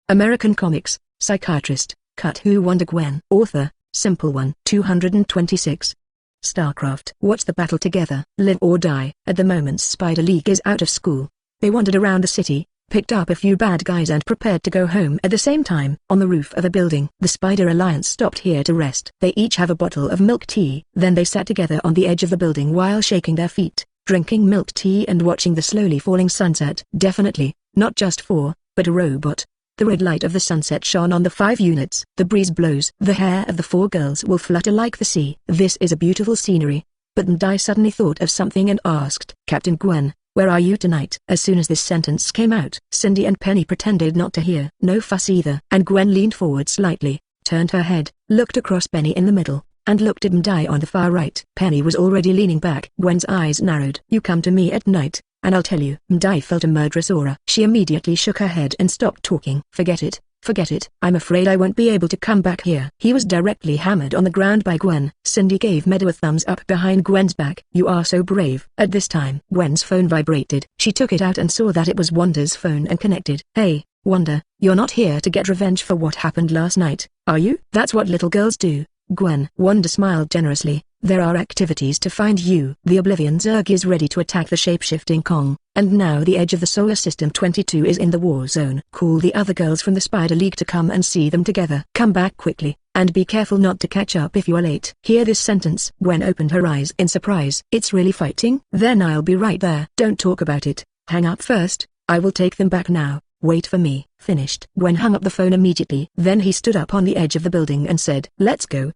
American Comics, Psychiatrist, Cut Who Wanda Gwen. Author, Simple One. 226. Starcraft. Watch the battle together. Live or die. At the moment Spider League is out of school. They wandered around the city, picked up a few bad guys and prepared to go home at the same time. On the roof of a building, the Spider Alliance stopped here to rest. They each have a bottle of milk tea. Then they sat together on the edge of the building while shaking their feet, drinking milk tea and watching the slowly falling sunset. Definitely, not just four, but a robot. The red light of the sunset shone on the 5 units. The breeze blows. The hair of the 4 girls will flutter like the sea. This is a beautiful scenery. But Mdai suddenly thought of something and asked, Captain Gwen, where are you tonight? As soon as this sentence came out, Cindy and Penny pretended not to hear. No fuss either. And Gwen leaned forward slightly, turned her head, looked across Penny in the middle, and looked at Mdai on the far right. Penny was already leaning back. Gwen's eyes narrowed. You come to me at night, and I'll tell you. Mdai felt a murderous aura. She immediately shook her head and stopped talking. Forget it. Forget it. I'm afraid I won't be able to come back here. He was directly hammered on the ground by Gwen. Cindy gave Meadow a thumbs up behind Gwen's back. You are so brave. At this time, Gwen's phone vibrated. She took it out and saw that it was Wanda's phone and connected. Hey, Wanda, you're not here to get revenge for what happened last night, are you? That's what little girls do, Gwen. Wanda smiled generously. There are activities to find you. The Oblivion Zerg is ready to attack the Shapeshifting Kong, and now the edge of the Solar System 22 is in the war zone. Call the other girls from the Spider League to come and see them together. Come back quickly, and be careful not to catch up if you are late. Hear this sentence. Gwen opened her eyes in surprise. It's really fighting? Then I'll be right there. Don't talk about it. Hang up first. I will take them back now. Wait for me. Finished. Gwen hung up the phone immediately. Then he stood up on the edge of the building and said, Let's go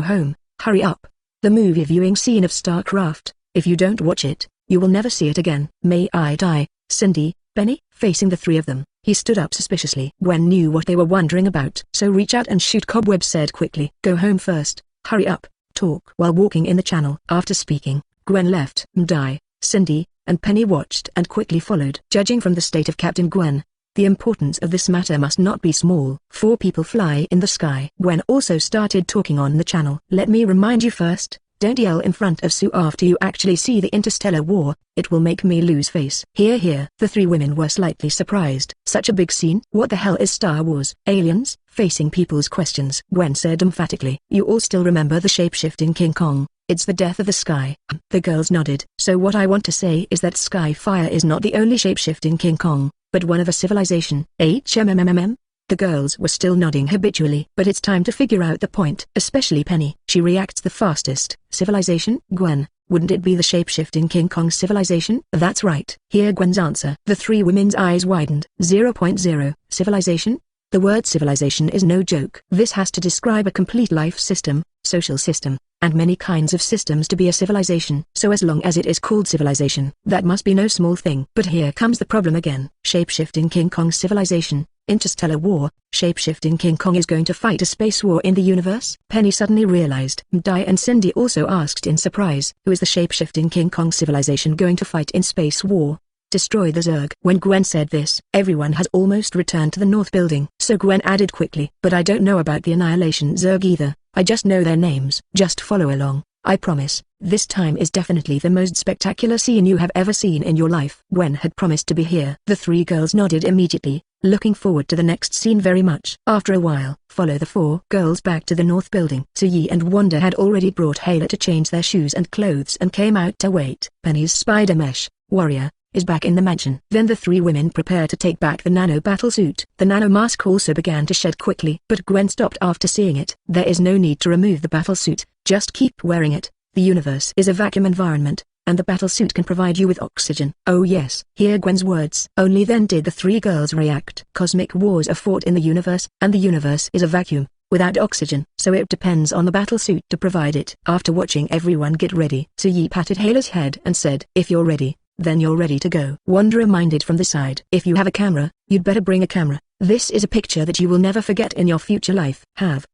home. Hurry up. The movie viewing scene of Starcraft, if you don't watch it, you will never see it again. May I die, Cindy, Penny? Facing the 3 of them, he stood up suspiciously. Gwen knew what they were wondering about. So reach out and shoot. Cobweb said quickly. Go home first. Hurry up. Talk while walking in the channel. After speaking, Gwen left. Mdai, Cindy, and Penny watched and quickly followed. Judging from the state of Captain Gwen, the importance of this matter must not be small. 4 people fly in the sky. Gwen also started talking on the channel. Let me remind you first, don't yell in front of Sue after you actually see the interstellar war, it will make me lose face. Hear hear. The 3 women were slightly surprised. Such a big scene? What the hell is Star Wars? Aliens? Facing people's questions, Gwen said emphatically. You all still remember the shape-shifting King Kong? It's the death of the sky. The girls nodded. So what I want to say is that Skyfire is not the only shape-shifting King Kong, but one of a civilization. HMMMM? The girls were still nodding habitually. But it's time to figure out the point. Especially Penny. She reacts the fastest. Civilization? Gwen, wouldn't it be the shape-shifting King Kong civilization? That's right. Hear Gwen's answer. The 3 women's eyes widened. 0.0. Civilization? The word civilization is no joke. This has to describe a complete life system, social system, and many kinds of systems to be a civilization. So as long as it is called civilization, that must be no small thing. But here comes the problem again. Shape-shifting King Kong civilization, interstellar war, shape-shifting King Kong is going to fight a space war in the universe? Penny suddenly realized. Mdai and Cindy also asked in surprise. Who is the shape-shifting King Kong civilization going to fight in space war? Destroy the Zerg. When Gwen said this, everyone has almost returned to the north building. So Gwen added quickly, but I don't know about the Annihilation Zerg either. I just know their names. Just follow along. I promise, this time is definitely the most spectacular scene you have ever seen in your life. Gwen had promised to be here. The 3 girls nodded immediately, looking forward to the next scene very much. After a while, follow the 4 girls back to the north building. Suyi and Wanda had already brought Hayla to change their shoes and clothes and came out to wait. Penny's spider mesh warrior is back in the mansion. Then the 3 women prepare to take back the nano battlesuit. The nano mask also began to shed quickly, but Gwen stopped after seeing it. There is no need to remove the battlesuit, just keep wearing it. The universe is a vacuum environment, and the battlesuit can provide you with oxygen. Oh yes. Hear Gwen's words. Only then did the 3 girls react. Cosmic wars are fought in the universe, and the universe is a vacuum, without oxygen, so it depends on the battlesuit to provide it. After watching everyone get ready, Suyi patted Hayla's head and said, if you're ready, then you're ready to go. Wanda reminded from the side. If you have a camera, you'd better bring a camera. This is a picture that you will never forget in your future life.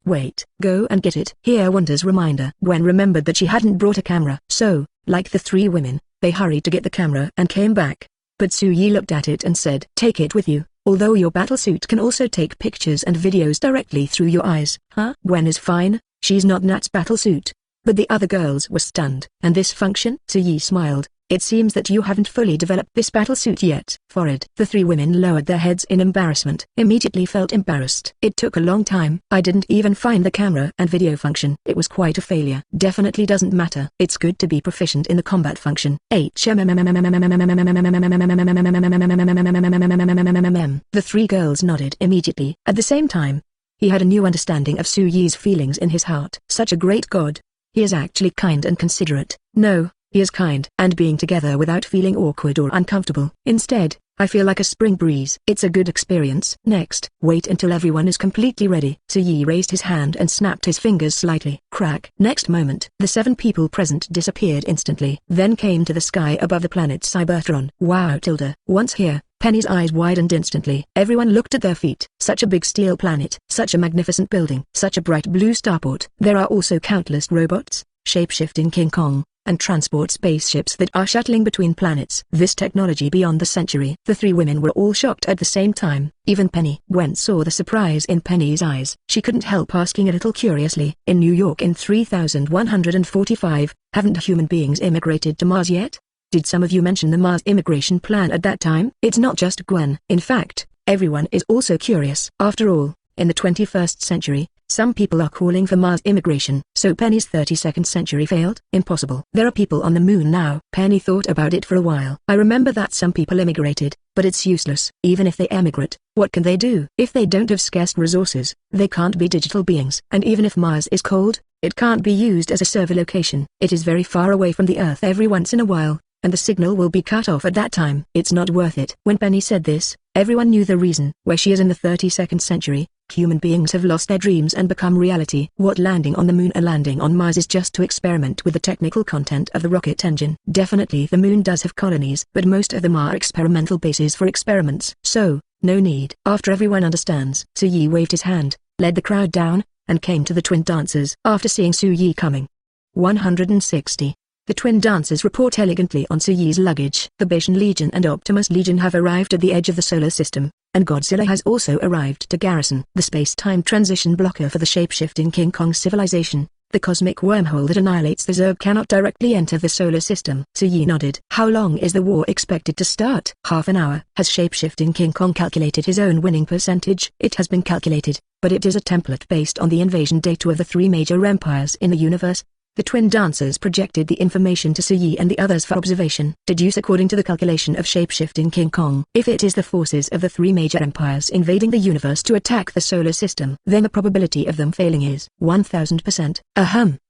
Wait, go and get it. Hear Wanda's reminder. Gwen remembered that she hadn't brought a camera. So, like the 3 women, they hurried to get the camera and came back. But Suyi looked at it and said, take it with you, although your battlesuit can also take pictures and videos directly through your eyes. Gwen is fine, she's not Nat's battlesuit. But the other girls were stunned. And this function? Suyi smiled. It seems that you haven't fully developed this battlesuit yet. Forehead. The three women lowered their heads in embarrassment. Immediately felt embarrassed. It took a long time. I didn't even find the camera and video function. It was quite a failure. Definitely doesn't matter. It's good to be proficient in the combat function. The three girls nodded immediately. At the same time, he had a new understanding of Su Yi's feelings in his heart. Such a great god. He is actually kind and considerate. No, he is kind and being together without feeling awkward or uncomfortable. Instead, I feel like a spring breeze. It's a good experience. Next, wait until everyone is completely ready. Su Yi raised his hand and snapped his fingers slightly. Crack. Next moment, the 7 people present disappeared instantly. Then came to the sky above the planet Cybertron. Wow. Once here, Penny's eyes widened instantly. Everyone looked at their feet. Such a big steel planet. Such a magnificent building. Such a bright blue starport. There are also countless robots, shape-shifting King Kong, and transport spaceships that are shuttling between planets. This technology beyond the century. The 3 women were all shocked at the same time. Even Penny. Gwen saw the surprise in Penny's eyes. She couldn't help asking a little curiously. In New York in 3145, haven't human beings immigrated to Mars yet? Did some of you mention the Mars immigration plan at that time? It's not just Gwen. In fact, everyone is also curious. After all, in the 21st century, some people are calling for Mars immigration. So Penny's 32nd century failed? Impossible. There are people on the moon now. Penny thought about it for a while. I remember that some people immigrated, but it's useless. Even if they emigrate, what can they do? If they don't have scarce resources, they can't be digital beings. And even if Mars is cold, it can't be used as a server location. It is very far away from the Earth every once in a while, and the signal will be cut off at that time. It's not worth it. When Penny said this, everyone knew the reason. Where she is in the 32nd century, human beings have lost their dreams and become reality. What landing on the moon or landing on Mars is just to experiment with the technical content of the rocket engine. Definitely the moon does have colonies, but most of them are experimental bases for experiments. So, no need. After everyone understands, Su Yi waved his hand, led the crowd down, and came to the twin dancers. After seeing Su Yi coming, 160. The twin dancers report elegantly on Su Yi's luggage. The Bashan Legion and Optimus Legion have arrived at the edge of the solar system, and Godzilla has also arrived to garrison the space-time transition blocker for the shape-shifting King Kong civilization. The cosmic wormhole that annihilates the Zerg cannot directly enter the solar system. Su Yi nodded. How long is the war expected to start? Half an hour. Has shape-shifting King Kong calculated his own winning percentage? It has been calculated, but it is a template based on the invasion data of the 3 major empires in the universe. The twin dancers projected the information to Su Yi and the others for observation. Deduce according to the calculation of shape-shifting King Kong. If it is the forces of the 3 major empires invading the universe to attack the solar system, then the probability of them failing is 1000%.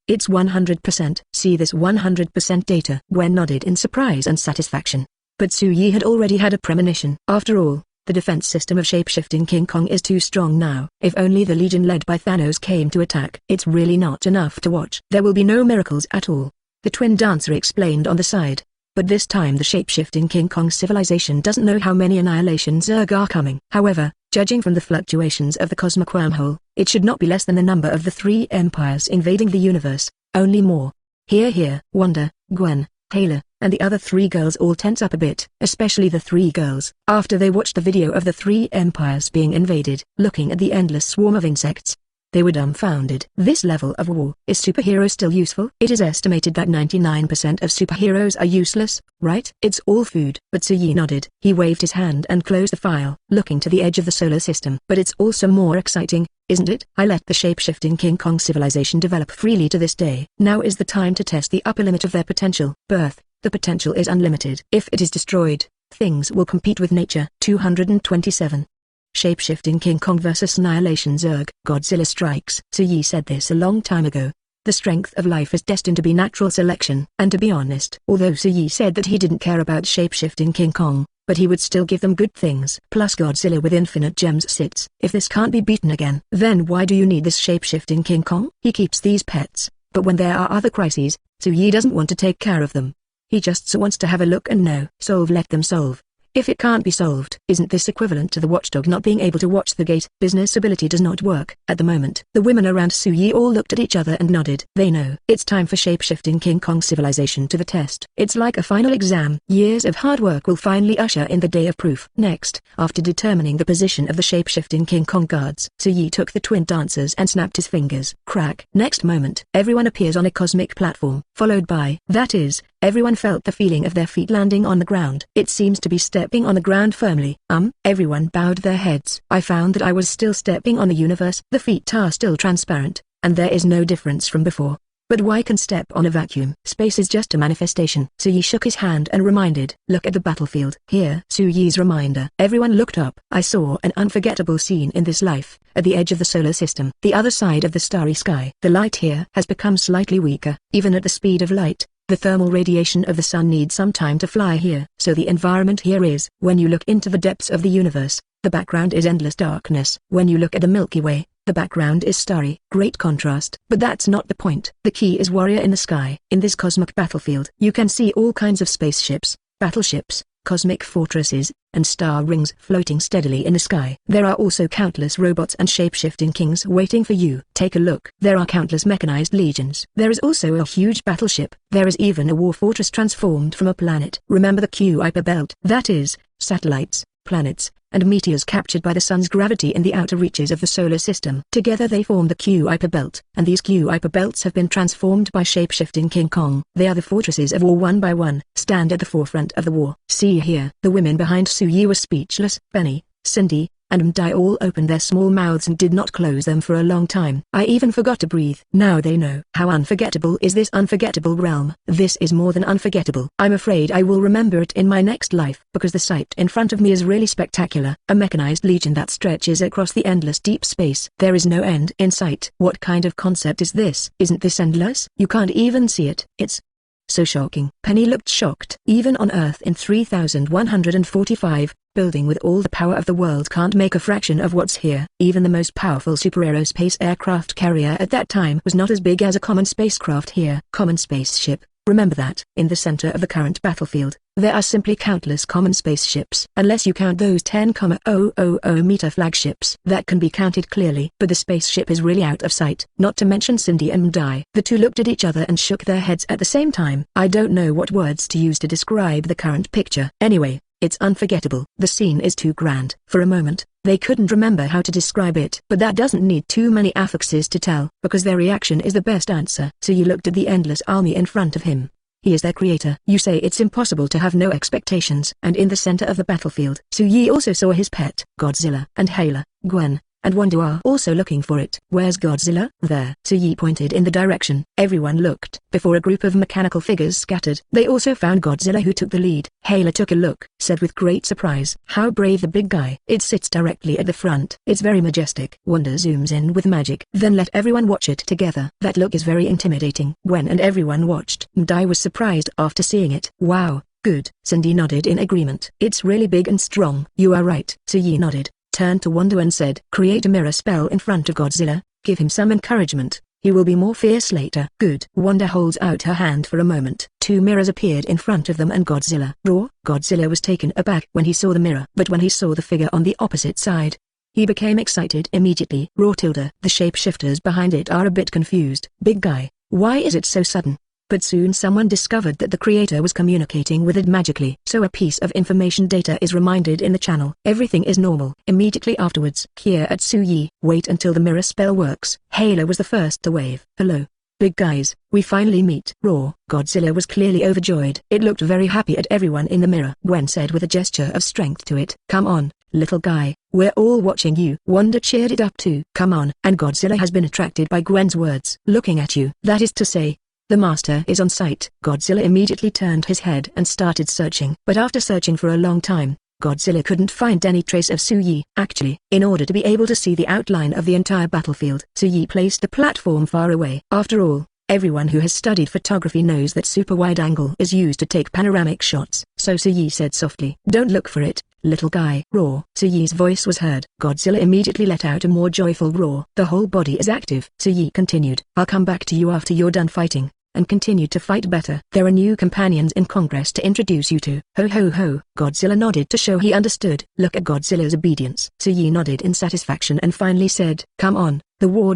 It's 100%. See this 100% data. Gwen nodded in surprise and satisfaction. But Su Yi had already had a premonition. After all, the defense system of shape-shifting King Kong is too strong now. If only the Legion led by Thanos came to attack. It's really not enough to watch. There will be no miracles at all. The twin dancer explained on the side. But this time the shape-shifting King Kong civilization doesn't know how many Annihilation Zerg are coming. However, judging from the fluctuations of the cosmic wormhole, it should not be less than the number of the 3 empires invading the universe, only more. Here, Wanda, Gwen, Taylor, and the other 3 girls all tense up a bit, especially the 3 girls, after they watched the video of the 3 empires being invaded. Looking at the endless swarm of insects, they were dumbfounded. This level of war. Is superhero still useful? It is estimated that 99% of superheroes are useless, right? It's all food. But Su Yi nodded. He waved his hand and closed the file, looking to the edge of the solar system. But it's also more exciting, isn't it? I let the shape-shifting King Kong civilization develop freely to this day. Now is the time to test the upper limit of their potential. The potential is unlimited. If it is destroyed, things will compete with nature. 227. Shape-shifting King Kong vs Annihilation Zerg. Godzilla strikes. Su Yi said this a long time ago. The strength of life is destined to be natural selection. And to be honest, although Su Yi said that he didn't care about shape-shifting King Kong, but he would still give them good things. Plus Godzilla with infinite gems sits. If this can't be beaten again, then why do you need this shape-shifting King Kong? He keeps these pets, but when there are other crises, Su Yi doesn't want to take care of them. He just wants to have a look and know. Let them solve. If it can't be solved, isn't this equivalent to the watchdog not being able to watch the gate? Business ability does not work. At the moment, the women around Su Yi all looked at each other and nodded. They know. It's time for shape-shifting King Kong civilization to the test. It's like a final exam. Years of hard work will finally usher in the day of proof. Next, after determining the position of the shape-shifting King Kong guards, Su Yi took the twin dancers and snapped his fingers. Crack. Next moment, everyone appears on a cosmic platform, followed by, that is, Everyone felt the feeling of their feet landing on the ground. It seems to be stepping on the ground firmly. Everyone bowed their heads. I found that I was still stepping on the universe. The feet are still transparent, and there is no difference from before. But why can step on a vacuum? Space is just a manifestation. Suyi shook his hand and reminded, look at the battlefield. Here, Suyi's reminder. Everyone looked up. I saw an unforgettable scene in this life, at the edge of the solar system, the other side of the starry sky. The light here has become slightly weaker. Even at the speed of light, the thermal radiation of the sun needs some time to fly here. So the environment here is, when you look into the depths of the universe, the background is endless darkness. When you look at the Milky Way, the background is starry. Great contrast. But that's not the point. The key is warrior in the sky. In this cosmic battlefield, you can see all kinds of spaceships, battleships, cosmic fortresses, and star rings floating steadily in the sky. There are also countless robots and shapeshifting kings waiting for you. Take a look. There are countless mechanized legions. There is also a huge battleship. There is even a war fortress transformed from a planet. Remember the Kuiper belt? That is, satellites, planets, and meteors captured by the sun's gravity in the outer reaches of the solar system. Together they form the Kuiper belt, and these Kuiper belts have been transformed by shapeshifting King Kong. They are the fortresses of war. One by one, stand at the forefront of the war. See here. The women behind Suyi were speechless. Benny, Cindy, and Mdai all opened their small mouths and did not close them for a long time. I even forgot to breathe. Now they know. How unforgettable is this unforgettable realm? This is more than unforgettable. I'm afraid I will remember it in my next life, because the sight in front of me is really spectacular. A mechanized legion that stretches across the endless deep space. There is no end in sight. What kind of concept is this? Isn't this endless? You can't even see it. It's so shocking. Penny looked shocked. Even on Earth in 3145, building with all the power of the world can't make a fraction of what's here. Even the most powerful super-aerospace aircraft carrier at that time was not as big as a common spacecraft here. Common spaceship. Remember that. In the center of the current battlefield, there are simply countless common spaceships. Unless you count those 10,000-meter flagships. That can be counted clearly. But the spaceship is really out of sight. Not to mention Cindy and Mdai. The two looked at each other and shook their heads at the same time. I don't know what words to use to describe the current picture. Anyway, it's unforgettable. The scene is too grand. For a moment, they couldn't remember how to describe it. But that doesn't need too many affixes to tell, because their reaction is the best answer. So you looked at the endless army in front of him. He is their creator. You say it's impossible to have no expectations. And in the center of the battlefield, Suyi also saw his pet, Godzilla. And Wanda Gwen, and Wanda are also looking for it. Where's Godzilla? There. Suyi pointed in the direction. Everyone looked. Before a group of mechanical figures scattered, they also found Godzilla, who took the lead. Wanda took a look, said with great surprise, how brave the big guy. It sits directly at the front. It's very majestic. Wanda zooms in with magic. Then let everyone watch it together. That look is very intimidating. Gwen and everyone watched. Mdai was surprised after seeing it. Wow, good. Cindy nodded in agreement. It's really big and strong. You are right. Suyi nodded, turned to Wanda and said, create a mirror spell in front of Godzilla, give him some encouragement. He will be more fierce later. Good. Wanda holds out her hand for a moment. Two mirrors appeared in front of them and Godzilla. Raw. Godzilla was taken aback when he saw the mirror. But when he saw the figure on the opposite side, he became excited immediately. Raw. The shapeshifters behind it are a bit confused. Big guy, why is it so sudden? But soon someone discovered that the creator was communicating with it magically. So a piece of information data is reminded in the channel. Everything is normal. Immediately afterwards, here at Suyi, wait until the mirror spell works. Halo was the first to wave. Hello, big guys, we finally meet. Raw. Godzilla was clearly overjoyed. It looked very happy at everyone in the mirror. Gwen said with a gesture of strength to it, come on, little guy, we're all watching you. Wanda cheered it up too. Come on. And Godzilla has been attracted by Gwen's words. Looking at you. That is to say, the master is on site. Godzilla immediately turned his head and started searching. But after searching for a long time, Godzilla couldn't find any trace of Suyi. Actually, in order to be able to see the outline of the entire battlefield, Suyi placed the platform far away. After all, everyone who has studied photography knows that super wide angle is used to take panoramic shots. So Suyi said softly, don't look for it, little guy. Roar. Suyi's voice was heard. Godzilla immediately let out a more joyful roar. The whole body is active. Suyi continued, I'll come back to you after you're done fighting, and continue to fight better. There are new companions in Congress to introduce you to. Ho ho ho. Godzilla nodded to show he understood. Look at Godzilla's obedience. Suyi nodded in satisfaction and finally said, come on, the war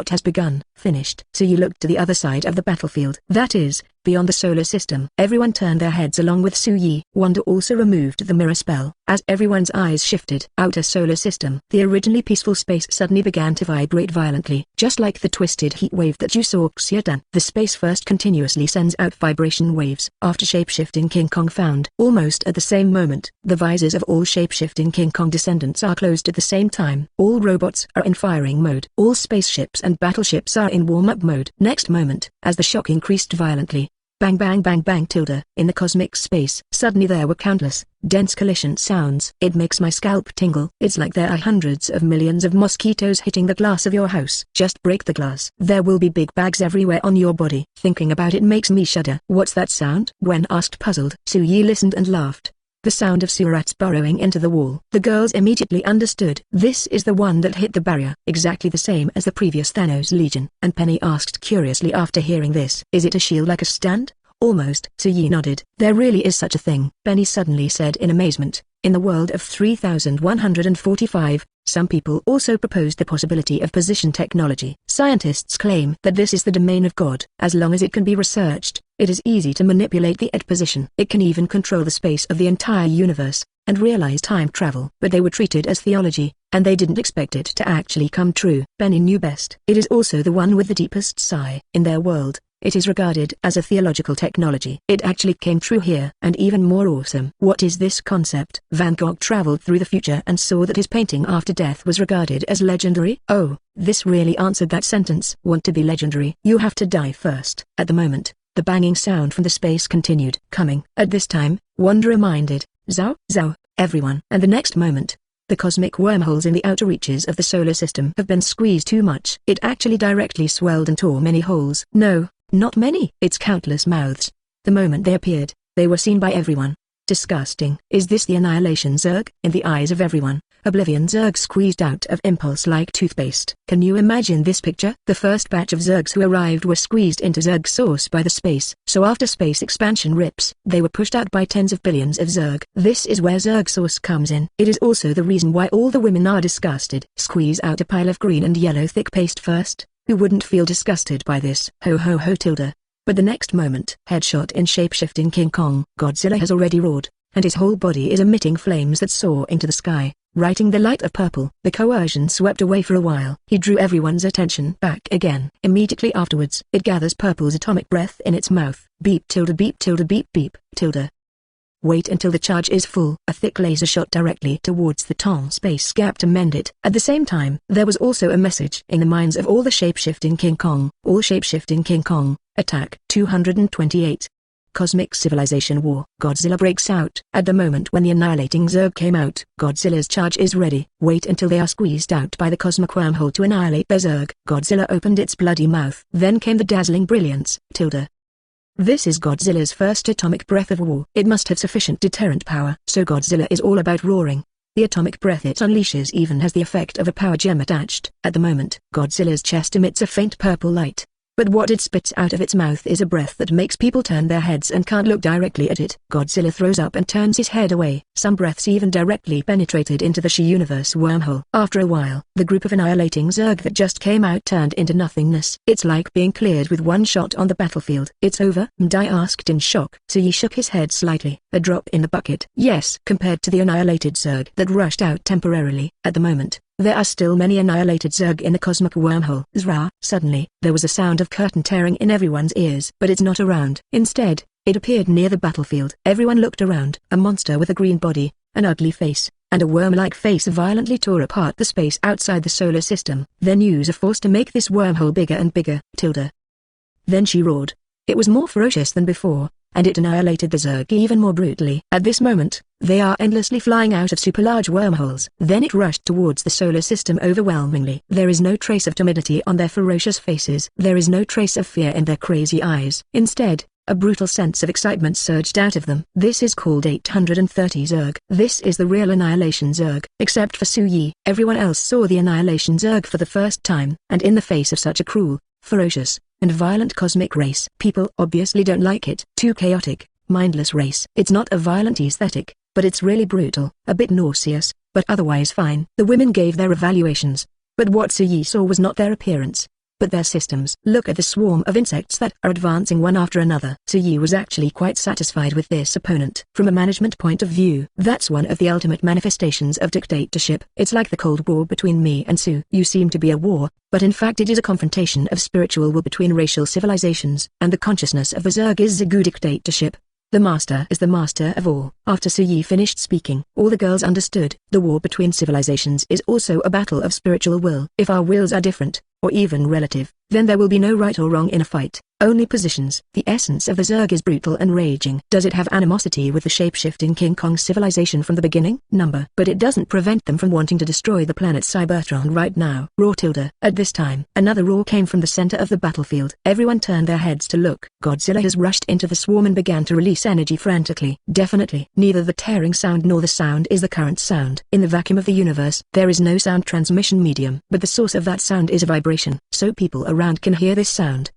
has begun. Finished. Suyi looked to the other side of the battlefield. That is, beyond the solar system. Everyone turned their heads along with Su-Yi. Wanda also removed the mirror spell. As everyone's eyes shifted, outer solar system, the originally peaceful space suddenly began to vibrate violently. Just like the twisted heat wave that you saw Xiaodan, the space first continuously sends out vibration waves. After shapeshifting King Kong found, almost at the same moment, the visors of all shapeshifting King Kong descendants are closed at the same time. All robots are in firing mode. All spaceships and battleships are in warm-up mode. Next moment, as the shock increased violently, bang bang bang bang tilde, in the cosmic space, suddenly there were countless, dense collision sounds. It makes my scalp tingle. It's like there are hundreds of millions of mosquitoes hitting the glass of your house. Just break the glass. There will be big bags everywhere on your body. Thinking about it makes me shudder. What's that sound? Gwen asked puzzled. Su-Yi listened and laughed. The sound of sewer rats burrowing into the wall. The girls immediately understood. This is the one that hit the barrier, exactly the same as the previous Thanos Legion. And Penny asked curiously after hearing this. Is it a shield like a stand? Almost. Su-Yi nodded. There really is such a thing, Penny suddenly said in amazement. In the world of 3145, some people also proposed the possibility of position technology. Scientists claim that this is the domain of God. As long as it can be researched, it is easy to manipulate the position. It can even control the space of the entire universe, and realize time travel. But they were treated as theology, and they didn't expect it to actually come true. Penny knew best. It is also the one with the deepest sigh. In their world, it is regarded as a theological technology. It actually came true here. And even more awesome. What is this concept? Van Gogh traveled through the future and saw that his painting after death was regarded as legendary. Oh, this really answered that sentence. Want to be legendary? You have to die first. At the moment, the banging sound from the space continued. Coming. At this time, Wanda reminded, Zhao, Zhao, everyone. And the next moment, the cosmic wormholes in the outer reaches of the solar system have been squeezed too much. It actually directly swelled and tore many holes. No. Not many. It's countless mouths. The moment they appeared, they were seen by everyone. Disgusting. Is this the Annihilation Zerg? In the eyes of everyone, Oblivion Zerg squeezed out of impulse like toothpaste. Can you imagine this picture? The first batch of Zergs who arrived were squeezed into Zerg source by the space. So after space expansion rips, they were pushed out by tens of billions of Zerg. This is where Zerg source comes in. It is also the reason why all the women are disgusted. Squeeze out a pile of green and yellow thick paste first. Who wouldn't feel disgusted by this? Ho ho ho tilde. But the next moment, headshot in shapeshifting King Kong. Godzilla has already roared, and his whole body is emitting flames that soar into the sky, writing the light of purple. The coercion swept away for a while. He drew everyone's attention back again. Immediately afterwards, it gathers purple's atomic breath in its mouth. Beep tilde beep tilde beep beep tilde. Wait until the charge is full. A thick laser shot directly towards the Tong space gap to mend it. At the same time, there was also a message in the minds of all the shapeshifting King Kong. All shapeshifting King Kong, attack. 228. Cosmic Civilization War. Godzilla breaks out. At the moment when the annihilating Zerg came out, Godzilla's charge is ready. Wait until they are squeezed out by the cosmic wormhole to annihilate the Zerg. Godzilla opened its bloody mouth. Then came the dazzling brilliance. Tilde. This is Godzilla's first atomic breath of war. It must have sufficient deterrent power. So Godzilla is all about roaring. The atomic breath it unleashes even has the effect of a power gem attached. At the moment, Godzilla's chest emits a faint purple light. But what it spits out of its mouth is a breath that makes people turn their heads and can't look directly at it. Godzilla throws up and turns his head away. Some breaths even directly penetrated into the She-Universe wormhole. After a while, the group of annihilating Zerg that just came out turned into nothingness. It's like being cleared with one shot on the battlefield. It's over? Mdai asked in shock. Su-Yi shook his head slightly. A drop in the bucket. Yes, compared to the annihilated Zerg that rushed out temporarily. At the moment, there are still many annihilated Zerg in the cosmic wormhole. Zra. Suddenly, there was a sound of curtain tearing in everyone's ears. But it's not around. Instead, it appeared near the battlefield. Everyone looked around. A monster with a green body, an ugly face, and a worm-like face violently tore apart the space outside the solar system. Then use a force to make this wormhole bigger and bigger. Tilde. Then she roared. It was more ferocious than before, and it annihilated the Zerg even more brutally. At this moment, they are endlessly flying out of super large wormholes. Then it rushed towards the solar system overwhelmingly. There is no trace of timidity on their ferocious faces. There is no trace of fear in their crazy eyes. Instead, a brutal sense of excitement surged out of them. This is called 830 Zerg. This is the real Annihilation Zerg. Except for Su-Yi, everyone else saw the Annihilation Zerg for the first time. And in the face of such a cruel, ferocious, and violent cosmic race, people obviously don't like it. Too chaotic, mindless race. It's not a violent aesthetic, but it's really brutal, a bit nauseous, but otherwise fine. The women gave their evaluations, but what Su-Yi saw was not their appearance. but their systems. Look at the swarm of insects that are advancing one after another. Suyi was actually quite satisfied with this opponent. From a management point of view, that's one of the ultimate manifestations of dictatorship. It's like the Cold War between me and Su. You seem to be a war, but in fact it is a confrontation of spiritual war between racial civilizations, and the consciousness of the Zerg is Zerg dictatorship. The master is the master of all. After Suyi finished speaking, all the girls understood. The war between civilizations is also a battle of spiritual will. If our wills are different, or even relative, then there will be no right or wrong in a fight, only positions. The essence of the Zerg is brutal and raging. Does it have animosity with the shape-shifting King Kong civilization from the beginning? Number. But it doesn't prevent them from wanting to destroy the planet Cybertron right now. Roar tilde. At this time, another roar came from the center of the battlefield. Everyone turned their heads to look. Godzilla has rushed into the swarm and began to release energy frantically. Definitely, neither the tearing sound nor the sound is the current sound. In the vacuum of the universe, there is no sound transmission medium, but the source of that sound is a vibration, so people around can hear this sound.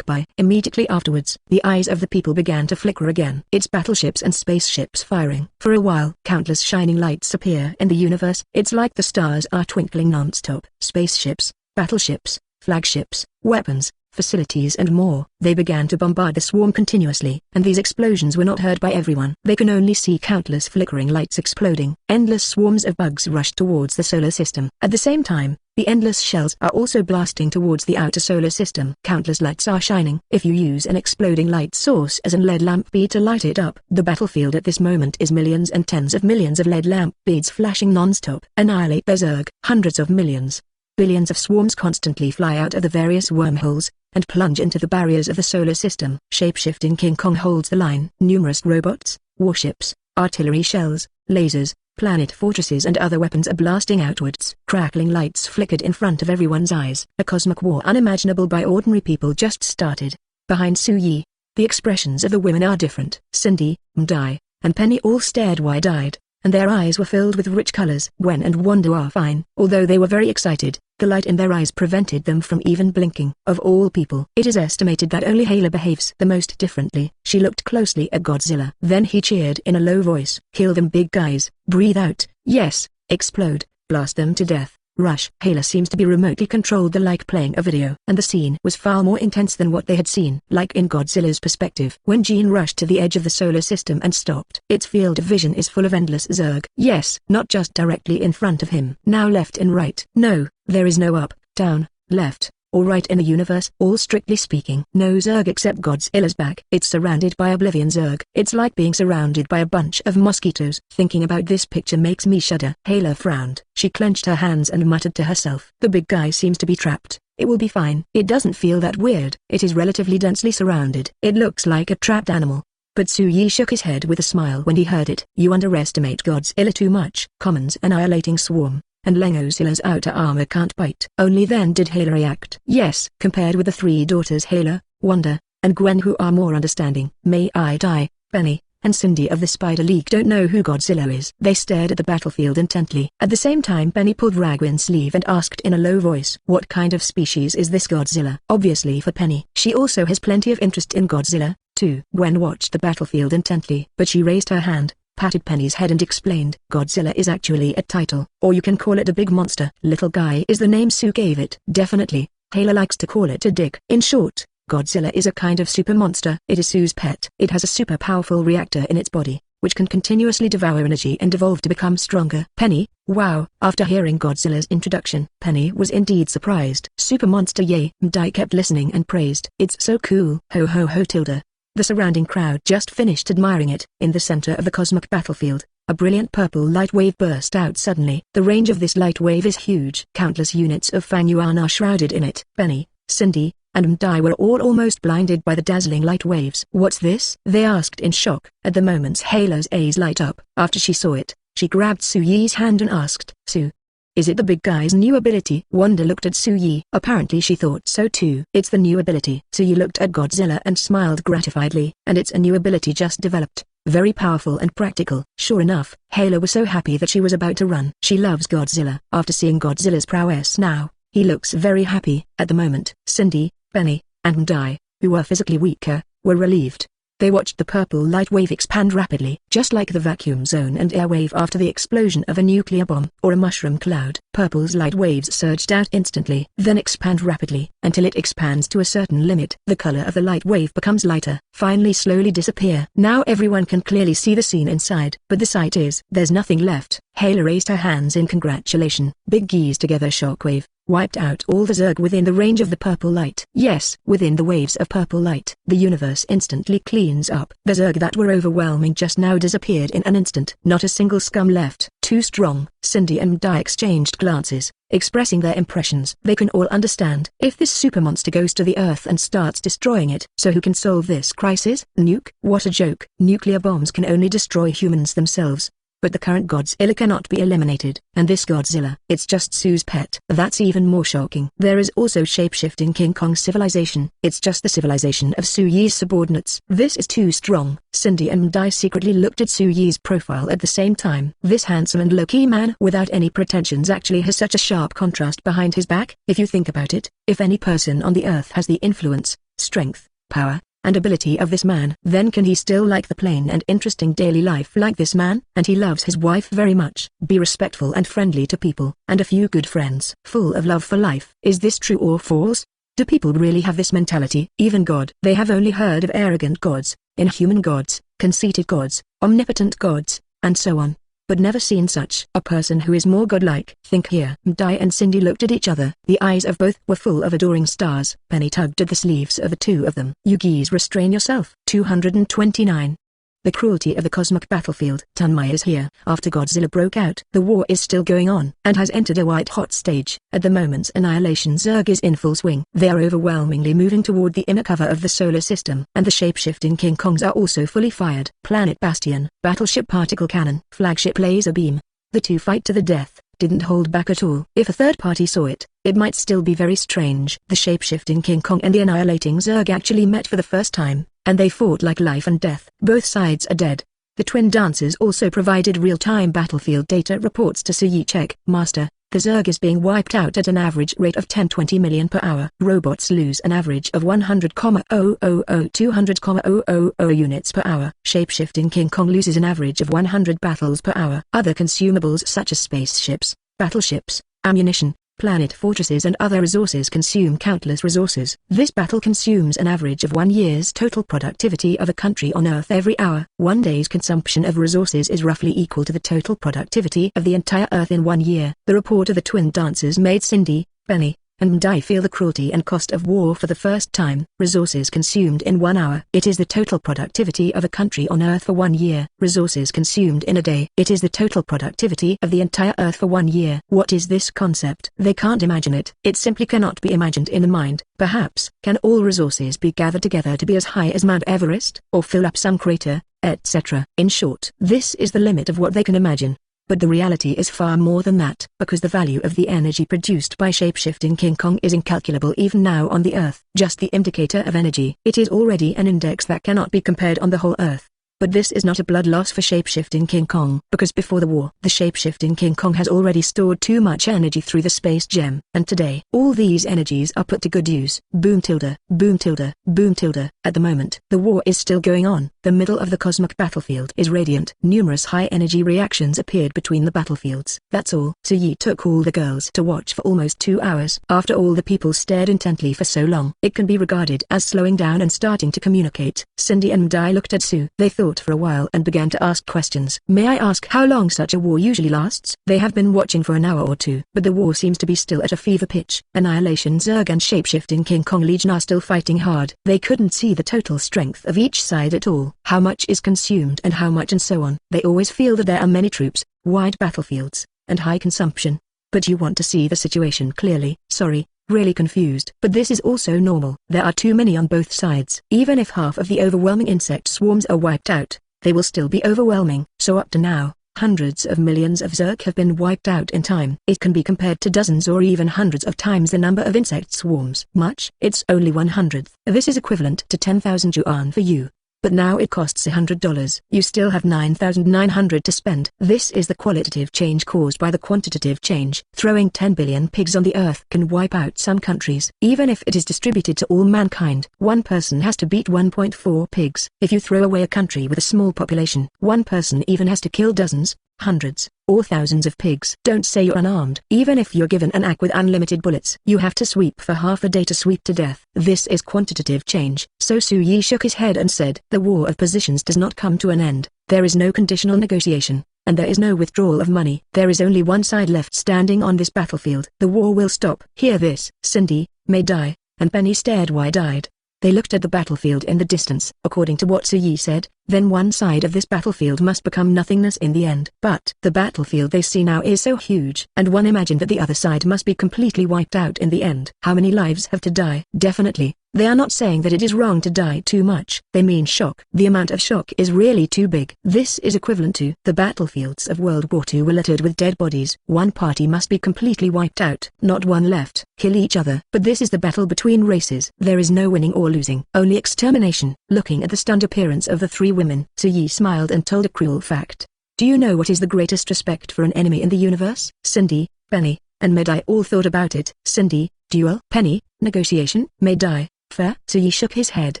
Immediately afterwards, the eyes of the people began to flicker again. It's battleships and spaceships firing. For a while, countless shining lights appear in the universe. It's like the stars are twinkling non-stop. Spaceships, battleships, flagships, weapons, facilities and more. They began to bombard the swarm continuously, and these explosions were not heard by everyone. They can only see countless flickering lights exploding. Endless swarms of bugs rushed towards the solar system. At the same time, the endless shells are also blasting towards the outer solar system. Countless lights are shining. If you use an exploding light source as an LED lamp bead to light it up, the battlefield at this moment is millions and tens of millions of LED lamp beads flashing non-stop. Annihilate the Zerg. Hundreds of millions. Billions of swarms constantly fly out of the various wormholes, and plunge into the barriers of the solar system. Shape-shifting King Kong holds the line. Numerous robots, warships, artillery shells, lasers, planet fortresses and other weapons are blasting outwards. Crackling lights flickered in front of everyone's eyes. A cosmic war unimaginable by ordinary people just started. Behind Suyi, the expressions of the women are different. Cindy, Mdai, and Penny all stared wide-eyed, and their eyes were filled with rich colors. Gwen and Wanda are fine. Although they were very excited, the light in their eyes prevented them from even blinking. Of all people, it is estimated that only Hala behaves the most differently. She looked closely at Godzilla. Then he cheered in a low voice. Kill them big guys. Breathe out. Yes. Explode. Blast them to death. Rush. Hala seems to be remotely controlled like playing a video. And the scene was far more intense than what they had seen. Like in Godzilla's perspective. When Jean rushed to the edge of the solar system and stopped. Its field of vision is full of endless Zerg. Yes, not just directly in front of him. Now left and right. No, there is no up, down, left, or right in the universe. All strictly speaking. No Zerg except Godzilla's back. It's surrounded by Oblivion Zerg. It's like being surrounded by a bunch of mosquitoes. Thinking about this picture makes me shudder. Hala frowned. She clenched her hands and muttered to herself. The big guy seems to be trapped. It will be fine. It doesn't feel that weird. It is relatively densely surrounded. It looks like a trapped animal. But Suyi shook his head with a smile when he heard it. You underestimate Godzilla too much. Common's annihilating swarm, and Lengozilla's outer armor can't bite. Only then did Hala react. Yes, compared with the three daughters Hala, Wanda, and Gwen who are more understanding. May I die, Penny, and Cindy of the Spider League don't know who Godzilla is. They stared at the battlefield intently. At the same time Penny pulled Ragwin's sleeve and asked in a low voice. What kind of species is this Godzilla? Obviously for Penny. She also has plenty of interest in Godzilla, too. Gwen watched the battlefield intently, but she raised her hand, patted Penny's head and explained. Godzilla is actually a title, or you can call it a big monster. Little guy is the name Sue gave it. Definitely, Hala likes to call it a dick. In short, Godzilla is a kind of super monster. It is Sue's pet. It has a super powerful reactor in its body, which can continuously devour energy and evolve to become stronger. Penny, wow. After hearing Godzilla's introduction, Penny was indeed surprised. Super monster yay. Mdai kept listening and praised. It's so cool. Ho ho ho tilde. The surrounding crowd just finished admiring it. In the center of the cosmic battlefield, a brilliant purple light wave burst out suddenly. The range of this light wave is huge. Countless units of Fang Yuan are shrouded in it. Penny, Cindy, and Mdai were all almost blinded by the dazzling light waves. What's this? They asked in shock. At the moment Hala's eyes light up. After she saw it, she grabbed Suyi's hand and asked, Su, is it the big guy's new ability? Wanda looked at Suyi. Apparently she thought so too. It's the new ability. Suyi looked at Godzilla and smiled gratifiedly. And it's a new ability just developed. Very powerful and practical. Sure enough, Hala was so happy that she was about to run. She loves Godzilla. After seeing Godzilla's prowess now, he looks very happy. At the moment, Cindy, Penny, and Mdai, who were physically weaker, were relieved. They watched the purple light wave expand rapidly, just like the vacuum zone and air wave after the explosion of a nuclear bomb or a mushroom cloud. Purple's light waves surged out instantly, then expand rapidly, until it expands to a certain limit. The color of the light wave becomes lighter, finally slowly disappear. Now everyone can clearly see the scene inside, but the sight is, there's nothing left. Hayla raised her hands in congratulation. Big geese together shockwave wiped out all the Zerg within the range of the purple light. Yes, within the waves of purple light. The universe instantly cleans up. The Zerg that were overwhelming just now disappeared in an instant. Not a single scum left. Too strong. Cindy and Di exchanged glances, expressing their impressions. They can all understand. If this supermonster goes to the Earth and starts destroying it, so who can solve this crisis? Nuke? What a joke. Nuclear bombs can only destroy humans themselves. But the current Godzilla cannot be eliminated, and this Godzilla, it's just Sue's pet. That's even more shocking. There is also Shapeshifting King Kong civilization. It's just the civilization of Su Yi's subordinates. This is too strong. Cindy and Di secretly looked at Su Yi's profile at the same time. This handsome and low-key man without any pretensions actually has such a sharp contrast behind his back. If you think about it, if any person on the Earth has the influence, strength, power, and ability of this man, then can he still like the plain and interesting daily life like this man? And he loves his wife very much. Be respectful and friendly to people, and a few good friends. Full of love for life. Is this true or false? Do people really have this mentality? Even God. They have only heard of arrogant gods, inhuman gods, conceited gods, omnipotent gods, and so on, but never seen such a person who is more godlike. Think here. Di and Cindy looked at each other. The eyes of both were full of adoring stars. Penny tugged at the sleeves of the two of them. You geese, restrain yourself. 229. The cruelty of the cosmic battlefield. Tunmei is here. After Godzilla broke out, the war is still going on, and has entered a white-hot stage. At the moment, Annihilation Zerg is in full swing. They are overwhelmingly moving toward the inner cover of the solar system, and the shape-shifting King Kongs are also fully fired. Planet Bastion, battleship particle cannon, flagship laser beam. The two fight to the death, didn't hold back at all. If a third party saw it, it might still be very strange. The shape-shifting King Kong and the annihilating Zerg actually met for the first time, and they fought like life and death. Both sides are dead. The twin dancers also provided real-time battlefield data reports to Suyi. Check, Master, the Zerg is being wiped out at an average rate of 10-20 million per hour. Robots lose an average of 100,000-200,000 units per hour. Shape-shifting King Kong loses an average of 100 battles per hour. Other consumables such as spaceships, battleships, ammunition, planet fortresses and other resources consume countless resources. This battle consumes an average of 1 year's total productivity of a country on Earth every hour. 1 day's consumption of resources is roughly equal to the total productivity of the entire Earth in 1 year. The report of the twin dancers made Cindy, Penny, and Di feel the cruelty and cost of war for the first time. Resources consumed in 1 hour. It is the total productivity of a country on Earth for 1 year. Resources consumed in a day. It is the total productivity of the entire Earth for 1 year. What is this concept? They can't imagine it. It simply cannot be imagined in the mind. Perhaps, can all resources be gathered together to be as high as Mount Everest, or fill up some crater, etc.? In short, this is the limit of what they can imagine. But the reality is far more than that, because the value of the energy produced by shape-shifting King Kong is incalculable even now on the Earth. Just the indicator of energy. It is already an index that cannot be compared on the whole Earth. But this is not a blood loss for shape-shifting King Kong, because before the war, the shape-shifting King Kong has already stored too much energy through the space gem. And today, all these energies are put to good use. Boom tilde, boom tilde, boom tilde. At the moment, the war is still going on. The middle of the cosmic battlefield is radiant. Numerous high-energy reactions appeared between the battlefields. That's all. Suyi took all the girls to watch for almost 2 hours. After all the people stared intently for so long, it can be regarded as slowing down and starting to communicate. Cindy and Di looked at Sue. They thought for a while and began to ask questions. May I ask how long such a war usually lasts? They have been watching for an hour or two, but the war seems to be still at a fever pitch. Annihilation Zerg and shape-shifting King Kong Legion are still fighting hard. They couldn't see the total strength of each side at all. How much is consumed and how much and so on. They always feel that there are many troops, wide battlefields, and high consumption. But you want to see the situation clearly. Sorry. Really confused. But this is also normal. There are too many on both sides. Even if half of the overwhelming insect swarms are wiped out, they will still be overwhelming. So up to now, hundreds of millions of Zerg have been wiped out in time. It can be compared to dozens or even hundreds of times the number of insect swarms. Much? It's only 1/100th. This is equivalent to 10,000 yuan for you. But now it costs $100. You still have 9,900 to spend. This is the qualitative change caused by the quantitative change. Throwing 10 billion pigs on the Earth can wipe out some countries. Even if it is distributed to all mankind, one person has to beat 1.4 pigs. If you throw away a country with a small population, one person even has to kill dozens, hundreds, or thousands of pigs. Don't say you're unarmed. Even if you're given an AK with unlimited bullets, you have to sweep for half a day to sweep to death. This is quantitative change. So Su Yi shook his head and said, the war of positions does not come to an end. There is no conditional negotiation, and there is no withdrawal of money. There is only one side left standing on this battlefield. The war will stop. Hear this. Cindy, May die, and Penny stared wide-eyed. They looked at the battlefield in the distance. According to what Su Yi said, then one side of this battlefield must become nothingness in the end. But the battlefield they see now is so huge, and one imagined that the other side must be completely wiped out in the end. How many lives have to die? Definitely. They are not saying that it is wrong to die too much. They mean shock. The amount of shock is really too big. This is equivalent to the battlefields of World War II were littered with dead bodies. One party must be completely wiped out. Not one left. Kill each other. But this is the battle between races. There is no winning or losing. Only extermination. Looking at the stunned appearance of the three women, Su Yi smiled and told a cruel fact. Do you know what is the greatest respect for an enemy in the universe? Cindy, Penny, and Medai all thought about it. Cindy, duel. Penny, negotiation. Medai, fair. Su Yi shook his head.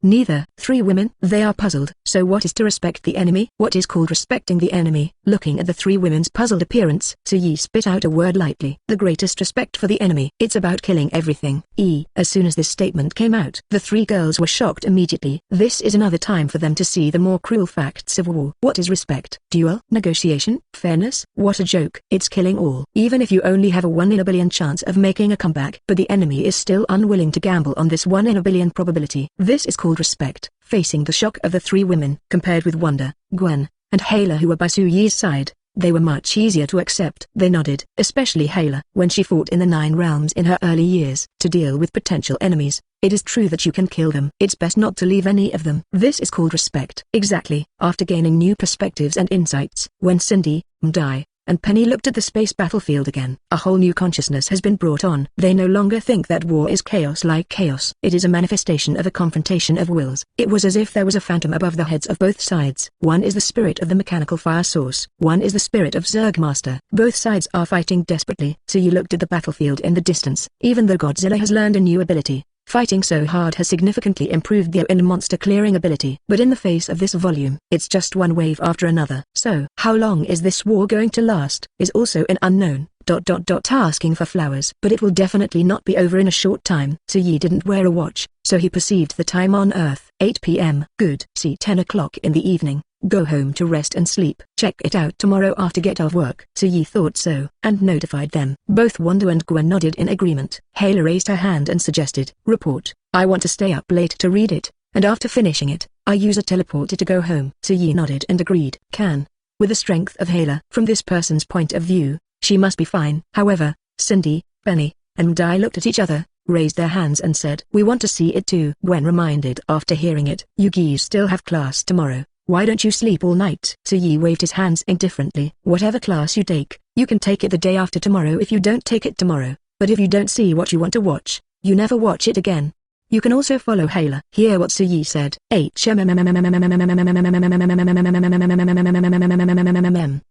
Neither. Three women. They are puzzled. So what is to respect the enemy? What is called respecting the enemy? Looking at the three women's puzzled appearance, Su Yi spit out a word lightly. The greatest respect for the enemy. It's about killing everything. As soon as this statement came out, the three girls were shocked immediately. This is another time for them to see the more cruel facts of war. What is respect? Duel? Negotiation? Fairness? What a joke. It's killing all. Even if you only have a 1 in a billion chance of making a comeback. But the enemy is still unwilling to gamble on this 1 in a billion probability. This is called respect. Facing the shock of the three women, compared with Wanda, Gwen, and Hayla who were by Su Yi's side, they were much easier to accept. They nodded, especially Hayla. When she fought in the 9 realms in her early years, to deal with potential enemies, it is true that you can kill them. It's best not to leave any of them. This is called respect. Exactly. After gaining new perspectives and insights, when Cindy, Mdai, and Penny looked at the space battlefield again, a whole new consciousness has been brought on. They no longer think that war is chaos like chaos. It is a manifestation of a confrontation of wills. It was as if there was a phantom above the heads of both sides. One is the spirit of the mechanical fire source. One is the spirit of Zerg Master. Both sides are fighting desperately. So you looked at the battlefield in the distance. Even though Godzilla has learned a new ability, fighting so hard has significantly improved the monster clearing ability. But in the face of this volume, it's just one wave after another. So, how long is this war going to last, is also an unknown. Asking for flowers. But it will definitely not be over in a short time. Su Yi didn't wear a watch, so he perceived the time on Earth. 8 p.m. Good. See 10 o'clock in the evening. Go home to rest and sleep. Check it out tomorrow after get off work. Su Yi thought so, and notified them. Both Wanda and Gwen nodded in agreement. Hayla raised her hand and suggested, report. I want to stay up late to read it, and after finishing it, I use a teleporter to go home. Su Yi nodded and agreed. Can. With the strength of Hayla, from this person's point of view, she must be fine. However, Cindy, Penny, and Mdai looked at each other, raised their hands and said, we want to see it too. Gwen reminded after hearing it. You geese still have class tomorrow. Why don't you sleep all night? Su Yi waved his hands indifferently. Whatever class you take, you can take it the day after tomorrow if you don't take it tomorrow. But if you don't see what you want to watch, you never watch it again. You can also follow Hayla. Hear what Su Yi said.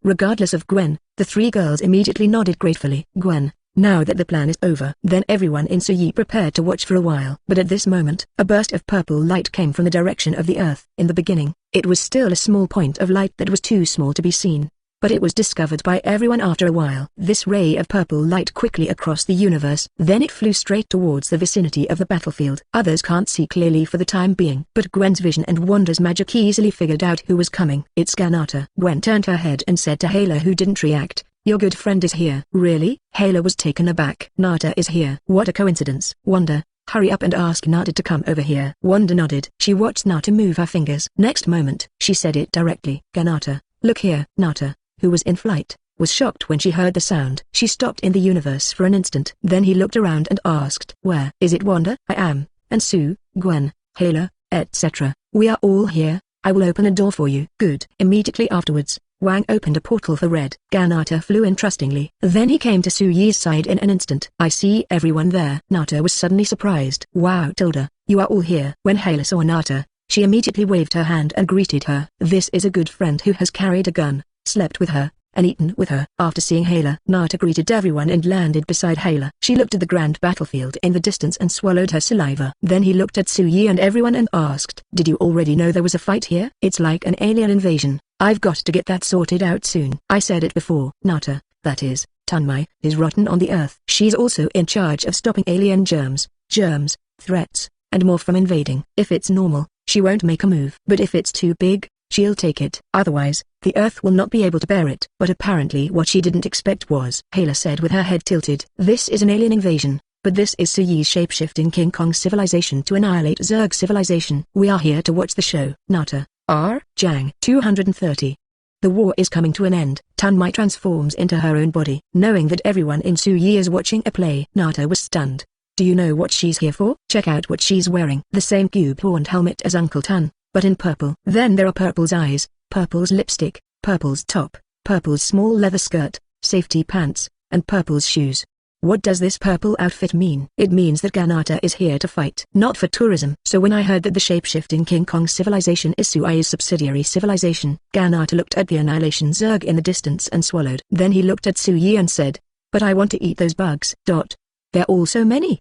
Regardless of Gwen, the three girls immediately nodded gratefully. Gwen, now that the plan is over. Then everyone in Su Yi prepared to watch for a while. But at this moment, a burst of purple light came from the direction of the Earth. In the beginning, it was still a small point of light that was too small to be seen. But it was discovered by everyone after a while. This ray of purple light quickly across the universe. Then it flew straight towards the vicinity of the battlefield. Others can't see clearly for the time being. But Gwen's vision and Wanda's magic easily figured out who was coming. It's Ganata. Gwen turned her head and said to Hayla who didn't react, your good friend is here. Really? Hayla was taken aback. Nata is here. What a coincidence. Wanda, hurry up and ask Nata to come over here. Wanda nodded. She watched Nata move her fingers. Next moment, she said it directly. Ganata, look here. Nata, who was in flight, was shocked when she heard the sound. She stopped in the universe for an instant. Then he looked around and asked, where is it Wanda? I am, and Sue, Gwen, Hayla, etc. We are all here. I will open a door for you. Good. Immediately afterwards, Wang opened a portal for Red. Ganata flew in trustingly. Then he came to Su Yi's side in an instant. I see everyone there. Nata was suddenly surprised. Wow Tilda, you are all here. When Hayla saw Nata, she immediately waved her hand and greeted her. This is a good friend who has carried a gun, slept with her, and eaten with her. After seeing Hayla, Nata greeted everyone and landed beside Hayla. She looked at the grand battlefield in the distance and swallowed her saliva. Then he looked at Su Yi and everyone and asked, did you already know there was a fight here? It's like an alien invasion. I've got to get that sorted out soon. I said it before. Nata, that is, Tunmei, is rotten on the earth. She's also in charge of stopping alien germs, threats, and more from invading. If it's normal, she won't make a move. But if it's too big, she'll take it. Otherwise, the earth will not be able to bear it. But apparently what she didn't expect was, Hayla said with her head tilted. This is an alien invasion, but this is Suyi's shape-shifting King Kong civilization to annihilate Zerg civilization. We are here to watch the show. Nata, R. Jang. 230. The war is coming to an end. Tunmei transforms into her own body. Knowing that everyone in Suyi is watching a play, Nata was stunned. Do you know what she's here for? Check out what she's wearing. The same cube-horned helmet as Uncle Tun, but in purple. Then there are Purple's eyes, Purple's lipstick, Purple's top, Purple's small leather skirt, safety pants, and Purple's shoes. What does this purple outfit mean? It means that Ganata is here to fight, not for tourism. So when I heard that the shape-shifting King Kong civilization is Suyi's subsidiary civilization, Ganata looked at the Annihilation Zerg in the distance and swallowed. Then he looked at Suyi and said, "But I want to eat those bugs." They're all so many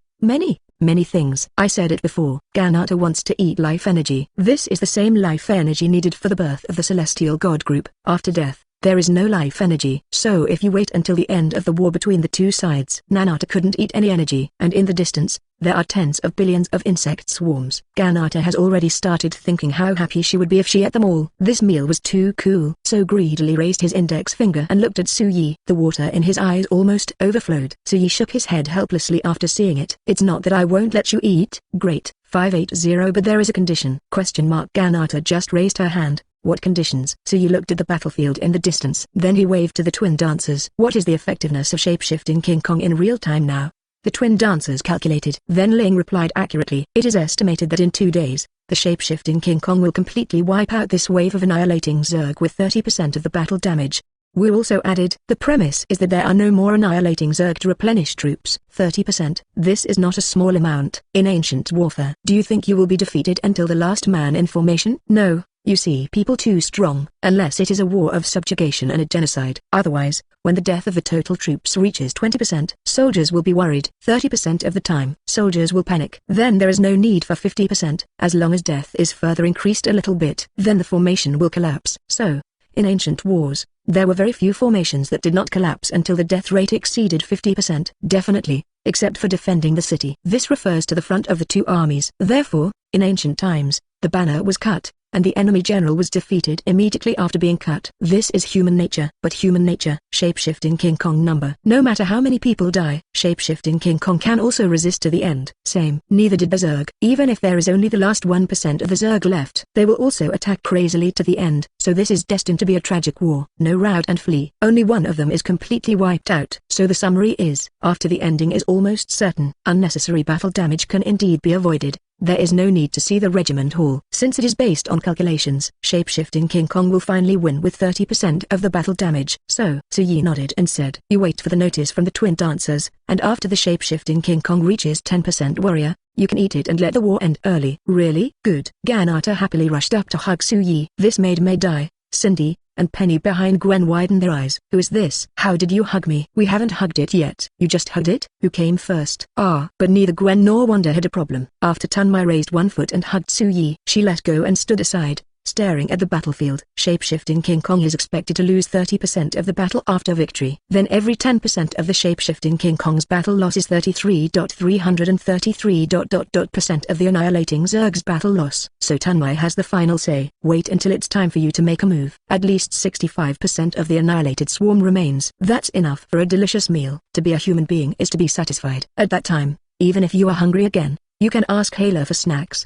things. I said it before. Ganata wants to eat life energy. This is the same life energy needed for the birth of the celestial god group. After death, there is no life energy. So if you wait until the end of the war between the two sides, Ganata couldn't eat any energy. And in the distance, there are tens of billions of insect swarms. Ganata has already started thinking how happy she would be if she ate them all. This meal was too cool. So greedily raised his index finger and looked at Suyi. The water in his eyes almost overflowed. Suyi shook his head helplessly after seeing it. It's not that I won't let you eat. Great, 580, but there is a condition. Ganata just raised her hand. What conditions? Suyi looked at the battlefield in the distance. Then he waved to the twin dancers. What is the effectiveness of shape-shifting King Kong in real time now? The twin dancers calculated. Then Ling replied accurately. It is estimated that in 2 days, the shape-shifting King Kong will completely wipe out this wave of annihilating Zerg with 30% of the battle damage. Wu also added, the premise is that there are no more annihilating Zerg to replenish troops. 30%. This is not a small amount. In ancient warfare, do you think you will be defeated until the last man in formation? No. You see people too strong, unless it is a war of subjugation and a genocide. Otherwise, when the death of the total troops reaches 20%, soldiers will be worried. 30% of the time, soldiers will panic. Then there is no need for 50%. As long as death is further increased a little bit, then the formation will collapse. So, in ancient wars, there were very few formations that did not collapse until the death rate exceeded 50%. Definitely, except for defending the city. This refers to the front of the two armies. Therefore, in ancient times, the banner was cut, and the enemy general was defeated immediately after being cut. This is human nature. But human nature, shape-shifting King Kong number. No matter how many people die, shape-shifting King Kong can also resist to the end. Same. Neither did the Zerg. Even if there is only the last 1% of the Zerg left, they will also attack crazily to the end. So this is destined to be a tragic war. No rout and flee. Only one of them is completely wiped out. So the summary is, after the ending is almost certain, unnecessary battle damage can indeed be avoided. There is no need to see the regiment hall. Since it is based on calculations, shape-shifting King Kong will finally win with 30% of the battle damage. So, Suyi nodded and said, you wait for the notice from the twin dancers, and after the shape-shifting King Kong reaches 10% warrior, you can eat it and let the war end early. Really? Good. Ganata happily rushed up to hug Suyi. This made May die. Cindy and Penny behind Gwen widened their eyes. Who is this? How did you hug me? We haven't hugged it yet. You just hugged it? Who came first? But neither Gwen nor Wanda had a problem. After Tunmei raised one foot and hugged Suyi, she let go and stood aside, staring at the battlefield. Shape-shifting King Kong is expected to lose 30% of the battle after victory. Then every 10% of the shape-shifting King Kong's battle loss is 33.333% of the annihilating Zerg's battle loss. So Tunmei has the final say. Wait until it's time for you to make a move. At least 65% of the annihilated swarm remains. That's enough for a delicious meal. To be a human being is to be satisfied. At that time, even if you are hungry again, you can ask Hayla for snacks.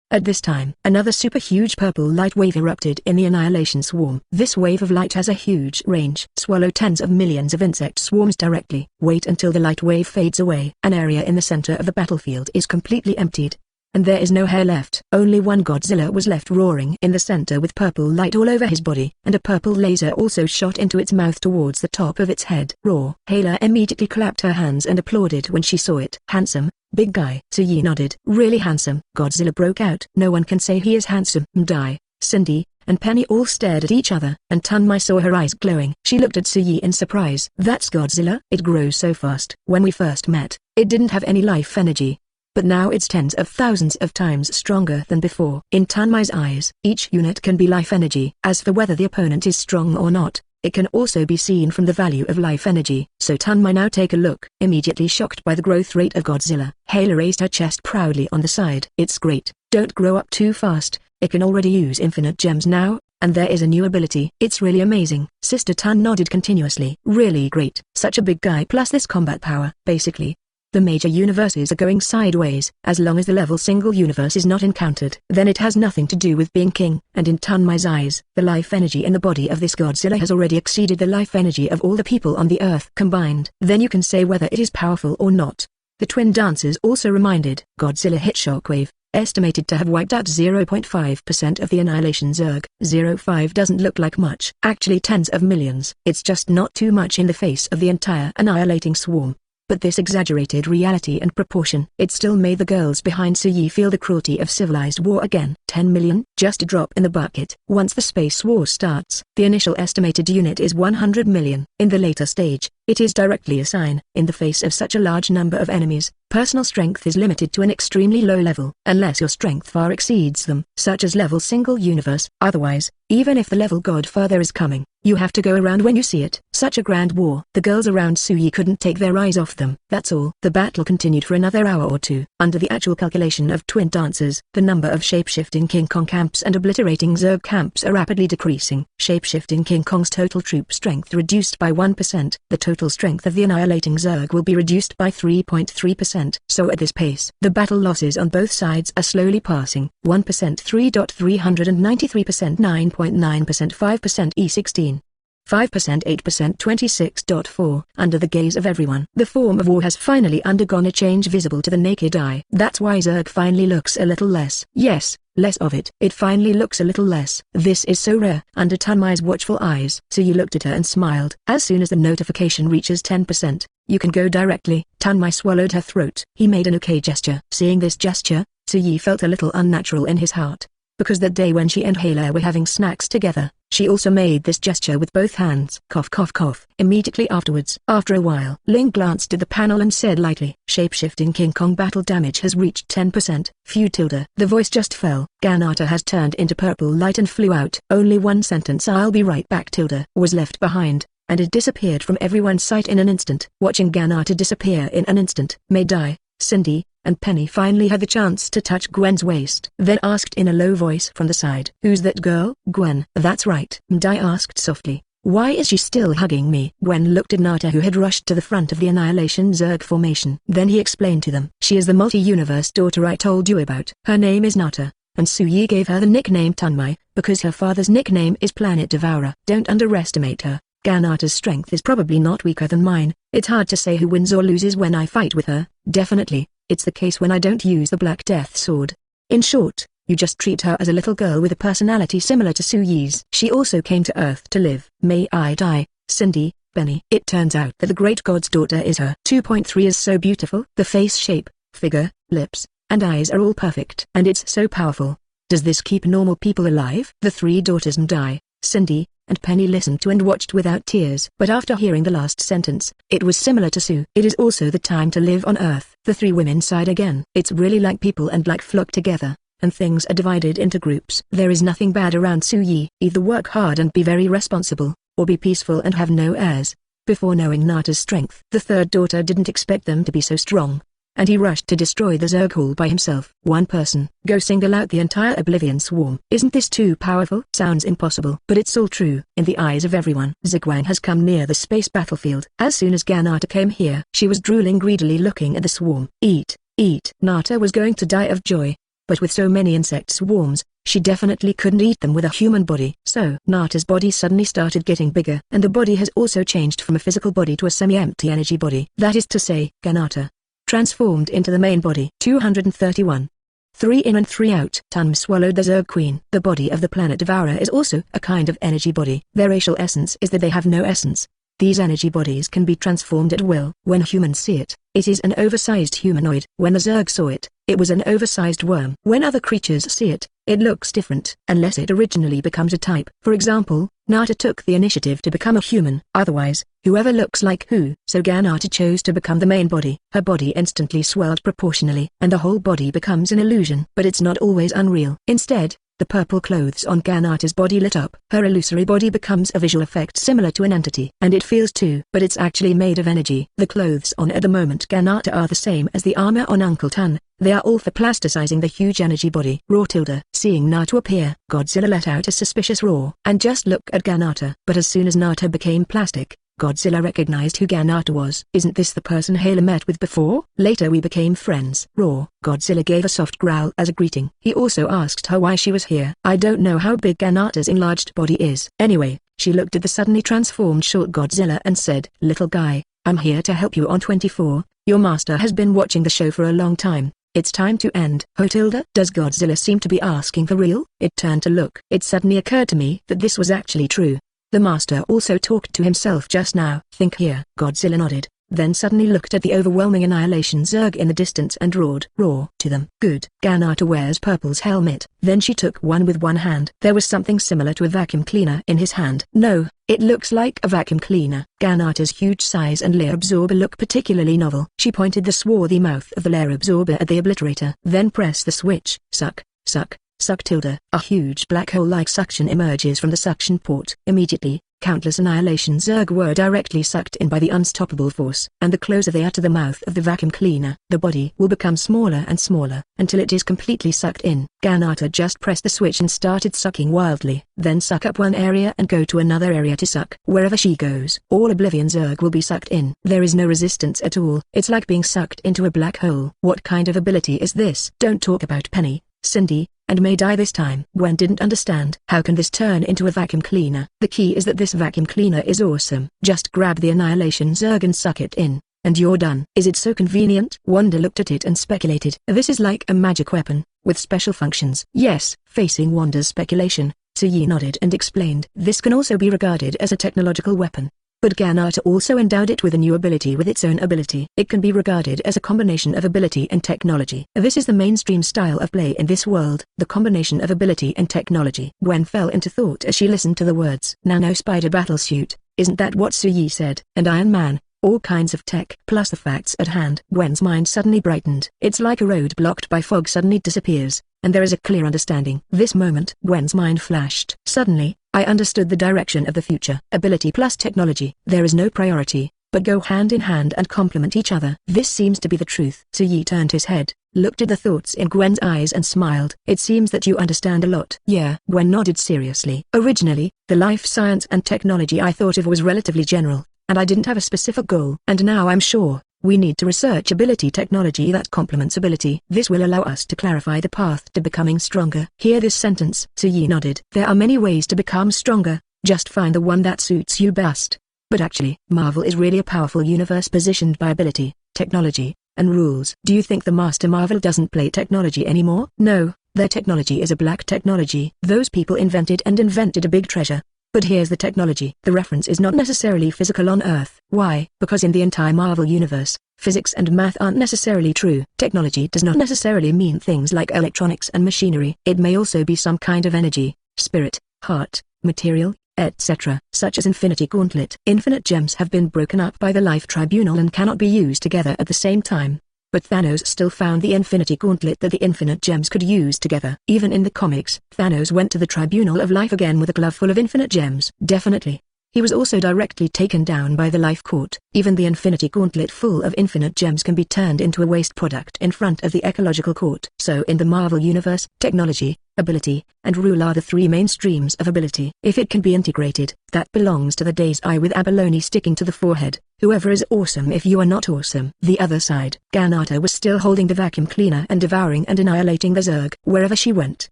At this time, another super huge purple light wave erupted in the Annihilation swarm. This wave of light has a huge range. Swallow tens of millions of insect swarms directly. Wait until the light wave fades away. An area in the center of the battlefield is completely emptied, and there is no hair left. Only one Godzilla was left roaring in the center with purple light all over his body, and a purple laser also shot into its mouth towards the top of its head. Roar. Hayla immediately clapped her hands and applauded when she saw it. Handsome, big guy. Suyi nodded. Really handsome. Godzilla broke out. No one can say he is handsome. Mdai, Cindy, and Penny all stared at each other, and Tunmei saw her eyes glowing. She looked at Suyi in surprise. That's Godzilla? It grows so fast. When we first met, it didn't have any life energy. but now it's tens of thousands of times stronger than before. In Tunmei's eyes, each unit can be life energy. As for whether the opponent is strong or not, it can also be seen from the value of life energy. So Tunmei now take a look. Immediately shocked by the growth rate of Godzilla, Hala raised her chest proudly on the side. It's great. Don't grow up too fast. It can already use infinite gems now, and there is a new ability. It's really amazing. Sister Tun nodded continuously. Really great. Such a big guy plus this combat power. Basically, the major universes are going sideways. As long as the level single universe is not encountered, then it has nothing to do with being king. And in Tunmei's eyes, the life energy in the body of this Godzilla has already exceeded the life energy of all the people on the earth combined. Then you can say whether it is powerful or not. The twin dancers also reminded. Godzilla hit shockwave, estimated to have wiped out 0.5% of the Annihilation Zerg. 0.5 doesn't look like much. Actually tens of millions. It's just not too much in the face of the entire annihilating swarm. But this exaggerated reality and proportion, it still made the girls behind Suyi feel the cruelty of civilized war again. 10 million? Just a drop in the bucket. Once the space war starts, the initial estimated unit is 100 million. In the later stage, it is directly a sign. In the face of such a large number of enemies, personal strength is limited to an extremely low level, unless your strength far exceeds them, such as level single universe. Otherwise, even if the level Godfather is coming, you have to go around when you see it. Such a grand war. The girls around Suyi couldn't take their eyes off them. That's all. The battle continued for another hour or two. Under the actual calculation of twin dancers, the number of shapeshifting King Kong camps and obliterating Zerg camps are rapidly decreasing. Shapeshifting King Kong's total troop strength reduced by 1%. The total strength of the annihilating Zerg will be reduced by 3.3%. So at this pace, the battle losses on both sides are slowly passing. 1% 3.393%, 9.9%, 5% E16. 5% 8% 26.4. Under the gaze of everyone, the form of war has finally undergone a change visible to the naked eye. That's why Zerg finally looks a little less. Yes, less of it. It finally looks a little less. This is so rare. Under Tunmei's watchful eyes, Suyi looked at her and smiled. As soon as the notification reaches 10%, you can go directly. Tunmei swallowed her throat. He made an okay gesture. Seeing this gesture, Suyi felt a little unnatural in his heart. Because that day when she and Hala were having snacks together, she also made this gesture with both hands. Cough cough cough. Immediately afterwards, after a while, Ling glanced at the panel and said lightly, Shapeshifting King Kong battle damage has reached 10%. Phew tilde. The voice just fell. Ganata has turned into purple light and flew out. Only one sentence I'll be right back tilde was left behind, and it disappeared from everyone's sight in an instant. Watching Ganata disappear in an instant, May Dai, Cindy, and Penny finally had the chance to touch Gwen's waist. Then asked in a low voice from the side, Who's that girl? Gwen. That's right. Mdai asked softly. Why is she still hugging me? Gwen looked at Nata who had rushed to the front of the Annihilation Zerg formation. Then he explained to them. She is the multi-universe daughter I told you about. Her name is Nata, and Suyi gave her the nickname Tunmei, because her father's nickname is Planet Devourer. Don't underestimate her. Ganata's strength is probably not weaker than mine. It's hard to say who wins or loses when I fight with her. Definitely, it's the case when I don't use the Black Death Sword. In short, you just treat her as a little girl with a personality similar to Suyi's. She also came to Earth to live. May I die, Cindy, Benny. It turns out that the great god's daughter is her. 2.3 is so beautiful. The face shape, figure, lips, and eyes are all perfect. And it's so powerful. Does this keep normal people alive? The three daughters Mdai, Cindy, and Penny listened to and watched without tears. But after hearing the last sentence, it was similar to Sue. It is also the time to live on Earth. The three women sighed again. It's really like people and like flock together, and things are divided into groups. There is nothing bad around Suyi. Either work hard and be very responsible, or be peaceful and have no heirs. Before knowing Nata's strength, the third daughter didn't expect them to be so strong, and he rushed to destroy the Zerg all by himself. One person, go single out the entire Oblivion Swarm. Isn't this too powerful? Sounds impossible, but it's all true. In the eyes of everyone, Zigwang has come near the space battlefield. As soon as Ganata came here, she was drooling greedily looking at the swarm. Eat, eat. Nata was going to die of joy, but with so many insect swarms, she definitely couldn't eat them with a human body. So Nata's body suddenly started getting bigger, and the body has also changed from a physical body to a semi-empty energy body. That is to say, Ganata transformed into the main body. 231. 3 in and 3 out. Tunmei swallowed the Zerg Queen. The body of the Planet Devourer is also a kind of energy body. Their racial essence is that they have no essence. These energy bodies can be transformed at will. When humans see it, It is an oversized humanoid. When the Zerg saw it, it was an oversized worm. When other creatures see it, it looks different, unless it originally becomes a type. For example, Nata took the initiative to become a human. Otherwise, whoever looks like who. So Ganata chose to become the main body. Her body instantly swelled proportionally, and the whole body becomes an illusion. But it's not always unreal. Instead, the purple clothes on Ganata's body lit up. Her illusory body becomes a visual effect similar to an entity. And it feels too, but it's actually made of energy. The clothes on at the moment Ganata are the same as the armor on Uncle Tun. They are all for plasticizing the huge energy body. Roar tilde. Seeing Nata appear, Godzilla let out a suspicious roar. And just look at Ganata. But as soon as Nata became plastic, Godzilla recognized who Ganata was. Isn't this the person Hela met with before? Later we became friends. Roar. Godzilla gave a soft growl as a greeting. He also asked her why she was here. I don't know how big Ganata's enlarged body is. Anyway, she looked at the suddenly transformed short Godzilla and said, "Little guy, I'm here to help you on 24. Your master has been watching the show for a long time. It's time to end." Ho tilde. Does Godzilla seem to be asking for real? It turned to look. It suddenly occurred to me that this was actually true. The master also talked to himself just now. Think here. Godzilla nodded, then suddenly looked at the overwhelming Annihilation Zerg in the distance and roared. Roar to them. Good. Ganata wears Purple's helmet. Then she took one with one hand. There was something similar to a vacuum cleaner in his hand. No, it looks like a vacuum cleaner. Ganata's huge size and layer absorber look particularly novel. She pointed the swarthy mouth of the layer absorber at the obliterator. Then press the switch. Suck, suck. Suck tilde. A huge black hole-like suction emerges from the suction port. Immediately, countless Annihilation Zerg were directly sucked in by the unstoppable force. And the closer they are to the mouth of the vacuum cleaner, the body will become smaller and smaller, until it is completely sucked in. Ganata just pressed the switch and started sucking wildly. Then suck up one area and go to another area to suck. Wherever she goes, all Oblivion Zerg will be sucked in. There is no resistance at all. It's like being sucked into a black hole. What kind of ability is this? Don't talk about Penny, Cindy, and May die this time. Gwen didn't understand. How can this turn into a vacuum cleaner? The key is that this vacuum cleaner is awesome. Just grab the Annihilation Zerg and suck it in, and you're done. Is it so convenient? Wanda looked at it and speculated. This is like a magic weapon, with special functions. Yes. Facing Wanda's speculation, Tsuyi nodded and explained. This can also be regarded as a technological weapon. But Ganata also endowed it with a new ability with its own ability. It can be regarded as a combination of ability and technology. This is the mainstream style of play in this world, the combination of ability and technology. Gwen fell into thought as she listened to the words. Nano Spider Battlesuit, isn't that what Tsuyi said? And Iron Man, all kinds of tech. Plus the facts at hand. Gwen's mind suddenly brightened. It's like a road blocked by fog suddenly disappears, and there is a clear understanding. This moment, Gwen's mind flashed. Suddenly, I understood the direction of the future. Ability plus technology. There is no priority, but go hand in hand and complement each other. This seems to be the truth. Tsuyi turned his head, looked at the thoughts in Gwen's eyes and smiled. It seems that you understand a lot. Yeah. Gwen nodded seriously. Originally, the life science and technology I thought of was relatively general, and I didn't have a specific goal. And now I'm sure we need to research ability technology that complements ability. This will allow us to clarify the path to becoming stronger. Hear this sentence. Tsuyi nodded. There are many ways to become stronger, just find the one that suits you best. But actually, Marvel is really a powerful universe positioned by ability, technology, and rules. Do you think the Master Marvel doesn't play technology anymore? No, their technology is a black technology. Those people invented a big treasure. But here's the technology. The reference is not necessarily physical on Earth. Why? Because in the entire Marvel universe, physics and math aren't necessarily true. Technology does not necessarily mean things like electronics and machinery. It may also be some kind of energy, spirit, heart, material, etc. Such as Infinity Gauntlet. Infinite gems have been broken up by the Life Tribunal and cannot be used together at the same time. But Thanos still found the Infinity Gauntlet that the Infinite Gems could use together. Even in the comics, Thanos went to the Tribunal of Life again with a glove full of Infinite Gems. Definitely. He was also directly taken down by the Life Court. Even the Infinity Gauntlet full of Infinite Gems can be turned into a waste product in front of the Ecological Court. So in the Marvel Universe, technology, ability, and rule are the three main streams of ability. If it can be integrated, that belongs to the day's eye with abalone sticking to the forehead. Whoever is awesome if you are not awesome. The other side. Ganata was still holding the vacuum cleaner and devouring and annihilating the Zerg. Wherever she went,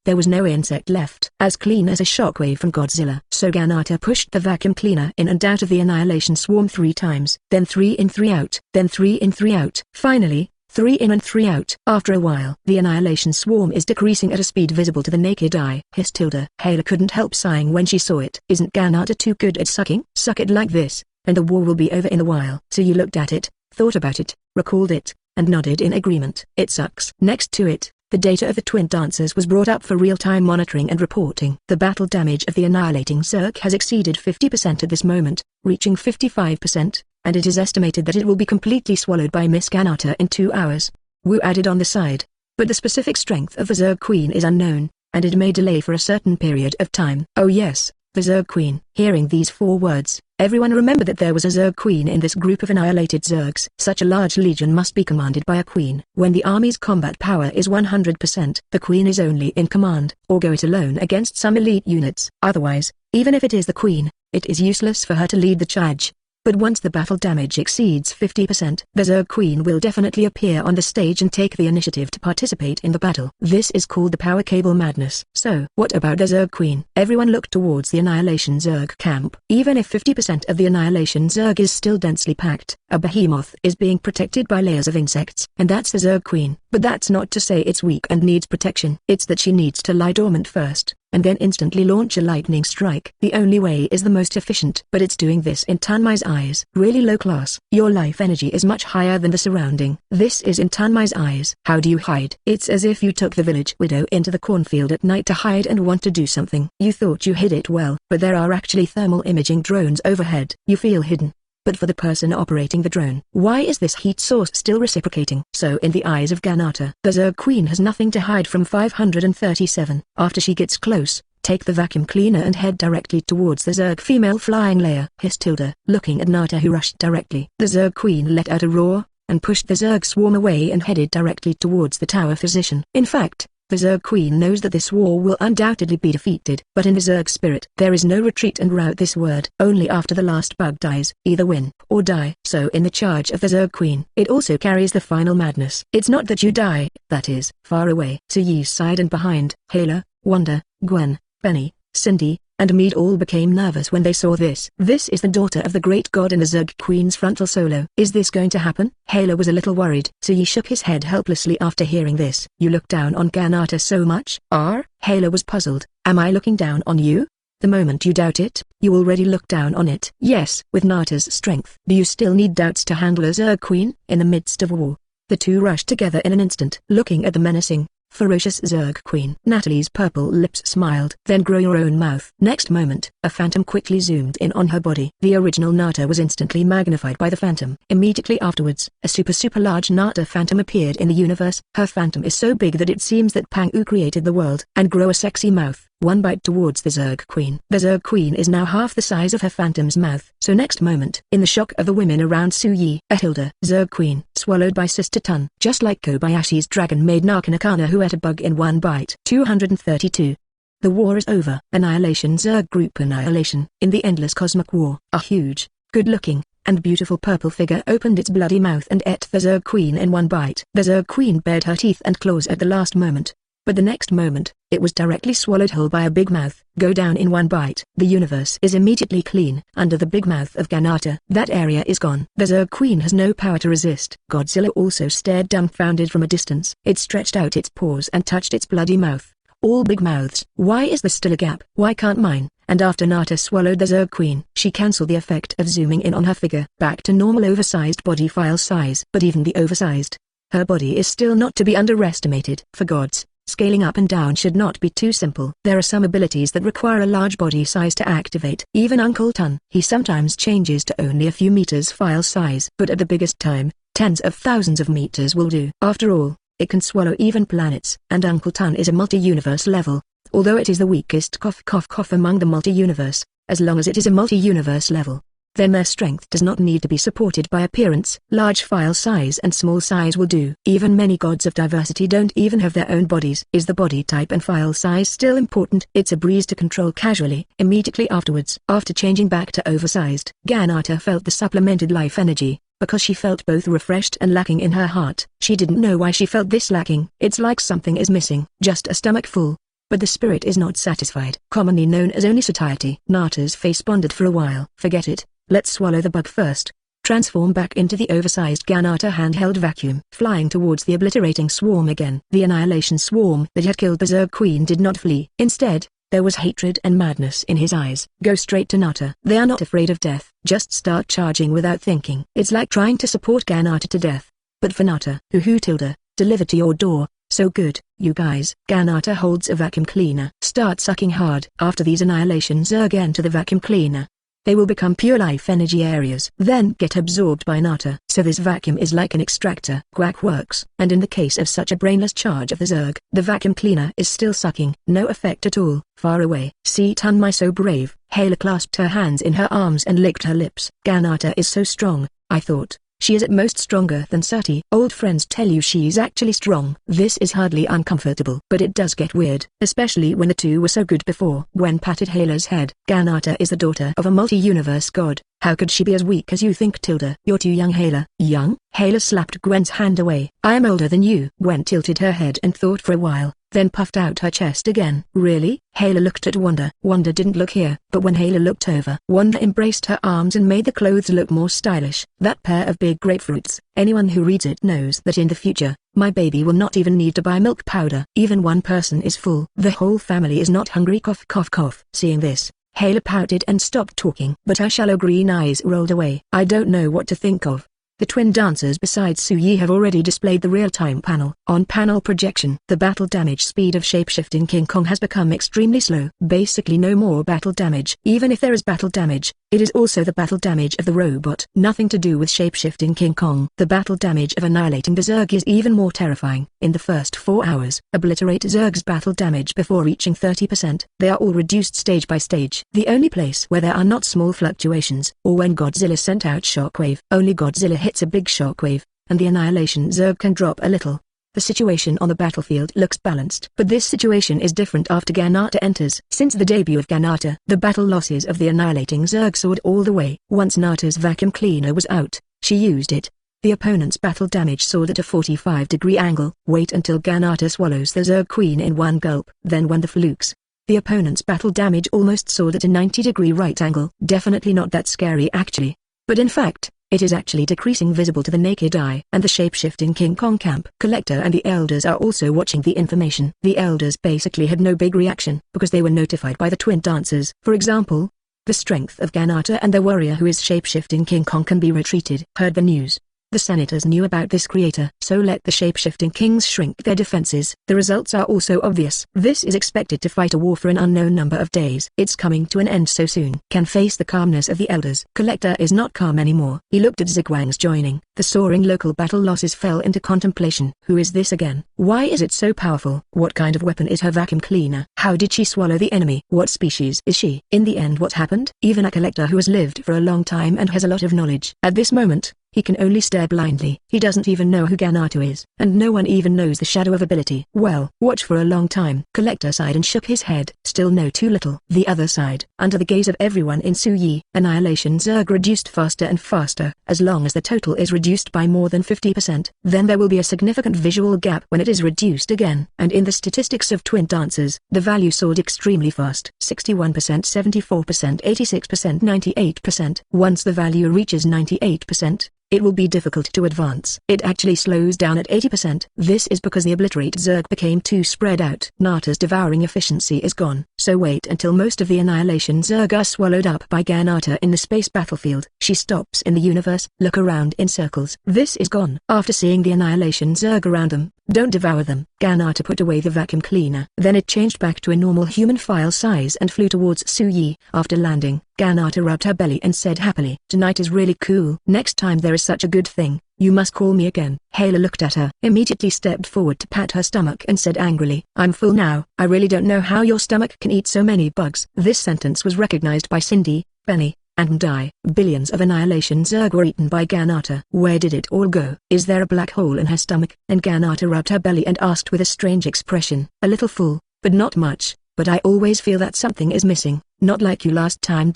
there was no insect left. As clean as a shockwave from Godzilla. So Ganata pushed the vacuum cleaner in and out of the Annihilation Swarm 3 times. Then 3 in 3 out. Then 3 in 3 out. Finally, 3 in and 3 out. After a while, the Annihilation Swarm is decreasing at a speed visible to the naked eye. His tilde. Hela couldn't help sighing when she saw it. Isn't Ganata too good at sucking? Suck it like this, and the war will be over in a while. So you looked at it, thought about it, recalled it, and nodded in agreement. It sucks. Next to it, the data of the twin dancers was brought up for real-time monitoring and reporting. The battle damage of the annihilating Zerg has exceeded 50% at this moment, reaching 55%, and it is estimated that it will be completely swallowed by Miss Ganata in 2 hours. Wu added on the side. But the specific strength of the Zerg Queen is unknown, and it may delay for a certain period of time. Oh yes, the Zerg Queen. Hearing these 4 words, everyone remembered that there was a Zerg Queen in this group of annihilated Zergs. Such a large legion must be commanded by a queen. When the army's combat power is 100%, the queen is only in command, or go it alone against some elite units. Otherwise, even if it is the queen, it is useless for her to lead the charge. But once the battle damage exceeds 50%, the Zerg Queen will definitely appear on the stage and take the initiative to participate in the battle. This is called the power cable madness. So, what about the Zerg Queen? Everyone looked towards the Annihilation Zerg camp. Even if 50% of the Annihilation Zerg is still densely packed, a behemoth is being protected by layers of insects. And that's the Zerg Queen. But that's not to say it's weak and needs protection. It's that she needs to lie dormant first, and then instantly launch a lightning strike. The only way is the most efficient. But it's doing this in Tunmei's eyes. Really low class. Your life energy is much higher than the surrounding. This is in Tunmei's eyes. How do you hide? It's as if you took the village widow into the cornfield at night to hide and want to do something. You thought you hid it well, but there are actually thermal imaging drones overhead. You feel hidden. But for the person operating the drone, why is this heat source still reciprocating? So in the eyes of Ganata, the Zerg Queen has nothing to hide from 537. After she gets close, take the vacuum cleaner and head directly towards the Zerg female flying layer. Hissed Hilda, looking at Nata, who rushed directly. The Zerg Queen let out a roar, and pushed the Zerg swarm away and headed directly towards the tower physician. In fact, the Zerg Queen knows that this war will undoubtedly be defeated. But in the Zerg spirit, there is no retreat and rout this word. Only after the last bug dies, either win or die. So in the charge of the Zerg Queen, it also carries the final madness. It's not that you die, that is, far away. So Yi's side and behind, Hala, Wanda, Gwen, Benny, Cindy, and Mead all became nervous when they saw this. This is the daughter of the great god in the Zerg Queen's frontal solo. Is this going to happen? Hala was a little worried. So Yi shook his head helplessly after hearing this. You look down on Ganata so much? Hala was puzzled. Am I looking down on you? The moment you doubt it, you already look down on it. Yes, with Nata's strength. Do you still need doubts to handle a Zerg Queen? In the midst of war, the two rushed together in an instant. Looking at the menacing, ferocious Zerg Queen, Natalie's purple lips smiled. Then grow your own mouth. Next moment, a phantom quickly zoomed in on her body. The original Nata was instantly magnified by the phantom. Immediately afterwards, a super large Nata phantom appeared in the universe. Her phantom is so big that it seems that Pang-U created the world. And grow a sexy mouth. One bite towards the Zerg Queen. The Zerg Queen is now half the size of her phantom's mouth. So next moment, in the shock of the women around Su-Yi, a Hilda, Zerg Queen, swallowed by Sister Tun. Just like Kobayashi's dragon maid Nakanakana, who ate a bug in one bite. 232. The war is over. Annihilation Zerg Group Annihilation. In the endless cosmic war, a huge, good-looking, and beautiful purple figure opened its bloody mouth and ate the Zerg Queen in one bite. The Zerg Queen bared her teeth and claws at the last moment. But the next moment, it was directly swallowed whole by a big mouth. Go down in one bite. The universe is immediately clean. Under the big mouth of Ganata, that area is gone. The Zerg Queen has no power to resist. Godzilla also stared dumbfounded from a distance. It stretched out its paws and touched its bloody mouth. All big mouths. Why is there still a gap? Why can't mine? And after Nata swallowed the Zerg Queen, she cancelled the effect of zooming in on her figure. Back to normal oversized body file size. But even the oversized, her body is still not to be underestimated. For gods, scaling up and down should not be too simple. There are some abilities that require a large body size to activate. Even Uncle Tun, he sometimes changes to only a few meters file size. But at the biggest time, tens of thousands of meters will do. After all, it can swallow even planets. And Uncle Tun is a multi-universe level. Although it is the weakest among the multi-universe, as long as it is a multi-universe level, then their strength does not need to be supported by appearance. Large file size and small size will do. Even many gods of diversity don't even have their own bodies. Is the body type and file size still important? It's a breeze to control casually. Immediately afterwards, after changing back to oversized, Ganata felt the supplemented life energy, because she felt both refreshed and lacking in her heart. She didn't know why she felt this lacking. It's like something is missing. Just a stomach full. But the spirit is not satisfied. Commonly known as only satiety. Nata's face pondered for a while. Forget it. Let's swallow the bug first. Transform back into the oversized Ganata handheld vacuum. Flying towards the obliterating swarm again. The annihilation swarm that had killed the Zerg Queen did not flee. Instead, There was hatred and madness in his eyes. Go straight to Nata. They are not afraid of death. Just start charging without thinking. It's like trying to support Ganata to death. But for Nata, who tilde, delivered to your door. So good, you guys. Ganata holds a vacuum cleaner. Start sucking hard. After these Annihilation Zerg enter the vacuum cleaner, they will become pure life energy areas. Then get absorbed by Nata. So this vacuum is like an extractor. Quack works. And in the case of such a brainless charge of the Zerg, the vacuum cleaner is still sucking. No effect at all. Far away. See Tunmei so brave. Hela clasped her hands in her arms and licked her lips. Ganata is so strong, I thought. She is at most stronger than 30. Old friends tell you she's actually strong. This is hardly uncomfortable. But it does get weird, especially when the two were so good before. Gwen patted Hela's head. Ganata is the daughter of a multi-universe god. How could she be as weak as you think, tilde? You're too young, Hela. Young? Hela slapped Gwen's hand away. I am older than you. Gwen tilted her head and thought for a while, then puffed out her chest again. Really? Hela looked at Wanda. Wanda didn't look here, but when Hela looked over, Wanda embraced her arms and made the clothes look more stylish. That pair of big grapefruits. Anyone who reads it knows that in the future, my baby will not even need to buy milk powder. Even one person is full. The whole family is not hungry. Cough cough cough. Seeing this, Hela pouted and stopped talking. But her shallow green eyes rolled away. I don't know what to think of. The twin dancers besides Suyi have already displayed the real-time panel. On panel projection, the battle damage speed of Shapeshifting King Kong has become extremely slow. Basically no more battle damage. Even if there is battle damage, it is also the battle damage of the robot. Nothing to do with Shapeshifting King Kong. The battle damage of annihilating the Zerg is even more terrifying. In the first 4 hours, obliterate Zerg's battle damage before reaching 30%. They are all reduced stage by stage. The only place where there are not small fluctuations, or when Godzilla sent out shockwave. Only Godzilla hits a big shockwave, and the Annihilation Zerg can drop a little. The situation on the battlefield looks balanced. But this situation is different after Ganata enters. Since the debut of Ganata, the battle losses of the annihilating Zerg soared all the way. Once Nata's vacuum cleaner was out, she used it. The opponent's battle damage soared at a 45-degree angle. Wait until Ganata swallows the Zerg Queen in one gulp. Then when the flukes, the opponent's battle damage almost soared at a 90-degree right angle. Definitely not that scary actually. But in fact, it is actually decreasing visible to the naked eye. And the Shapeshifting King Kong camp collector and the elders are also watching the information. The elders basically had no big reaction, because they were notified by the twin dancers. For example, the strength of Ganata and the warrior who is Shapeshifting King Kong can be retreated. Heard the news. The senators knew about this creator, so let the Shapeshifting Kings shrink their defenses. The results are also obvious. This is expected to fight a war for an unknown number of days. It's coming to an end so soon. Can face the calmness of the elders. Collector is not calm anymore. He looked at Zigwang's joining. The soaring local battle losses fell into contemplation. Who is this again? Why is it so powerful? What kind of weapon is her vacuum cleaner? How did she swallow the enemy? What species is she? In the end, what happened? Even a collector who has lived for a long time and has a lot of knowledge, at this moment, he can only stare blindly. He doesn't even know who Ganata is, and no one even knows the shadow of ability. Well, watch for a long time. Collector sighed and shook his head. Still know too little. The other side. Under the gaze of everyone in Suyi, Annihilation Zerg reduced faster and faster. As long as the total is reduced by more than 50%, then there will be a significant visual gap when it is reduced again. And in the statistics of twin dancers, the value soared extremely fast. 61%, 74%, 86%, 98%. Once the value reaches 98%, it will be difficult to advance. It actually slows down at 80%. This is because the obliterate Zerg became too spread out. Nata's devouring efficiency is gone. So wait until most of the Annihilation Zerg are swallowed up by Ganata in the space battlefield. She stops in the universe, look around in circles. This is gone. After seeing the Annihilation Zerg around them, don't devour them. Ganata put away the vacuum cleaner. Then it changed back to a normal human file size and flew towards Suyi. After landing, Ganata rubbed her belly and said happily, "Tonight is really cool. Next time there is such a good thing, you must call me again." Hela looked at her, immediately stepped forward to pat her stomach and said angrily, "I'm full now. I really don't know how your stomach can eat so many bugs." This sentence was recognized by Cindy, Benny, and Mdai. Billions of Annihilation Zerg were eaten by Ganata. Where did it all go? Is there a black hole in her stomach? And Ganata rubbed her belly and asked with a strange expression, "A little full, but not much. But I always feel that something is missing, not like you last time.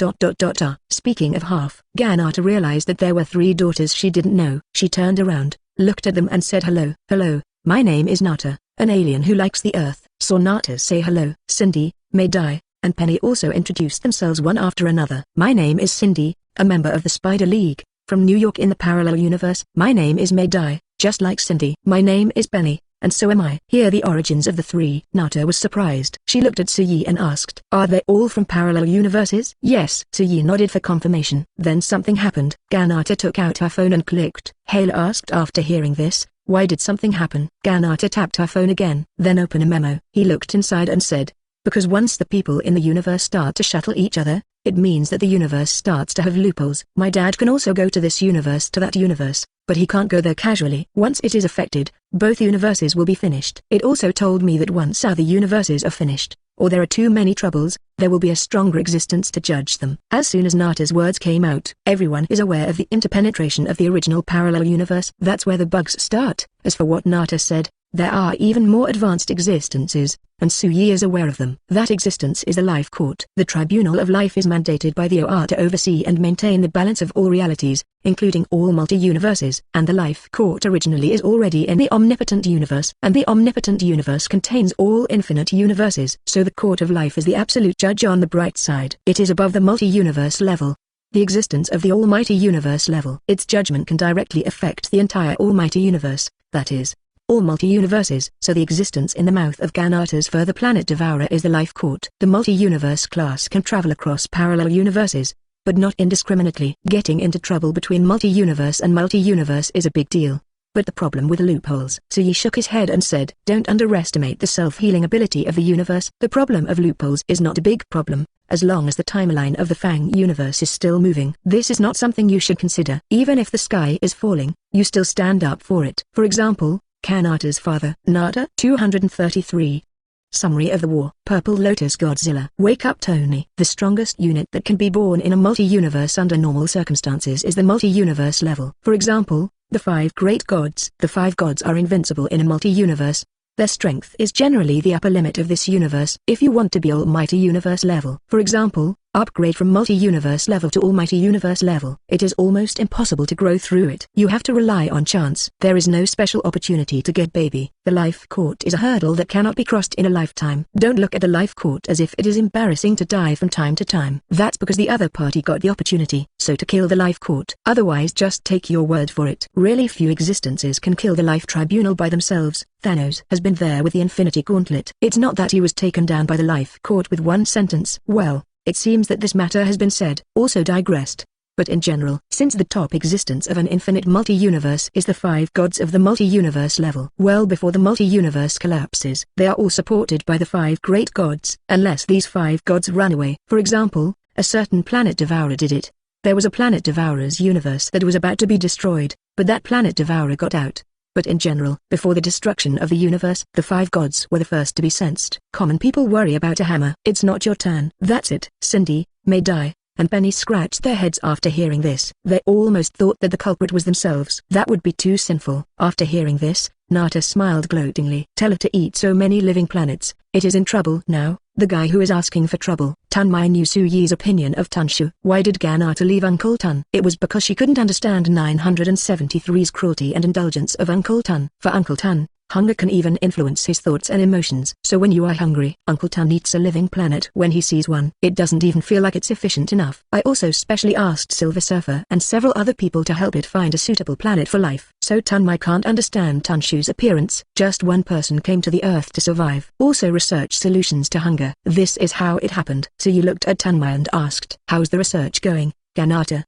Speaking of half, Ganata realized that there were 3 daughters she didn't know. She turned around, looked at them and said hello. "Hello, my name is Nata, an alien who likes the earth." Saw Nata say hello. Cindy, Mdai, and Penny also introduced themselves one after another. "My name is Cindy, a member of the Spider League, from New York in the parallel universe." "My name is Mdai, just like Cindy." "My name is Penny, and so am I. Here the origins of the three. Nata was surprised. She looked at Suyi and asked, are they all from parallel universes? Yes. Suyi nodded for confirmation. Then something happened. Ganata took out her phone and clicked. Hale asked after hearing this, why did something happen? Ganata tapped her phone again. Then open a memo. He looked inside and said, because once the people in the universe start to shuttle each other, it means that the universe starts to have loopholes. My dad can also go to this universe to that universe, but he can't go there casually. Once it is affected, both universes will be finished. It also told me that once other universes are finished, or there are too many troubles, there will be a stronger existence to judge them. As soon as Nata's words came out, everyone is aware of the interpenetration of the original parallel universe. That's where the bugs start. As for what Nata said, there are even more advanced existences, and Suyi is aware of them. That existence is the Life Court. The Tribunal of Life is mandated by the OR to oversee and maintain the balance of all realities, including all multi-universes. And the Life Court originally is already in the Omnipotent Universe, and the Omnipotent Universe contains all infinite universes. So the Court of Life is the absolute judge on the bright side. It is above the multi-universe level, the existence of the Almighty Universe level. Its judgment can directly affect the entire Almighty Universe, that is, all multi-universes. So the existence in the mouth of Ganata's further planet Devourer is the Life Court. The multi-universe class can travel across parallel universes, but not indiscriminately. Getting into trouble between multi-universe and multi-universe is a big deal. But the problem with loopholes. Suyi shook his head and said, don't underestimate the self-healing ability of the universe. The problem of loopholes is not a big problem, as long as the timeline of the Fang universe is still moving. This is not something you should consider. Even if the sky is falling, you still stand up for it. For example, Kanata's father. Nata 233. Summary of the War. Purple Lotus Godzilla. Wake up Tony. The strongest unit that can be born in a multi-universe under normal circumstances is the multi-universe level. For example, the 5 great gods. The 5 gods are invincible in a multi-universe. Their strength is generally the upper limit of this universe. If you want to be Almighty Universe level, for example, upgrade from multi-universe level to Almighty Universe level, it is almost impossible to grow through it. You have to rely on chance. There is no special opportunity to get baby. The Life Court is a hurdle that cannot be crossed in a lifetime. Don't look at the Life Court as if it is embarrassing to die from time to time. That's because the other party got the opportunity, so to kill the Life Court. Otherwise just take your word for it. Really few existences can kill the Life Tribunal by themselves. Thanos has been there with the Infinity Gauntlet. It's not that he was taken down by the Life Court with one sentence. Well, it seems that this matter has been said, also digressed. But in general, since the top existence of an infinite multi-universe is the 5 gods of the multi-universe level, well before the multi-universe collapses, they are all supported by the 5 great gods, unless these 5 gods run away. For example, a certain planet Devourer did it. There was a planet Devourer's universe that was about to be destroyed, but that planet Devourer got out. But in general, before the destruction of the universe, the 5 gods were the first to be sensed. Common people worry about a hammer. It's not your turn. That's it. Cindy, May Die, and Penny scratched their heads after hearing this. They almost thought that the culprit was themselves. That would be too sinful. After hearing this, Nata smiled gloatingly. Tell it to eat so many living planets. It is in trouble now. The guy who is asking for trouble. Tunmei knew Suyi's opinion of Tunshu. Why did Ganata leave Uncle Tun? It was because she couldn't understand 973's cruelty and indulgence of Uncle Tun. For Uncle Tun, hunger can even influence his thoughts and emotions. So when you are hungry, Uncle Tun eats a living planet. When he sees one, it doesn't even feel like it's efficient enough. I also specially asked Silver Surfer and several other people to help it find a suitable planet for life. So Tunmei can't understand Tunshu's appearance. Just one person came to the Earth to survive. Also research solutions to hunger. This is how it happened. So you looked at Tunmei and asked, how's the research going, Ganata?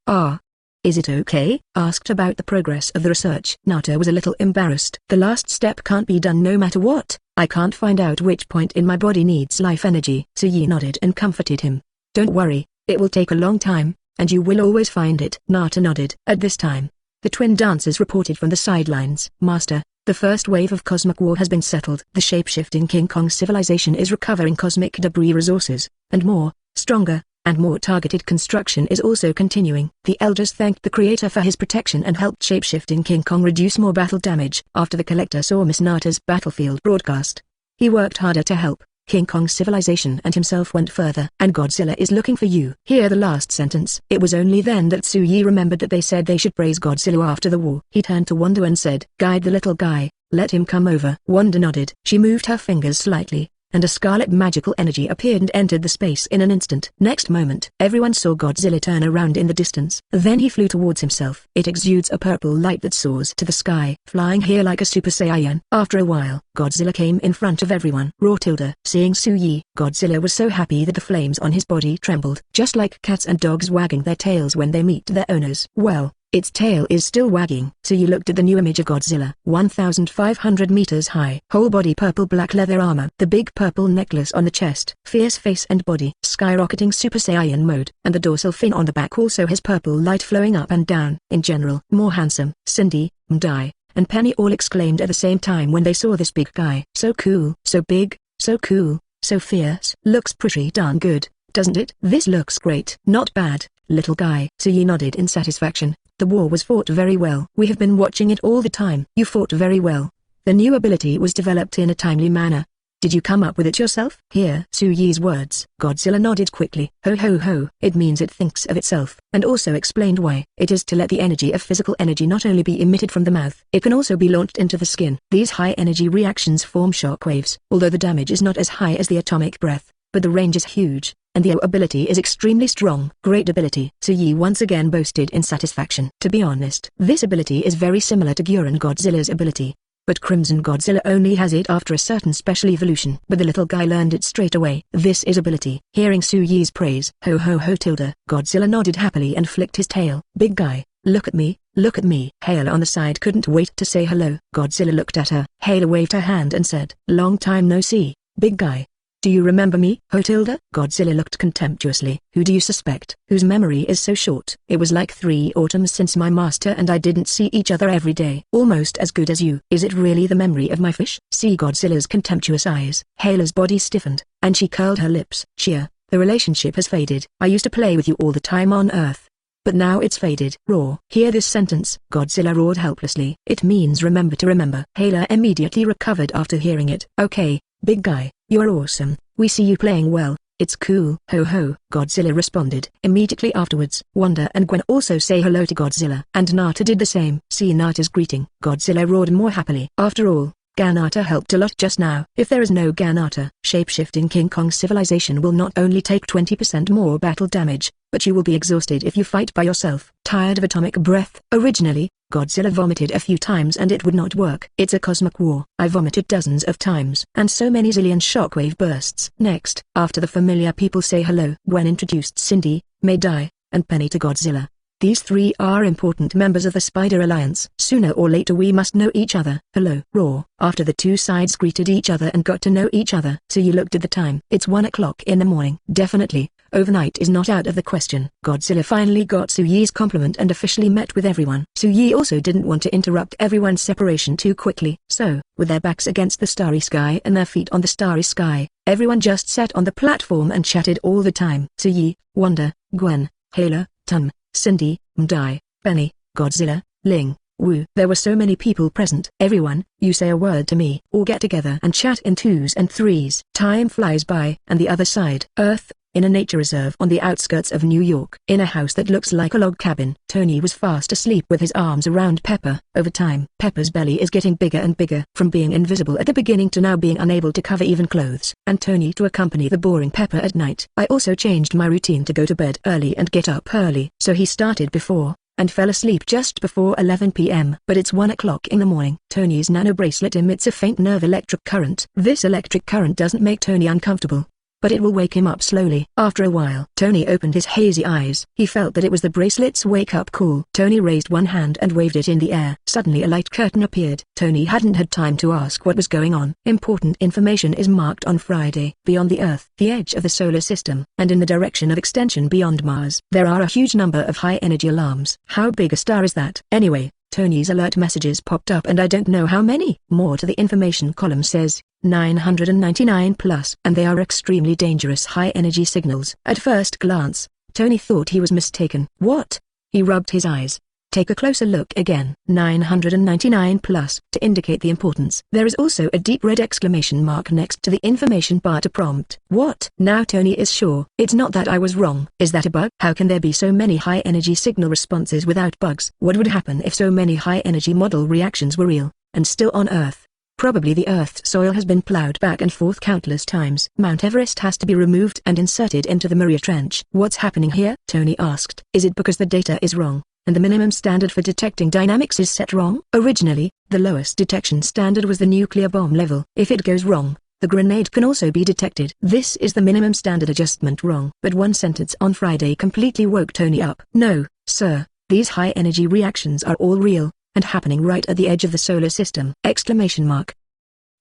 Is it okay? Asked about the progress of the research. Nata was a little embarrassed. The last step can't be done no matter what. I can't find out which point in my body needs life energy. Suyi nodded and comforted him. Don't worry, it will take a long time, and you will always find it. Nata nodded. At this time, the twin dancers reported from the sidelines. Master, the first wave of cosmic war has been settled. The shape-shifting King Kong civilization is recovering cosmic debris resources, and more, stronger, and more targeted construction is also continuing. The elders thanked the creator for his protection and helped shape-shifting King Kong reduce more battle damage. After the collector saw Miss Nata's battlefield broadcast, he worked harder to help. King Kong's civilization and himself went further. And Godzilla is looking for you. Hear the last sentence. It was only then that Suyi remembered that they said they should praise Godzilla after the war. He turned to Wanda and said, guide the little guy, let him come over. Wanda nodded. She moved her fingers slightly, and a scarlet magical energy appeared and entered the space in an instant. Next moment, everyone saw Godzilla turn around in the distance. Then he flew towards himself. It exudes a purple light that soars to the sky, flying here like a Super Saiyan. After a while, Godzilla came in front of everyone. Raw tilde. Seeing Su-Yi, Godzilla was so happy that the flames on his body trembled, just like cats and dogs wagging their tails when they meet their owners. Well, its tail is still wagging. So you looked at the new image of Godzilla. 1,500 meters high. Whole body purple black leather armor. The big purple necklace on the chest. Fierce face and body. Skyrocketing Super Saiyan mode. And the dorsal fin on the back also has purple light flowing up and down. In general, more handsome. Cindy, Mdai, and Penny all exclaimed at the same time when they saw this big guy. So cool. So big. So cool. So fierce. Looks pretty darn good, doesn't it? This looks great. Not bad, little guy. Su-Yi nodded in satisfaction. The war was fought very well. We have been watching it all the time. You fought very well. The new ability was developed in a timely manner. Did you come up with it yourself? Hear Su-Yi's words. Godzilla nodded quickly. Ho ho ho. It means it thinks of itself, and also explained why. It is to let the energy of physical energy not only be emitted from the mouth, it can also be launched into the skin. These high energy reactions form shock waves. Although the damage is not as high as the atomic breath, but the range is huge, and the ability is extremely strong. Great ability. Su-Yi once again boasted in satisfaction. To be honest, this ability is very similar to Guren Godzilla's ability, but Crimson Godzilla only has it after a certain special evolution. But the little guy learned it straight away. This is ability. Hearing Su-Yi's praise, ho ho ho tilde, Godzilla nodded happily and flicked his tail. Big guy, look at me, look at me. Hayla on the side couldn't wait to say hello. Godzilla looked at her. Hayla waved her hand and said, long time no see, big guy. Do you remember me, Ho tilde? Godzilla looked contemptuously. Who do you suspect? Whose memory is so short? It was like 3 autumns since my master and I didn't see each other every day. Almost as good as you. Is it really the memory of my fish? See Godzilla's contemptuous eyes. Hayla's body stiffened, and she curled her lips. Cheer, the relationship has faded. I used to play with you all the time on Earth, but now it's faded. Roar. Hear this sentence. Godzilla roared helplessly. It means remember to remember. Hayla immediately recovered after hearing it. Okay, big guy, you're awesome. We see you playing well. It's cool. Ho ho, Godzilla responded. Immediately afterwards, Wanda and Gwen also say hello to Godzilla. And Nata did the same. See Nata's greeting. Godzilla roared more happily. After all, Ganata helped a lot just now. If there is no Ganata, Shapeshifting King Kong civilization will not only take 20% more battle damage, but you will be exhausted if you fight by yourself. Tired of atomic breath? Originally, Godzilla vomited a few times and it would not work. It's a cosmic war. I vomited dozens of times. And so many zillion shockwave bursts. Next, after the familiar people say hello, Gwen introduced Cindy, May-Dai, and Penny to Godzilla. These 3 are important members of the Spider Alliance. Sooner or later we must know each other. Hello. Roar. After the 2 sides greeted each other and got to know each other. So you looked at the time. It's 1 o'clock in the morning. Definitely, overnight is not out of the question. Godzilla finally got Su-Yi's compliment and officially met with everyone. Su-Yi also didn't want to interrupt everyone's separation too quickly. So, with their backs against the starry sky and their feet on the starry sky, everyone just sat on the platform and chatted all the time. Su-Yi, Wanda, Gwen, Hayla, Tunmei, Cindy, Mdai, Penny, Godzilla, Ling, Wu. There were so many people present. Everyone, you say a word to me, or get together and chat in 2s and 3s. Time flies by. And the other side, Earth, in a nature reserve on the outskirts of New York. In a house that looks like a log cabin. Tony was fast asleep with his arms around Pepper. Over time, Pepper's belly is getting bigger and bigger. From being invisible at the beginning to now being unable to cover even clothes. And Tony to accompany the boring Pepper at night. I also changed my routine to go to bed early and get up early. So he started before, and fell asleep just before 11 p.m. But it's 1 o'clock in the morning. Tony's nano bracelet emits a faint nerve electric current. This electric current doesn't make Tony uncomfortable, but it will wake him up slowly. After a while, Tony opened his hazy eyes. He felt that it was the bracelet's wake-up call. Tony raised one hand and waved it in the air. Suddenly a light curtain appeared. Tony hadn't had time to ask what was going on. Important information is marked on Friday. Beyond the Earth, the edge of the solar system, and in the direction of extension beyond Mars, there are a huge number of high-energy alarms. How big a star is that? Anyway, Tony's alert messages popped up and I don't know how many. More to the information column says, 999 plus. And they are extremely dangerous high-energy signals. At first glance, Tony thought he was mistaken. What? He rubbed his eyes. Take a closer look again. 999 plus, to indicate the importance. There is also a deep red exclamation mark next to the information bar to prompt. What? Now Tony is sure. It's not that I was wrong. Is that a bug? How can there be so many high-energy signal responses without bugs? What would happen if so many high-energy model reactions were real, and still on Earth? Probably the Earth's soil has been plowed back and forth countless times. Mount Everest has to be removed and inserted into the Maria Trench. What's happening here? Tony asked. Is it because the data is wrong, and the minimum standard for detecting dynamics is set wrong? Originally, the lowest detection standard was the nuclear bomb level. If it goes wrong, the grenade can also be detected. This is the minimum standard adjustment wrong. But one sentence on Friday completely woke Tony up. No, sir, these high-energy reactions are all real, and happening right at the edge of the solar system! Exclamation mark.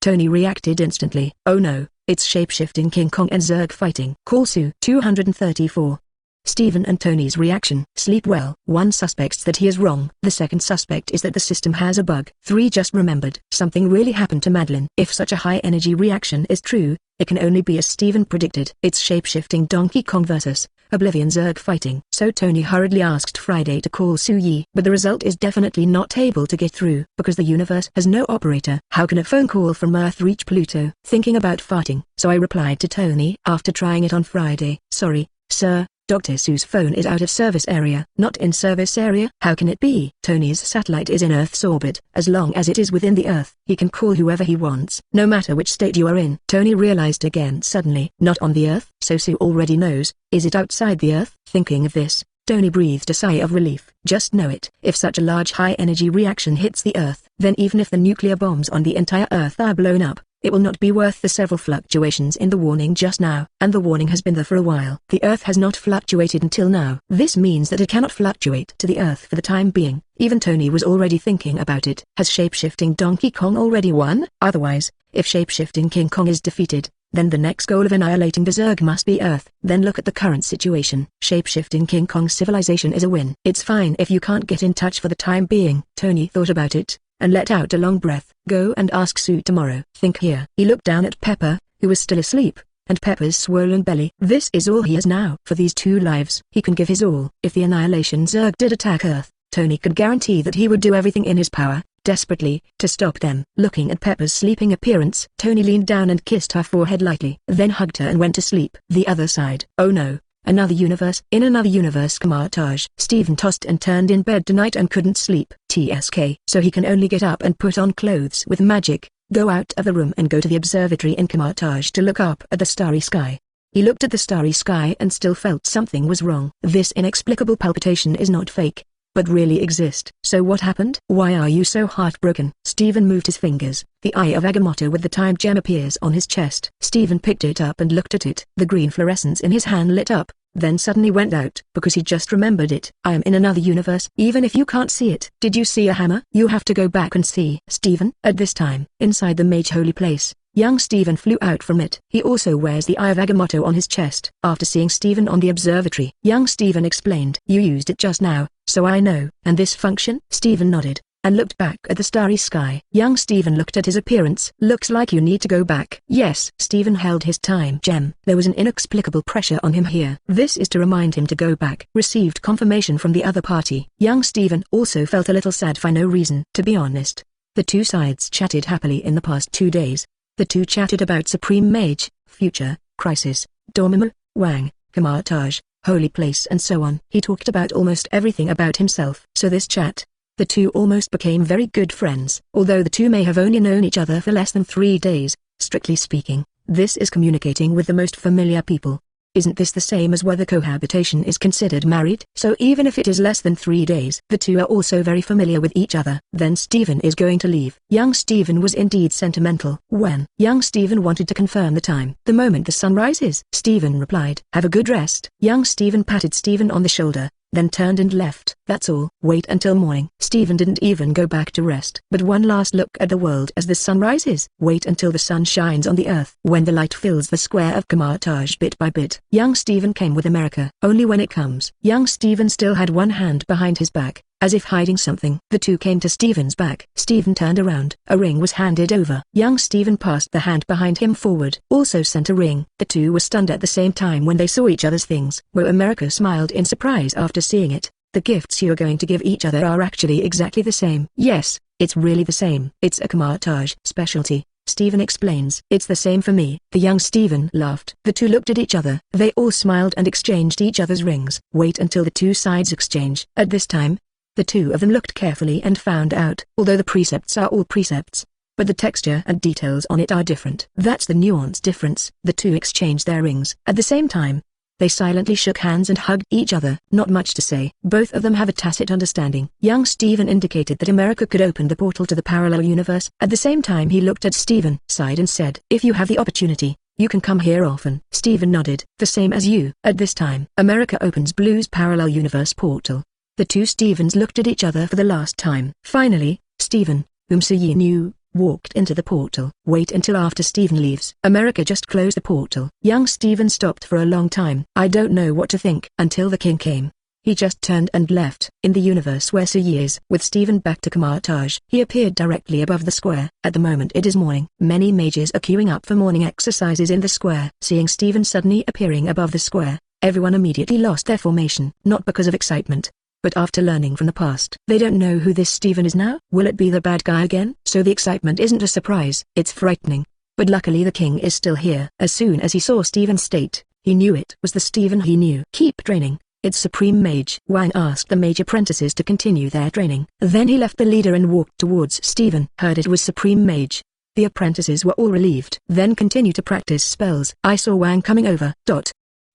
Tony reacted instantly. Oh no, it's Shapeshifting King Kong and Zerg fighting. Call Sue. 234. Stephen and Tony's reaction. Sleep well. One suspects that he is wrong. The second suspect is that the system has a bug. 3 just remembered. Something really happened to Madeline. If such a high energy reaction is true, it can only be as Stephen predicted. It's Shapeshifting Donkey Kong versus Oblivion Zerg fighting. So Tony hurriedly asked Friday to call Sue Yi. But the result is definitely not able to get through, because the universe has no operator. How can a phone call from Earth reach Pluto? Thinking about farting. So I replied to Tony after trying it on Friday. Sorry, sir, Dr. Sue's phone is out of service area. Not in service area? How can it be? Tony's satellite is in Earth's orbit. As long as it is within the Earth, he can call whoever he wants, no matter which state you are in. Tony realized again suddenly. Not on the Earth? So Sue already knows. Is it outside the Earth? Thinking of this, Tony breathed a sigh of relief. Just know it. If such a large high-energy reaction hits the Earth, then even if the nuclear bombs on the entire Earth are blown up, it will not be worth the several fluctuations in the warning just now. And the warning has been there for a while. The Earth has not fluctuated until now. This means that it cannot fluctuate to the Earth for the time being. Even Tony was already thinking about it. Has Shapeshifting Donkey Kong already won? Otherwise, if Shapeshifting King Kong is defeated, then the next goal of annihilating the Zerg must be Earth. Then look at the current situation. Shapeshifting King Kong's civilization is a win. It's fine if you can't get in touch for the time being. Tony thought about it, and let out a long breath. Go and ask Sue tomorrow. Think here. He looked down at Pepper, who was still asleep, and Pepper's swollen belly. This is all he has now. For these 2 lives, he can give his all. If the Annihilation Zerg did attack Earth, Tony could guarantee that he would do everything in his power, desperately, to stop them. Looking at Pepper's sleeping appearance, Tony leaned down and kissed her forehead lightly, then hugged her and went to sleep. The other side. Oh no. Another universe. In another universe. Camartage. Stephen tossed and turned in bed tonight and couldn't sleep. TSK. So he can only get up and put on clothes with magic, go out of the room and go to the observatory in Camartage to look up at the starry sky. He looked at the starry sky and still felt something was wrong. This inexplicable palpitation is not fake, but really exist. So what happened? Why are you so heartbroken? Stephen moved his fingers. The eye of Agamotto with the time gem appears on his chest. Stephen picked it up and looked at it. The green fluorescence in his hand lit up, then suddenly went out, because he just remembered it. I am in another universe. Even if you can't see it. Did you see a hammer? You have to go back and see. Stephen. At this time, inside the mage holy place, young Stephen flew out from it. He also wears the eye of Agamotto on his chest. After seeing Stephen on the observatory, young Stephen explained. You used it just now, so I know. And this function? Stephen nodded, and looked back at the starry sky. Young Stephen looked at his appearance. Looks like you need to go back. Yes. Stephen held his time gem. There was an inexplicable pressure on him here. This is to remind him to go back. Received confirmation from the other party. Young Stephen also felt a little sad for no reason. To be honest, the 2 sides chatted happily in the past 2 days. The 2 chatted about Supreme Mage, Future, Crisis, Dormammu, Wang, Camartage, Holy Place and so on. He talked about almost everything about himself. So this chat, the 2 almost became very good friends. Although the 2 may have only known each other for less than 3 days, strictly speaking, this is communicating with the most familiar people. Isn't this the same as whether cohabitation is considered married? So even if it is less than 3 days, the 2 are also very familiar with each other. Then Stephen is going to leave. Young Stephen was indeed sentimental. When? Young Stephen wanted to confirm the time. The moment the sun rises. Stephen replied. Have a good rest. Young Stephen patted Stephen on the shoulder, then turned and left. That's all. Wait until morning. Stephen didn't even go back to rest, but one last look at the world as the sun rises. Wait until the sun shines on the earth. When the light fills the square of Camartage bit by bit. Young Stephen came with America. Only when it comes. Young Stephen still had one hand behind his back, as if hiding something. The 2 came to Stephen's back. Stephen turned around. A ring was handed over. Young Stephen passed the hand behind him forward. Also sent a ring. The 2 were stunned at the same time when they saw each other's things. Where America smiled in surprise after seeing it. The gifts you are going to give each other are actually exactly the same. Yes, it's really the same. It's a Camartage specialty. Stephen explains. It's the same for me. The young Stephen laughed. The 2 looked at each other. They all smiled and exchanged each other's rings. Wait until the 2 sides exchange. At this time, the 2 of them looked carefully and found out. Although the precepts are all precepts, but the texture and details on it are different. That's the nuance difference. The two exchanged their rings. At the same time, they silently shook hands and hugged each other. Not much to say. Both of them have a tacit understanding. Young Stephen indicated that America could open the portal to the parallel universe. At the same time he looked at Stephen, sighed and said, "If you have the opportunity, you can come here often." Stephen nodded. "The same as you." At this time, America opens Blue's parallel universe portal. The two Stephens looked at each other for the last time. Finally, Stephen, whom Suyi knew, walked into the portal. "Wait until after Stephen leaves." America just closed the portal. Young Stephen stopped for a long time. "I don't know what to think." Until the king came. He just turned and left. In the universe where Suyi is, with Stephen back to Kamartage, he appeared directly above the square. At the moment it is morning. Many mages are queuing up for morning exercises in the square. Seeing Stephen suddenly appearing above the square, everyone immediately lost their formation. Not because of excitement, but after learning from the past. They don't know who this Stephen is now. Will it be the bad guy again? So the excitement isn't a surprise. It's frightening. But luckily the king is still here. As soon as he saw Stephen's state, he knew it was the Stephen he knew. "Keep training. It's Supreme Mage." Wang asked the mage apprentices to continue their training. Then he left the leader and walked towards Stephen. Heard it was Supreme Mage. The apprentices were all relieved. Then continue to practice spells. "I saw Wang coming over.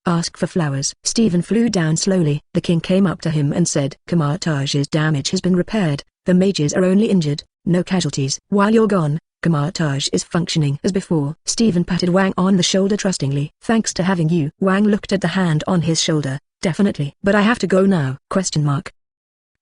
Ask for flowers." Stephen flew down slowly. The king came up to him and said, "Kamartage's damage has been repaired. The mages are only injured, no casualties. While you're gone, Kamartage is functioning as before." Stephen patted Wang on the shoulder trustingly. "Thanks to having you." Wang looked at the hand on his shoulder. "Definitely. But I have to go now."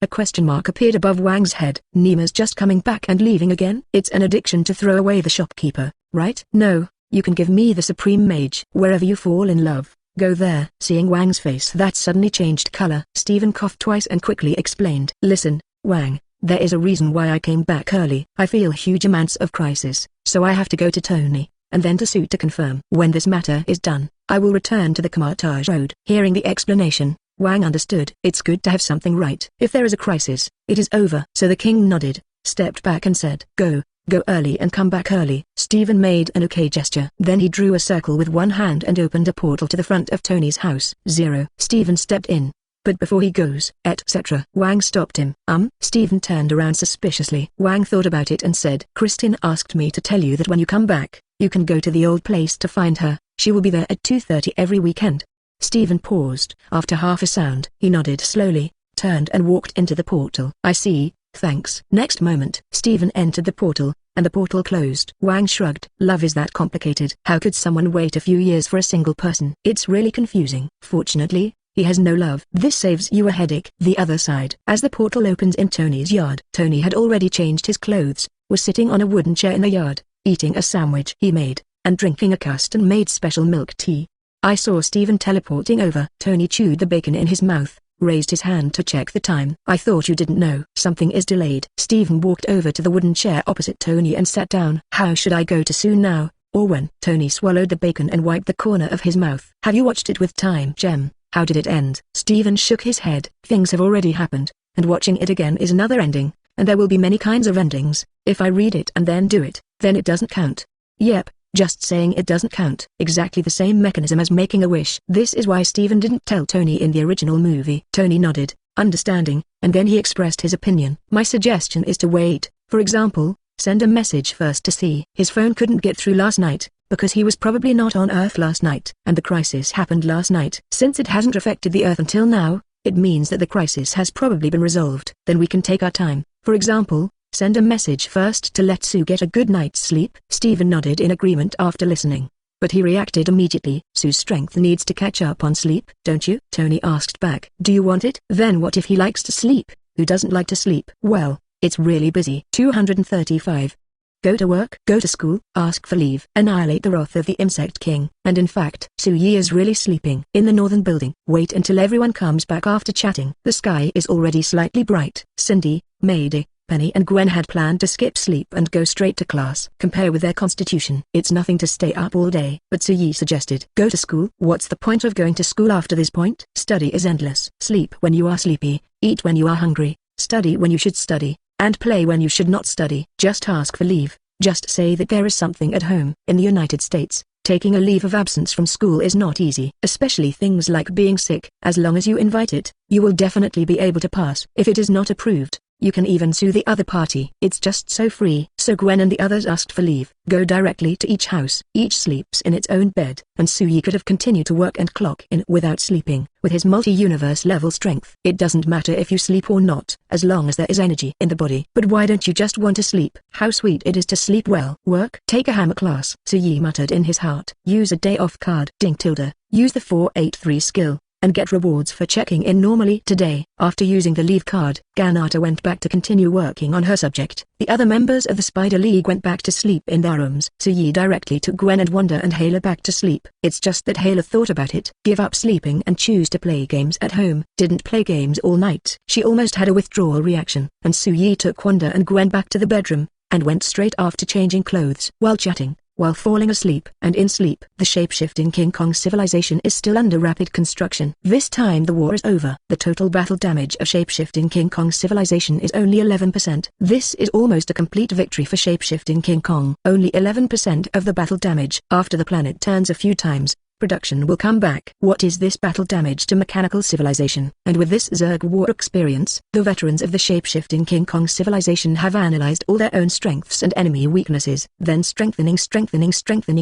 A question mark appeared above Wang's head. "Nima's just coming back and leaving again?" "It's an addiction to throw away the shopkeeper, right?" "No, you can give me the Supreme Mage. Wherever you fall in love, go there." Seeing Wang's face that suddenly changed color, Stephen coughed twice and quickly explained. "Listen, Wang, there is a reason why I came back early. I feel huge amounts of crisis, so I have to go to Tony, and then to Sue to confirm. When this matter is done, I will return to the Kamartage Road." Hearing the explanation, Wang understood. It's good to have something right. If there is a crisis, it is over. So the king nodded, stepped back and said, Go early and come back early." Stephen made an okay gesture. Then he drew a circle with one hand and opened a portal to the front of Tony's house. 0. Stephen stepped in. "But before he goes, etc." Wang stopped him. Stephen turned around suspiciously. Wang thought about it and said, "Christine asked me to tell you that when you come back, you can go to the old place to find her. She will be there at 2:30 every weekend." Stephen paused. After half a sound, he nodded slowly, turned and walked into the portal. "I see, thanks." Next moment, Stephen entered the portal, and the portal closed. Wang shrugged. "Love is that complicated. How could someone wait a few years for a single person? It's really confusing." Fortunately, he has no love. This saves you a headache. The other side. As the portal opened in Tony's yard, Tony had already changed his clothes, was sitting on a wooden chair in the yard, eating a sandwich he made, and drinking a custom-made special milk tea. I saw Stephen teleporting over. Tony chewed the bacon in his mouth, raised his hand to check the time. "I thought you didn't know. Something is delayed." Stephen walked over to the wooden chair opposite Tony and sat down. "How should I go to soon now, or when?" Tony swallowed the bacon and wiped the corner of his mouth. "Have you watched it with time, Gem? How did it end?" Stephen shook his head. "Things have already happened, and watching it again is another ending, and there will be many kinds of endings. If I read it and then do it, then it doesn't count." "Yep. Just saying it doesn't count." "Exactly the same mechanism as making a wish." This is why Stephen didn't tell Tony in the original movie. Tony nodded, understanding, and then he expressed his opinion. "My suggestion is to wait. For example, send a message first to see." His phone couldn't get through last night, because he was probably not on Earth last night. And the crisis happened last night. Since it hasn't affected the Earth until now, it means that the crisis has probably been resolved. Then we can take our time. For example, send a message first to let Sue get a good night's sleep. Stephen nodded in agreement after listening. But he reacted immediately. "Sue's strength needs to catch up on sleep, don't you?" Tony asked back. "Do you want it?" "Then what if he likes to sleep? Who doesn't like to sleep?" "Well, it's really busy." 235. Go to work, go to school, ask for leave, annihilate the wrath of the Insect King. And in fact, Sue is really sleeping. In the northern building. Wait until everyone comes back after chatting. The sky is already slightly bright. Cindy, Mayday, Penny and Gwen had planned to skip sleep and go straight to class. Compare with their constitution. It's nothing to stay up all day. But Sue suggested, "Go to school." "What's the point of going to school after this point? Study is endless. Sleep when you are sleepy, eat when you are hungry, study when you should study, and play when you should not study. Just ask for leave. Just say that there is something at home." In the United States, taking a leave of absence from school is not easy, especially things like being sick. As long as you invite it, you will definitely be able to pass. If it is not approved, you can even sue the other party. It's just so free. So So Gwen and the others asked for leave. Go directly to each house. Each sleeps in its own bed, and Suyi could have continued to work and clock in without sleeping. With his multi-universe level strength, it doesn't matter if you sleep or not, as long as there is energy in the body. But why don't you just want to sleep? How sweet it is to sleep well. Work? Take a hammer class, Suyi muttered in his heart. Use a day off card. Ding tilde. Use the 483 skill, and get rewards for checking in normally today. After using the leave card, Ganata went back to continue working on her subject. The other members of the Spider League went back to sleep in their rooms. Suyi directly took Gwen and Wanda and Hayla back to sleep. It's just that Hayla thought about it. Give up sleeping and choose to play games at home. Didn't play games all night. She almost had a withdrawal reaction. And Suyi took Wanda and Gwen back to the bedroom, and went straight after changing clothes. While chatting, while falling asleep, and in sleep, the shape-shifting King Kong civilization is still under rapid construction. This time the war is over. The total battle damage of shape-shifting King Kong civilization is only 11%. This is almost a complete victory for shape-shifting King Kong. Only 11% of the battle damage. After the planet turns a few times, production will come back. What is this battle damage to mechanical civilization? And with this Zerg war experience, the veterans of the shape-shifting King Kong civilization have analyzed all their own strengths and enemy weaknesses, then strengthening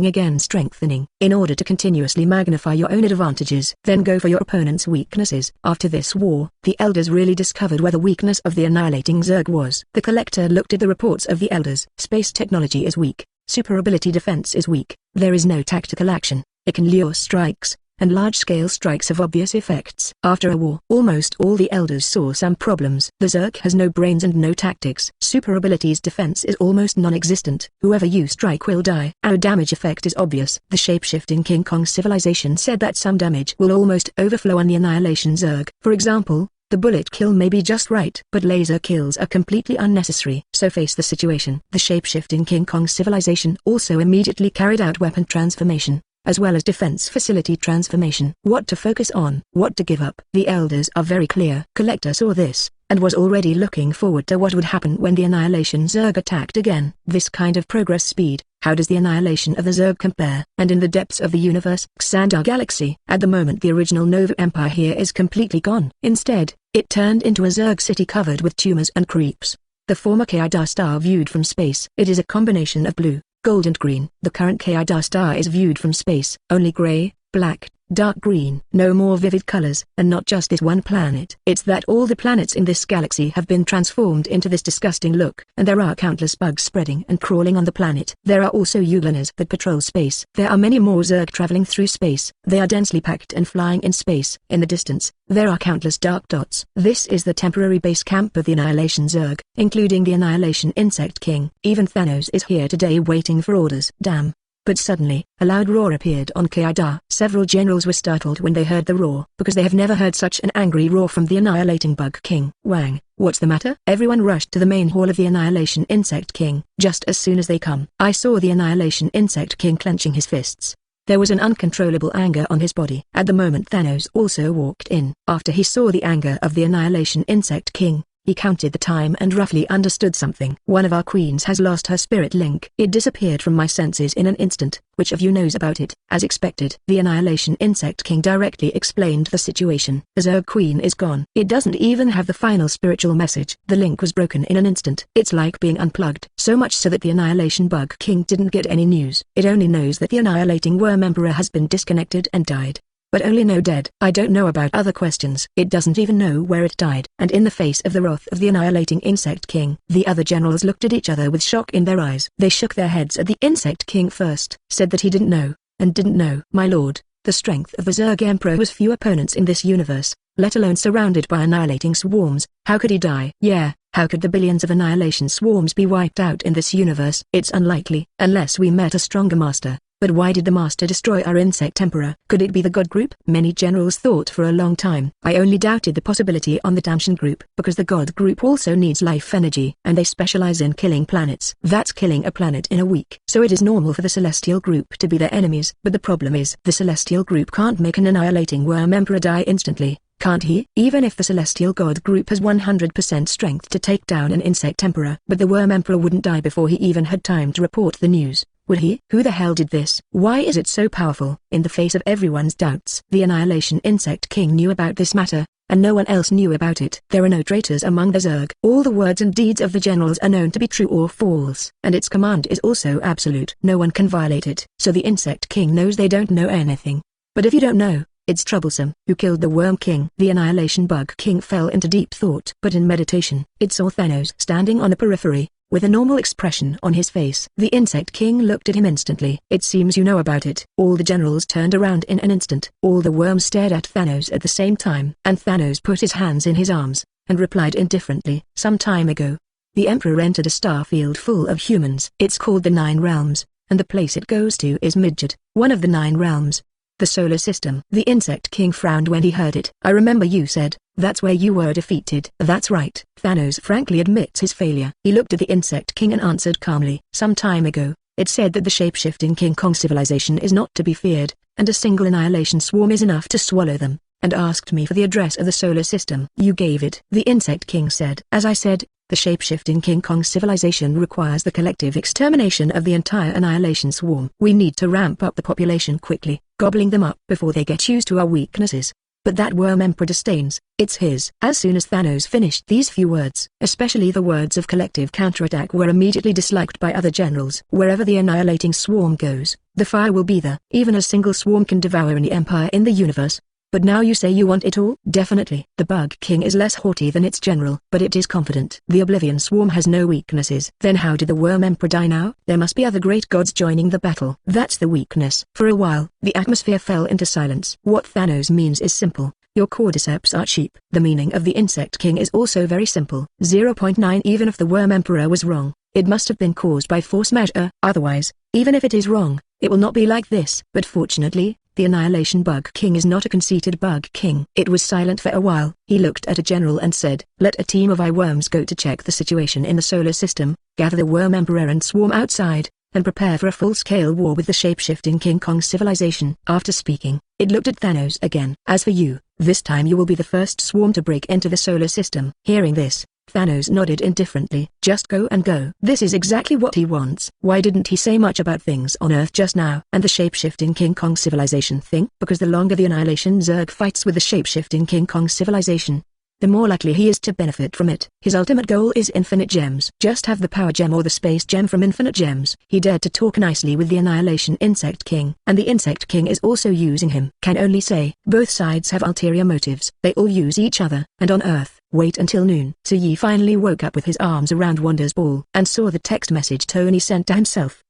again strengthening, in order to continuously magnify your own advantages. Then go for your opponent's weaknesses. After this war, the elders really discovered where the weakness of the annihilating Zerg was. The collector looked at the reports of the elders. Space technology is weak, super ability defense is weak, there is no tactical action. It can lure strikes, and large-scale strikes have obvious effects. After a war, almost all the elders saw some problems. The Zerg has no brains and no tactics. Super abilities defense is almost non-existent. Whoever you strike will die. Our damage effect is obvious. The shape-shifting King Kong civilization said that some damage will almost overflow on the Annihilation Zerg. For example, the bullet kill may be just right, but laser kills are completely unnecessary. So face the situation. The shape-shifting King Kong civilization also immediately carried out weapon transformation, as well as defense facility transformation. What to focus on, what to give up. The elders are very clear. Collector saw this, and was already looking forward to what would happen when the Annihilation Zerg attacked again. This kind of progress speed, how does the annihilation of the Zerg compare? And in the depths of the universe, Xandar Galaxy, at the moment the original Nova Empire here is completely gone. Instead, it turned into a Zerg city covered with tumors and creeps. The former Kaidar star viewed from space. It is a combination of blue, gold and green. The current Kaidar star is viewed from space. Only gray, black, dark green. No more vivid colors. And not just this one planet. It's that all the planets in this galaxy have been transformed into this disgusting look. And there are countless bugs spreading and crawling on the planet. There are also Uglaners that patrol space. There are many more Zerg traveling through space. They are densely packed and flying in space. In the distance, there are countless dark dots. This is the temporary base camp of the Annihilation Zerg, including the Annihilation Insect King. Even Thanos is here today waiting for orders. Damn. But suddenly, a loud roar appeared on Kaidar. Several generals were startled when they heard the roar, because they have never heard such an angry roar from the annihilating Bug King. Wang, what's the matter? Everyone rushed to the main hall of the Annihilation Insect King. Just as soon as they come, I saw the Annihilation Insect King clenching his fists. There was an uncontrollable anger on his body. At the moment Thanos also walked in. After he saw the anger of the Annihilation Insect King, he counted the time and roughly understood something. One of our queens has lost her spirit link. It disappeared from my senses in an instant. Which of you knows about it? As expected, the Annihilation Insect King directly explained the situation. The Zerg queen is gone. It doesn't even have the final spiritual message. The link was broken in an instant. It's like being unplugged. So much so that the Annihilation Bug King didn't get any news. It only knows that the Annihilating Worm Emperor has been disconnected and died. But only know dead. I don't know about other questions. It doesn't even know where it died. And in the face of the wrath of the Annihilating Insect King, the other generals looked at each other with shock in their eyes. They shook their heads at the Insect King first, said that he didn't know, and didn't know. My lord, the strength of the Zerg Emperor was few opponents in this universe, let alone surrounded by annihilating swarms. How could he die? Yeah, how could the billions of annihilation swarms be wiped out in this universe? It's unlikely, unless we met a stronger master. But why did the master destroy our insect emperor? Could it be the God group? Many generals thought for a long time. I only doubted the possibility on the Damshan group, because the God group also needs life energy, and they specialize in killing planets. That's killing a planet in a week. So it is normal for the Celestial group to be their enemies. But the problem is, the Celestial group can't make an annihilating worm emperor die instantly, can't he? Even if the Celestial God group has 100% strength to take down an insect emperor. But the worm emperor wouldn't die before he even had time to report the news. Would he? Who the hell did this? Why is it so powerful? In the face of everyone's doubts, the Annihilation Insect King knew about this matter, and no one else knew about it. There are no traitors among the Zerg. All the words and deeds of the generals are known to be true or false, and its command is also absolute. No one can violate it. So the Insect King knows they don't know anything. But if you don't know, it's troublesome. Who killed the Worm King? The Annihilation Bug King fell into deep thought. But in meditation, it saw Thanos standing on the periphery, with a normal expression on his face. The Insect King looked at him instantly. It seems you know about it. All the generals turned around in an instant. All the worms stared at Thanos at the same time. And Thanos put his hands in his arms, and replied indifferently. Some time ago, the Emperor entered a star field full of humans. It's called the Nine Realms, and the place it goes to is Midgard, one of the 9 realms. The solar system. The Insect King frowned when he heard it. I remember you said, that's where you were defeated. That's right. Thanos frankly admits his failure. He looked at the Insect King and answered calmly. Some time ago, it said that the shapeshifting King Kong civilization is not to be feared, and a single annihilation swarm is enough to swallow them, and asked me for the address of the solar system. You gave it. The Insect King said. As I said, the shapeshifting King Kong civilization requires the collective extermination of the entire annihilation swarm. We need to ramp up the population quickly, gobbling them up before they get used to our weaknesses. But that worm emperor disdains, it's his. As soon as Thanos finished these few words, especially the words of collective counterattack were immediately disliked by other generals. Wherever the annihilating swarm goes, the fire will be there. Even a single swarm can devour any empire in the universe. But now you say you want it all? Definitely. The Bug King is less haughty than its general, but it is confident. The Oblivion Swarm has no weaknesses. Then how did the Worm Emperor die now? There must be other great gods joining the battle. That's the weakness. For a while, the atmosphere fell into silence. What Thanos means is simple. Your cordyceps are cheap. The meaning of the Insect King is also very simple. 0.9 Even if the Worm Emperor was wrong, it must have been caused by force majeure. Otherwise, even if it is wrong, it will not be like this. But fortunately, the Annihilation Bug King is not a conceited Bug King. It was silent for a while. He looked at a general and said, let a team of eye-worms go to check the situation in the solar system, gather the Worm Emperor and swarm outside, and prepare for a full-scale war with the shape-shifting King Kong civilization. After speaking, it looked at Thanos again. As for you, this time you will be the first swarm to break into the solar system. Hearing this, Thanos nodded indifferently. Just go and go. This is exactly what he wants. Why didn't he say much about things on Earth just now? And the shape-shifting King Kong civilization thing? Because the longer the Annihilation Zerg fights with the shape-shifting King Kong civilization, the more likely he is to benefit from it. His ultimate goal is infinite gems. Just have the power gem or the space gem from infinite gems. He dared to talk nicely with the Annihilation Insect King. And the Insect King is also using him. Can only say, both sides have ulterior motives. They all use each other. And on Earth, wait until noon. Yi finally woke up with his arms around Wanda's ball and saw the text message Tony sent to himself.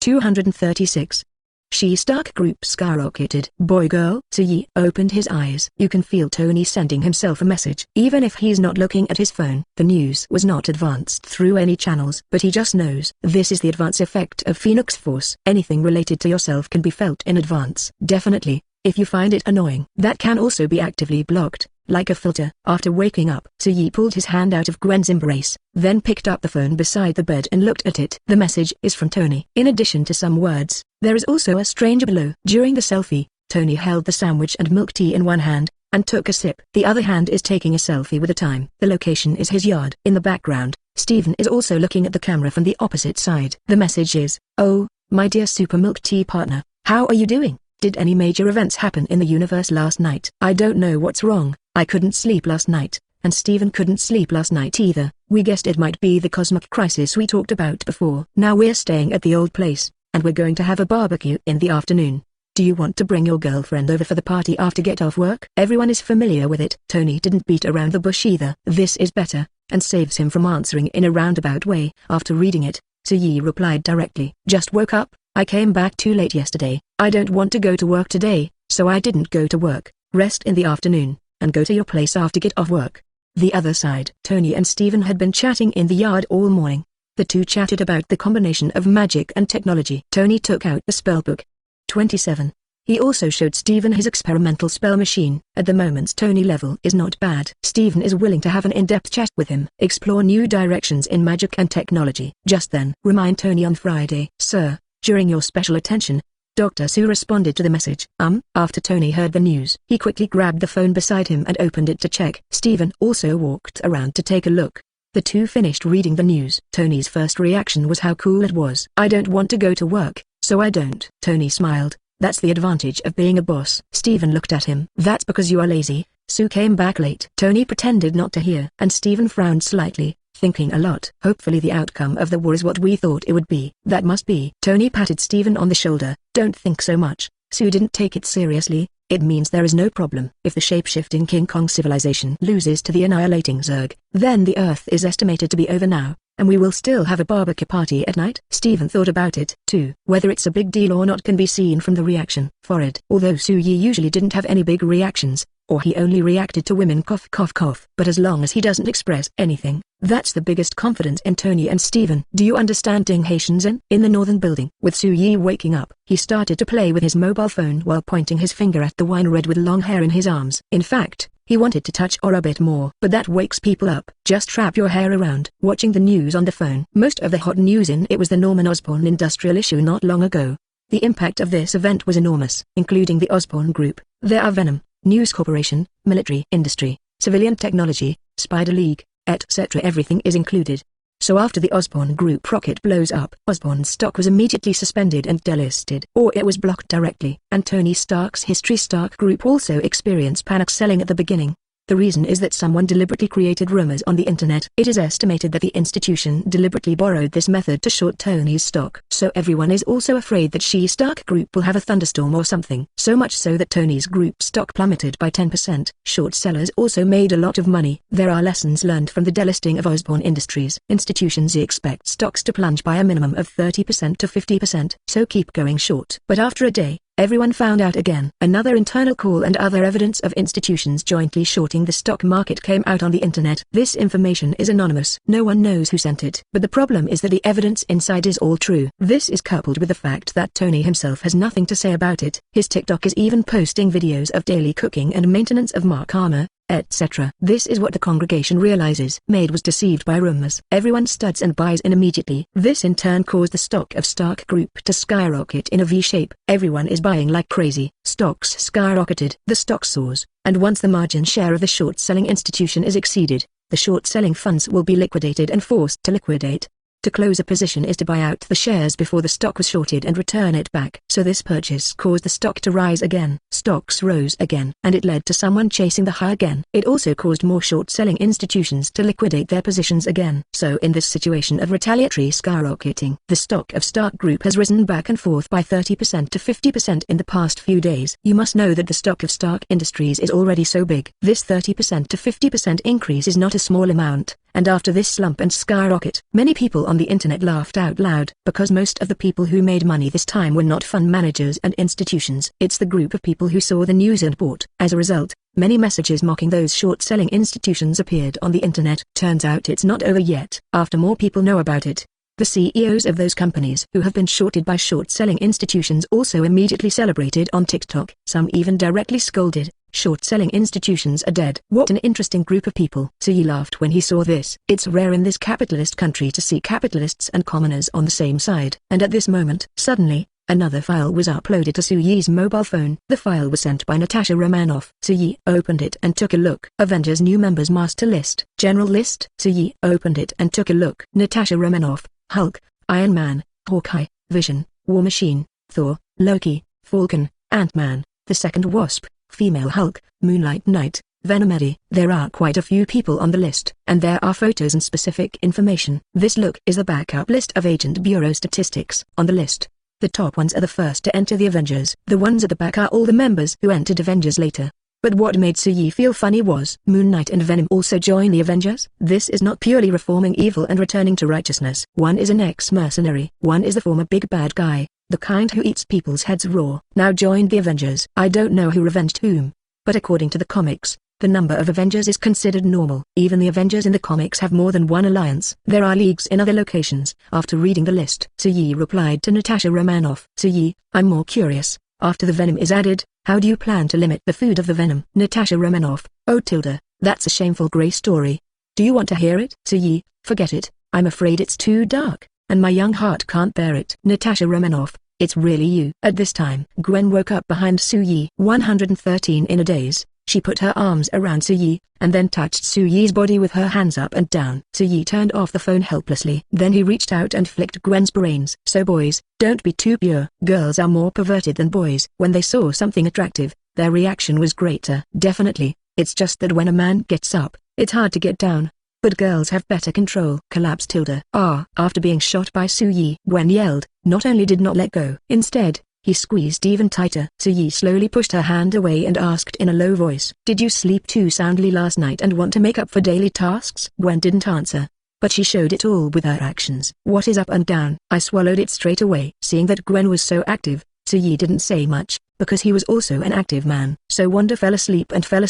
236. She Stark group skyrocketed. Boy girl. Yi opened his eyes. You can feel Tony sending himself a message. Even if he's not looking at his phone. The news was not advanced through any channels. But he just knows. This is the advance effect of Phoenix Force. Anything related to yourself can be felt in advance. Definitely, if you find it annoying. That can also be actively blocked, like a filter. After waking up, Yi pulled his hand out of Gwen's embrace, then picked up the phone beside the bed and looked at it. The message is from Tony. In addition to some words, there is also a stranger below. During the selfie, Tony held the sandwich and milk tea in one hand, and took a sip. The other hand is taking a selfie with the time. The location is his yard. In the background, Steven is also looking at the camera from the opposite side. The message is, oh, my dear super milk tea partner, how are you doing? Did any major events happen in the universe last night? I don't know what's wrong. I couldn't sleep last night, and Steven couldn't sleep last night either. We guessed it might be the cosmic crisis we talked about before. Now we're staying at the old place, and we're going to have a barbecue in the afternoon. Do you want to bring your girlfriend over for the party after get off work? Everyone is familiar with it. Tony didn't beat around the bush either. This is better, and saves him from answering in a roundabout way. After reading it, Yi replied directly. Just woke up. I came back too late yesterday. I don't want to go to work today, so I didn't go to work. Rest in the afternoon, and go to your place after get off work. The other side. Tony and Steven had been chatting in the yard all morning. The two chatted about the combination of magic and technology. Tony took out the spellbook. 27. He also showed Steven his experimental spell machine. At the moment's Tony level is not bad. Steven is willing to have an in-depth chat with him. Explore new directions in magic and technology. Just then, remind Tony on Friday. Sir, during your special attention, Dr. Sue responded to the message. After Tony heard the news, he quickly grabbed the phone beside him and opened it to check. Steven also walked around to take a look. The two finished reading the news. Tony's first reaction was how cool it was. "I don't want to go to work, so I don't." Tony smiled. "That's the advantage of being a boss." Stephen looked at him. "That's because you are lazy. Sue came back late." Tony pretended not to hear, and Stephen frowned slightly, thinking a lot. "Hopefully the outcome of the war is what we thought it would be." "That must be." Tony patted Stephen on the shoulder. "Don't think so much. Sue didn't take it seriously. It means there is no problem. If the shape-shifting King Kong civilization loses to the annihilating Zerg, then the Earth is estimated to be over now, and we will still have a barbecue party at night." Stephen thought about it, too. Whether it's a big deal or not can be seen from the reaction. For it, although Sue usually didn't have any big reactions, or he only reacted to women cough cough cough. But as long as he doesn't express anything, that's the biggest confidence in Tony and Stephen. "Do you understand Ding Haitians in the northern building?" With Sue waking up, he started to play with his mobile phone while pointing his finger at the wine red with long hair in his arms. In fact, he wanted to touch Aurora a bit more. "But that wakes people up. Just wrap your hair around." Watching the news on the phone. Most of the hot news in it was the Norman Osborn industrial issue not long ago. The impact of this event was enormous, including the Osborn Group. There are Venom, News Corporation, military industry, civilian technology, Spider League, etc. Everything is included. So after the Osborn Group rocket blows up, Osborn's stock was immediately suspended and delisted, or it was blocked directly. And Tony Stark's history Stark Group also experienced panic selling at the beginning. The reason is that someone deliberately created rumors on the internet. It is estimated that the institution deliberately borrowed this method to short Tony's stock. So everyone is also afraid that Stark Group will have a thunderstorm or something. So much so that Tony's group stock plummeted by 10%. Short sellers also made a lot of money. There are lessons learned from the delisting of Osborn Industries. Institutions expect stocks to plunge by a minimum of 30% to 50%. So keep going short. But after a day, everyone found out again. Another internal call and other evidence of institutions jointly shorting the stock market came out on the internet. This information is anonymous. No one knows who sent it. But the problem is that the evidence inside is all true. This is coupled with the fact that Tony himself has nothing to say about it. His TikTok is even posting videos of daily cooking and maintenance of Mark armor, etc. This is what the congregation realizes. Maid was deceived by rumors. Everyone studs and buys in immediately. This in turn caused the stock of Stark Group to skyrocket in a V-shape. Everyone is buying like crazy. Stocks skyrocketed. The stock soars, and once the margin share of the short-selling institution is exceeded, the short-selling funds will be liquidated and forced to liquidate. To close a position is to buy out the shares before the stock was shorted and return it back. So this purchase caused the stock to rise again. Stocks rose again, and it led to someone chasing the high again. It also caused more short-selling institutions to liquidate their positions again. So in this situation of retaliatory skyrocketing, the stock of Stark Group has risen back and forth by 30% to 50% in the past few days. You must know that the stock of Stark Industries is already so big. This 30% to 50% increase is not a small amount. And after this slump and skyrocket, many people on the internet laughed out loud, because most of the people who made money this time were not fund managers and institutions. It's the group of people who saw the news and bought. As a result, many messages mocking those short-selling institutions appeared on the internet. Turns out it's not over yet. After more people know about it, the CEOs of those companies who have been shorted by short-selling institutions also immediately celebrated on TikTok. Some even directly scolded. Short-selling institutions are dead. What an interesting group of people. Suyi laughed when he saw this. It's rare in this capitalist country to see capitalists and commoners on the same side. And at this moment, suddenly, another file was uploaded to Suyi's mobile phone. The file was sent by Natasha Romanoff. Suyi opened it and took a look. Avengers new members master list. General list. Suyi opened it and took a look. Natasha Romanoff, Hulk, Iron Man, Hawkeye, Vision, War Machine, Thor, Loki, Falcon, Ant-Man, the Second Wasp, Female Hulk, Moonlight Knight, Venom Eddie. There are quite a few people on the list, and there are photos and specific information. This look is the backup list of Agent Bureau statistics. On the list, the top ones are the first to enter the Avengers. The ones at the back are all the members who entered Avengers later. But what made Suyi feel funny was Moon Knight and Venom also join the Avengers. This is not purely reforming evil and returning to righteousness. One is an ex-mercenary. One is the former big bad guy, the kind who eats people's heads raw. Now joined the Avengers. I don't know who revenged whom, but according to the comics, the number of Avengers is considered normal. Even the Avengers in the comics have more than one alliance. There are leagues in other locations. After reading the list, Suyi replied to Natasha Romanoff. Suyi, I'm more curious. After the Venom is added, how do you plan to limit the food of the Venom? Natasha Romanoff, oh Tilda, that's a shameful grey story. Do you want to hear it? Suyi, forget it, I'm afraid it's too dark, and my young heart can't bear it. Natasha Romanoff, it's really you. At this time, Gwen woke up behind Suyi. 113 in a daze, She put her arms around Suyi, and then touched Suyi's body with her hands up and down. Suyi turned off the phone helplessly. Then he reached out and flicked Gwen's brains. So boys, don't be too pure. Girls are more perverted than boys. When they saw something attractive, their reaction was greater. Definitely, it's just that when a man gets up, it's hard to get down. But girls have better control. Collapse tilde. After being shot by Suyi, Gwen yelled, not let go. Instead, he squeezed even tighter. Suyi slowly pushed her hand away and asked in a low voice, did you sleep too soundly last night and want to make up for daily tasks? Gwen didn't answer, but she showed it all with her actions. What is up and down? I swallowed it straight away. Seeing that Gwen was so active, Suyi didn't say much, because he was also an active man. So Wanda fell asleep until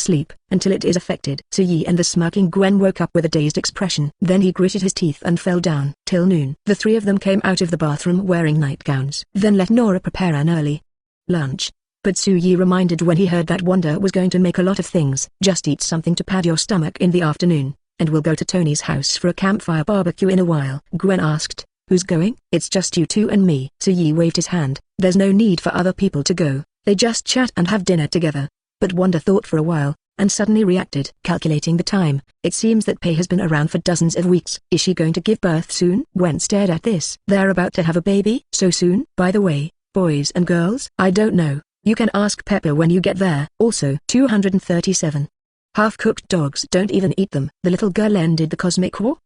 it is affected. Suyi and the smirking Gwen woke up with a dazed expression. Then he gritted his teeth and fell down. Till noon, the three of them came out of the bathroom wearing nightgowns. Then let Nora prepare an early lunch. But Suyi reminded when he heard that Wanda was going to make a lot of things. Just eat something to pad your stomach in the afternoon, and we'll go to Tony's house for a campfire barbecue in a while. Gwen asked, who's going? It's just you two and me. Suyi waved his hand. There's no need for other people to go. They just chat and have dinner together. But Wanda thought for a while, and suddenly reacted. Calculating the time, it seems that Pei has been around for dozens of weeks. Is she going to give birth soon? Gwen stared at this. They're about to have a baby? So soon? By the way, boys and girls? I don't know. You can ask Pepper when you get there. Also, 237. Half-cooked dogs don't even eat them. The little girl ended the cosmic war?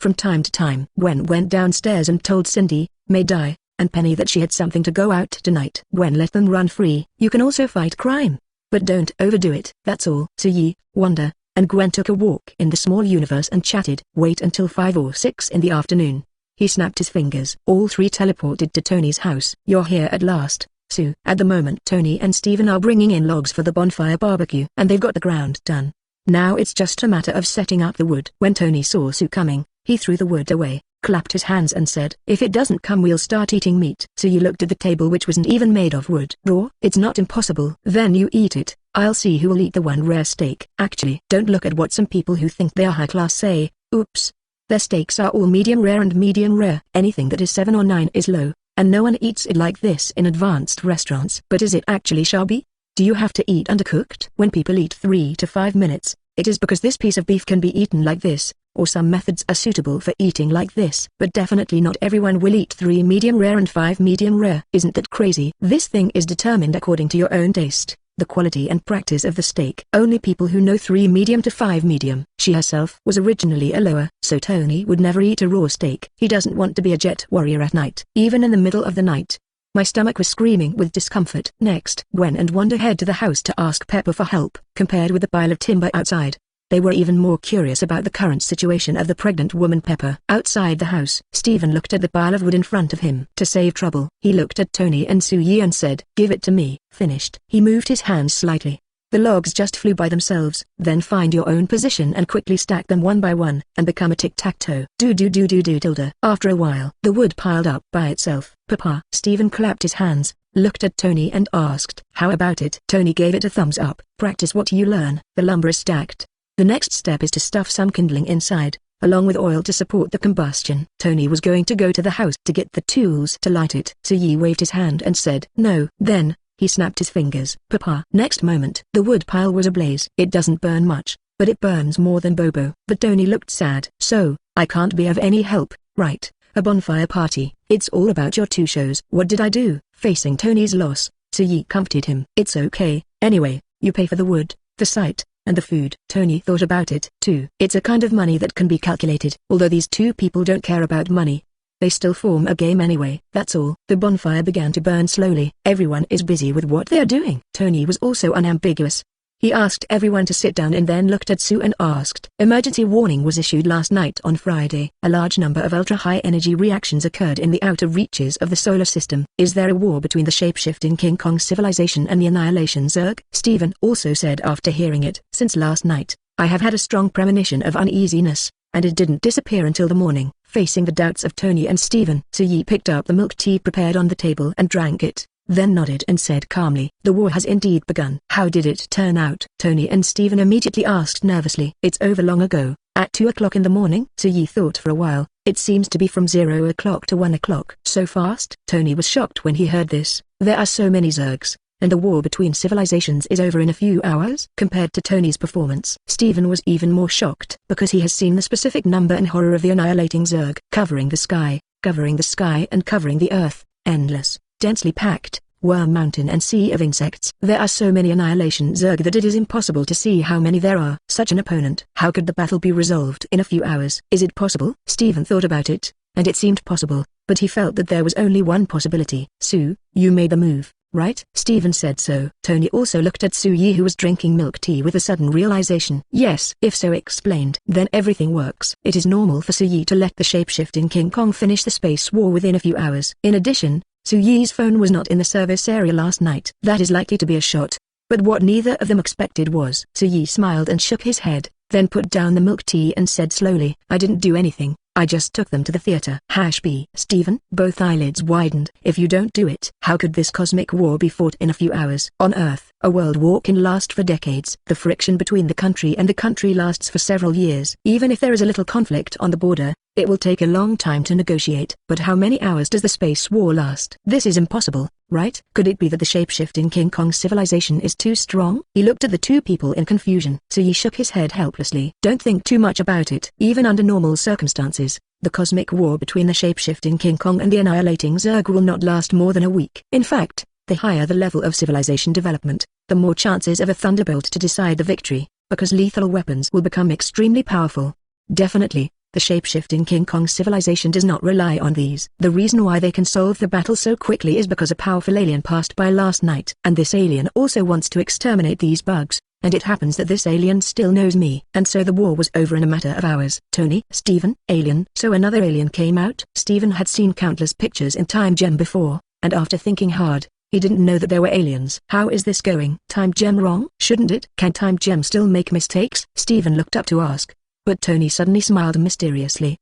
From time to time, Gwen went downstairs and told Cindy, May Di, and Penny that she had something to go out tonight. Gwen let them run free. You can also fight crime, but don't overdo it. That's all. Suyi, Wanda, and Gwen took a walk in the small universe and chatted. Wait until 5 or 6 in the afternoon. He snapped his fingers. All three teleported to Tony's house. You're here at last, Sue. At the moment Tony and Steven are bringing in logs for the bonfire barbecue, and they've got the ground done. Now it's just a matter of setting up the wood. When Tony saw Sue coming, he threw the wood away, clapped his hands and said, if it doesn't come we'll start eating meat. So you looked at the table which wasn't even made of wood. Raw? It's not impossible. Then you eat it. I'll see who will eat the one rare steak. Actually, don't look at what some people who think they are high class say. Oops. Their steaks are all medium rare and medium rare. Anything that is 7 or 9 is low, and no one eats it like this in advanced restaurants. But is it actually shabby? Do you have to eat undercooked? When people eat 3 to 5 minutes, it is because this piece of beef can be eaten like this, or some methods are suitable for eating like this. But definitely not everyone will eat 3 medium rare and 5 medium rare. Isn't that crazy? This thing is determined according to your own taste, the quality and practice of the steak. Only people who know 3 medium to 5 medium. She herself was originally a lower, so Tony would never eat a raw steak. He doesn't want to be a jet warrior at night. Even in the middle of the night. My stomach was screaming with discomfort. Next, Gwen and Wanda head to the house to ask Pepper for help. Compared with the pile of timber outside, they were even more curious about the current situation of the pregnant woman Pepper. Outside the house, Steven looked at the pile of wood in front of him. To save trouble, he looked at Tony and Suyi and said, give it to me. Finished. He moved his hands slightly. The logs just flew by themselves. Then find your own position and quickly stack them one by one, and become a tic-tac-toe. Do. After a while, the wood piled up by itself. Papa. Steven clapped his hands, looked at Tony and asked, how about it? Tony gave it a thumbs up. Practice what you learn. The lumber is stacked. The next step is to stuff some kindling inside, along with oil to support the combustion. Tony was going to go to the house to get the tools to light it. Suyi waved his hand and said, no. Then, he snapped his fingers. Papa. Next moment, the wood pile was ablaze. It doesn't burn much, but it burns more than Bobo. But Tony looked sad. So, I can't be of any help, right? A bonfire party. It's all about your 2 shows. What did I do? Facing Tony's loss, Suyi comforted him. It's okay. Anyway, you pay for the wood, the site, and the food. Tony thought about it too. It's a kind of money that can be calculated. Although these 2 people don't care about money, they still form a game anyway. That's all. The bonfire began to burn slowly. Everyone is busy with what they are doing. Tony was also unambiguous. He asked everyone to sit down and then looked at Sue and asked. Emergency warning was issued last night on Friday. A large number of ultra-high energy reactions occurred in the outer reaches of the solar system. Is there a war between the shape-shifting King Kong civilization and the Annihilation Zerg? Steven also said after hearing it. Since last night, I have had a strong premonition of uneasiness, and it didn't disappear until the morning. Facing the doubts of Tony and Steven, Suyi picked up the milk tea prepared on the table and drank it, then nodded and said calmly, the war has indeed begun. How did it turn out? Tony and Steven immediately asked nervously. It's over long ago, at 2 o'clock in the morning. Suyi thought for a while. It seems to be from 0 o'clock to 1 o'clock. So fast? Tony was shocked when he heard this. There are so many Zergs. and the war between civilizations is over in a few hours? Compared to Tony's performance, Stephen was even more shocked, because he has seen the specific number and horror of the annihilating Zerg, covering the sky and covering the earth, endless, densely packed, worm mountain and sea of insects. There are so many annihilation Zerg that it is impossible to see how many there are. Such an opponent. How could the battle be resolved in a few hours? Is it possible? Stephen thought about it, and it seemed possible, but he felt that there was only one possibility. Sue, you made the move, right? Stephen said so. Tony also looked at Sue Yi, who was drinking milk tea, with a sudden realization. Yes, if so explained, then everything works. It is normal for Sue Yi to let the shape-shifting King Kong finish the space war within a few hours. In addition, Sue Yi's phone was not in the service area last night. That is likely to be a shot. But what neither of them expected was. Sue Yi smiled and shook his head, then put down the milk tea and said slowly, I didn't do anything. I just took them to the theater. Stephen, both eyelids widened. If you don't do it, how could this cosmic war be fought in a few hours? On Earth, a world war can last for decades. The friction between the country and the country lasts for several years. Even if there is a little conflict on the border, it will take a long time to negotiate. But how many hours does the space war last? This is impossible, right? Could it be that the shape-shifting King Kong civilization is too strong? He looked at the two people in confusion. So he shook his head helplessly. Don't think too much about it. Even under normal circumstances, the cosmic war between the shape-shifting King Kong and the annihilating Zerg will not last more than a week. In fact, the higher the level of civilization development, the more chances of a thunderbolt to decide the victory, because lethal weapons will become extremely powerful. Definitely, the shape-shifting King Kong civilization does not rely on these. The reason why they can solve the battle so quickly is because a powerful alien passed by last night. And this alien also wants to exterminate these bugs, and it happens that this alien still knows me. And so the war was over in a matter of hours. Tony, Stephen, alien. So another alien came out? Stephen had seen countless pictures in Time Gem before, and after thinking hard, he didn't know that there were aliens. How is this going? Time Gem wrong? Shouldn't it? Can Time Gem still make mistakes? Stephen looked up to ask. But Tony suddenly smiled mysteriously.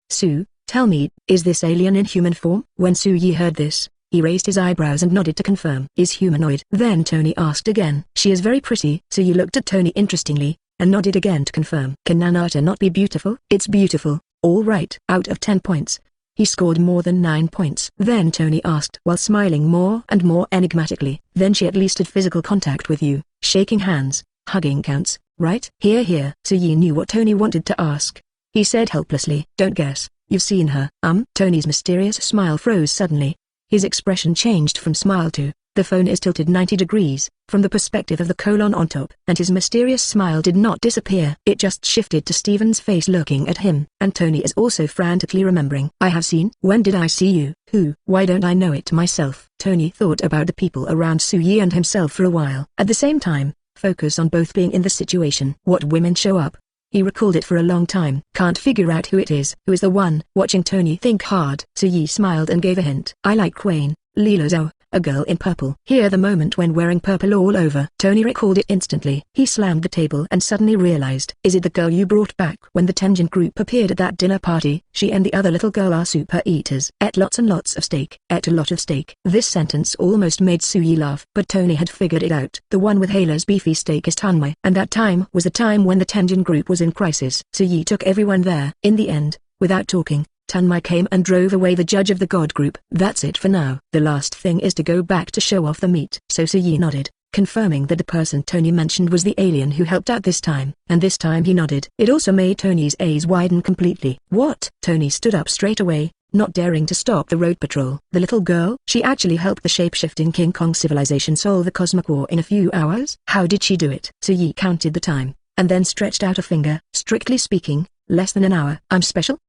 Sue, tell me, is this alien in human form? When Sue Yi heard this, he raised his eyebrows and nodded to confirm. Is humanoid? Then Tony asked again. She is very pretty. Sue Yi looked at Tony interestingly, and nodded again to confirm. Can Nanata not be beautiful? It's beautiful, all right. Out of 10 points, he scored more than 9 points. Then Tony asked, while smiling more and more enigmatically, then she at least had physical contact with you, shaking hands, hugging counts, right? Here. Sue Yi knew what Tony wanted to ask. He said helplessly, don't guess, you've seen her. Tony's mysterious smile froze suddenly. His expression changed from smile to, the phone is tilted 90 degrees, from the perspective of the colon on top. And his mysterious smile did not disappear. It just shifted to Stephen's face looking at him. And Tony is also frantically remembering. I have seen. When did I see you? Who? Why don't I know it myself? Tony thought about the people around Sue Yi and himself for a while. At the same time, focus on both being in the situation. What women show up? He recalled it for a long time. Can't figure out who it is. Who is the one? Watching Tony think hard, Sue Yi smiled and gave a hint. I like Quain, Lila Zhao, a girl in purple. Here the moment when wearing purple all over. Tony recalled it instantly. He slammed the table and suddenly realized. Is it the girl you brought back? When the Tenjin group appeared at that dinner party, she and the other little girl are super eaters. Ate lots and lots of steak. Ate a lot of steak. This sentence almost made Sue Yi laugh. But Tony had figured it out. The one with Hala's beefy steak is Tunmei. And that time was the time when the Tenjin group was in crisis. Sue Yi took everyone there. In the end, without talking, Tunmei came and drove away the judge of the god group. That's it for now. The last thing is to go back to show off the meat. So Sue Yi nodded, confirming that the person Tony mentioned was the alien who helped out this time. And this time he nodded. It also made Tony's eyes widen completely. What? Tony stood up straight away, not daring to stop the road patrol. The little girl? She actually helped the shape-shifting King Kong civilization solve the cosmic war in a few hours? How did she do it? Sue Yi counted the time, and then stretched out a finger. Strictly speaking, less than an hour. I'm special?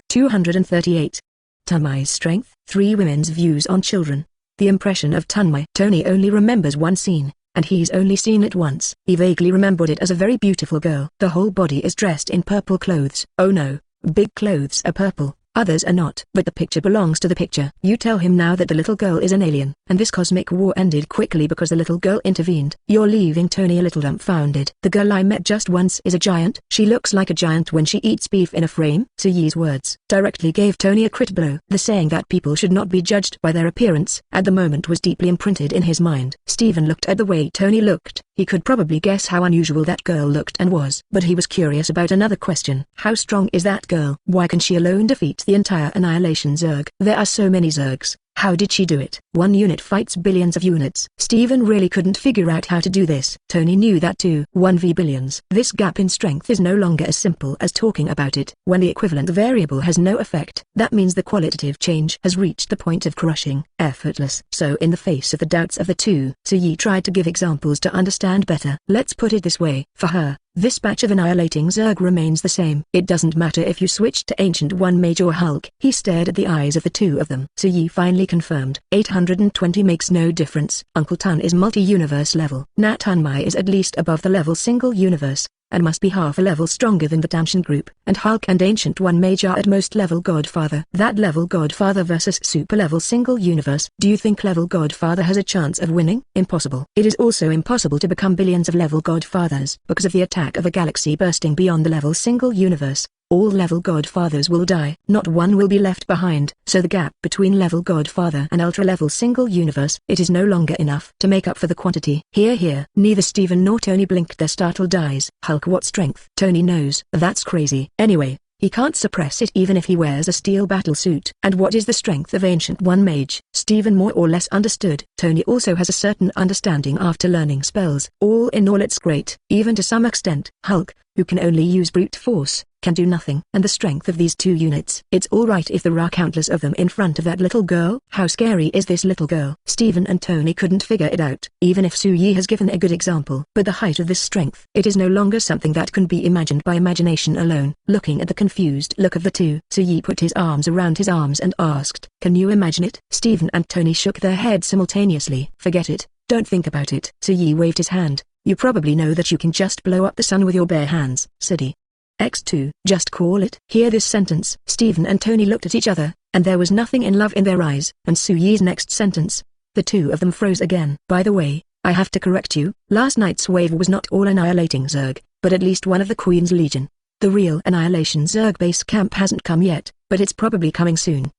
238. Tunmei's strength. 3 women's views on children. The impression of Tunmei. Tony only remembers one scene, and he's only seen it once. He vaguely remembered it as a very beautiful girl. The whole body is dressed in purple clothes. Oh no, big clothes are purple, others are not. But the picture belongs to the picture. You tell him now that the little girl is an alien, and this cosmic war ended quickly because the little girl intervened. You're leaving Tony a little dumbfounded. The girl I met just once is a giant. She looks like a giant when she eats beef in a frame. Sue Yi's words directly gave Tony a crit blow. The saying that people should not be judged by their appearance at the moment was deeply imprinted in his mind. Stephen looked at the way Tony looked. He could probably guess how unusual that girl looked and was. But he was curious about another question. How strong is that girl? Why can she alone defeat the entire Annihilation Zerg? There are so many Zergs. How did she do it? One unit fights billions of units. Steven really couldn't figure out how to do this. Tony knew that too. 1v billions. This gap in strength is no longer as simple as talking about it. When the equivalent variable has no effect, that means the qualitative change has reached the point of crushing, effortless. So in the face of the doubts of the two, Yi tried to give examples to understand better. Let's put it this way, for her, this batch of annihilating Zerg remains the same. It doesn't matter if you switch to Ancient One Mage or Hulk. He stared at the eyes of the two of them. Yi finally confirmed. 820 makes no difference. Uncle Tun is multi-universe level. Nat Tunmei is at least above the level single universe, and must be half a level stronger than the Damshan group. And Hulk and Ancient One Mage are at most level Godfather. That level Godfather versus super level single universe. Do you think level Godfather has a chance of winning? Impossible. It is also impossible to become billions of level Godfathers because of the attack of a galaxy bursting beyond the level single universe. All level Godfathers will die. Not one will be left behind. So the gap between level Godfather and ultra-level single universe, it is no longer enough to make up for the quantity. Hear. Neither Steven nor Tony blinked their startled eyes. Hulk, what strength? Tony knows. That's crazy. Anyway, he can't suppress it even if he wears a steel battle suit. And what is the strength of Ancient One Mage? Steven more or less understood. Tony also has a certain understanding after learning spells. All in all, it's great, even to some extent. Hulk, who can only use brute force, can do nothing. And the strength of these two units. It's alright if there are countless of them in front of that little girl. How scary is this little girl? Steven and Tony couldn't figure it out, even if Yi has given a good example. But the height of this strength, it is no longer something that can be imagined by imagination alone. Looking at the confused look of the two, Yi put his arms around his arms and asked, can you imagine it? Steven and Tony shook their heads simultaneously. Forget it, don't think about it. Yi waved his hand. You probably know that you can just blow up the sun with your bare hands, said he. X2, just call it. Hear this sentence. Steven and Tony looked at each other, and there was nothing in love in their eyes. And Yi's next sentence. The two of them froze again. By the way, I have to correct you, last night's wave was not all annihilating Zerg, but at least one of the Queen's Legion. The real Annihilation Zerg base camp hasn't come yet, but it's probably coming soon.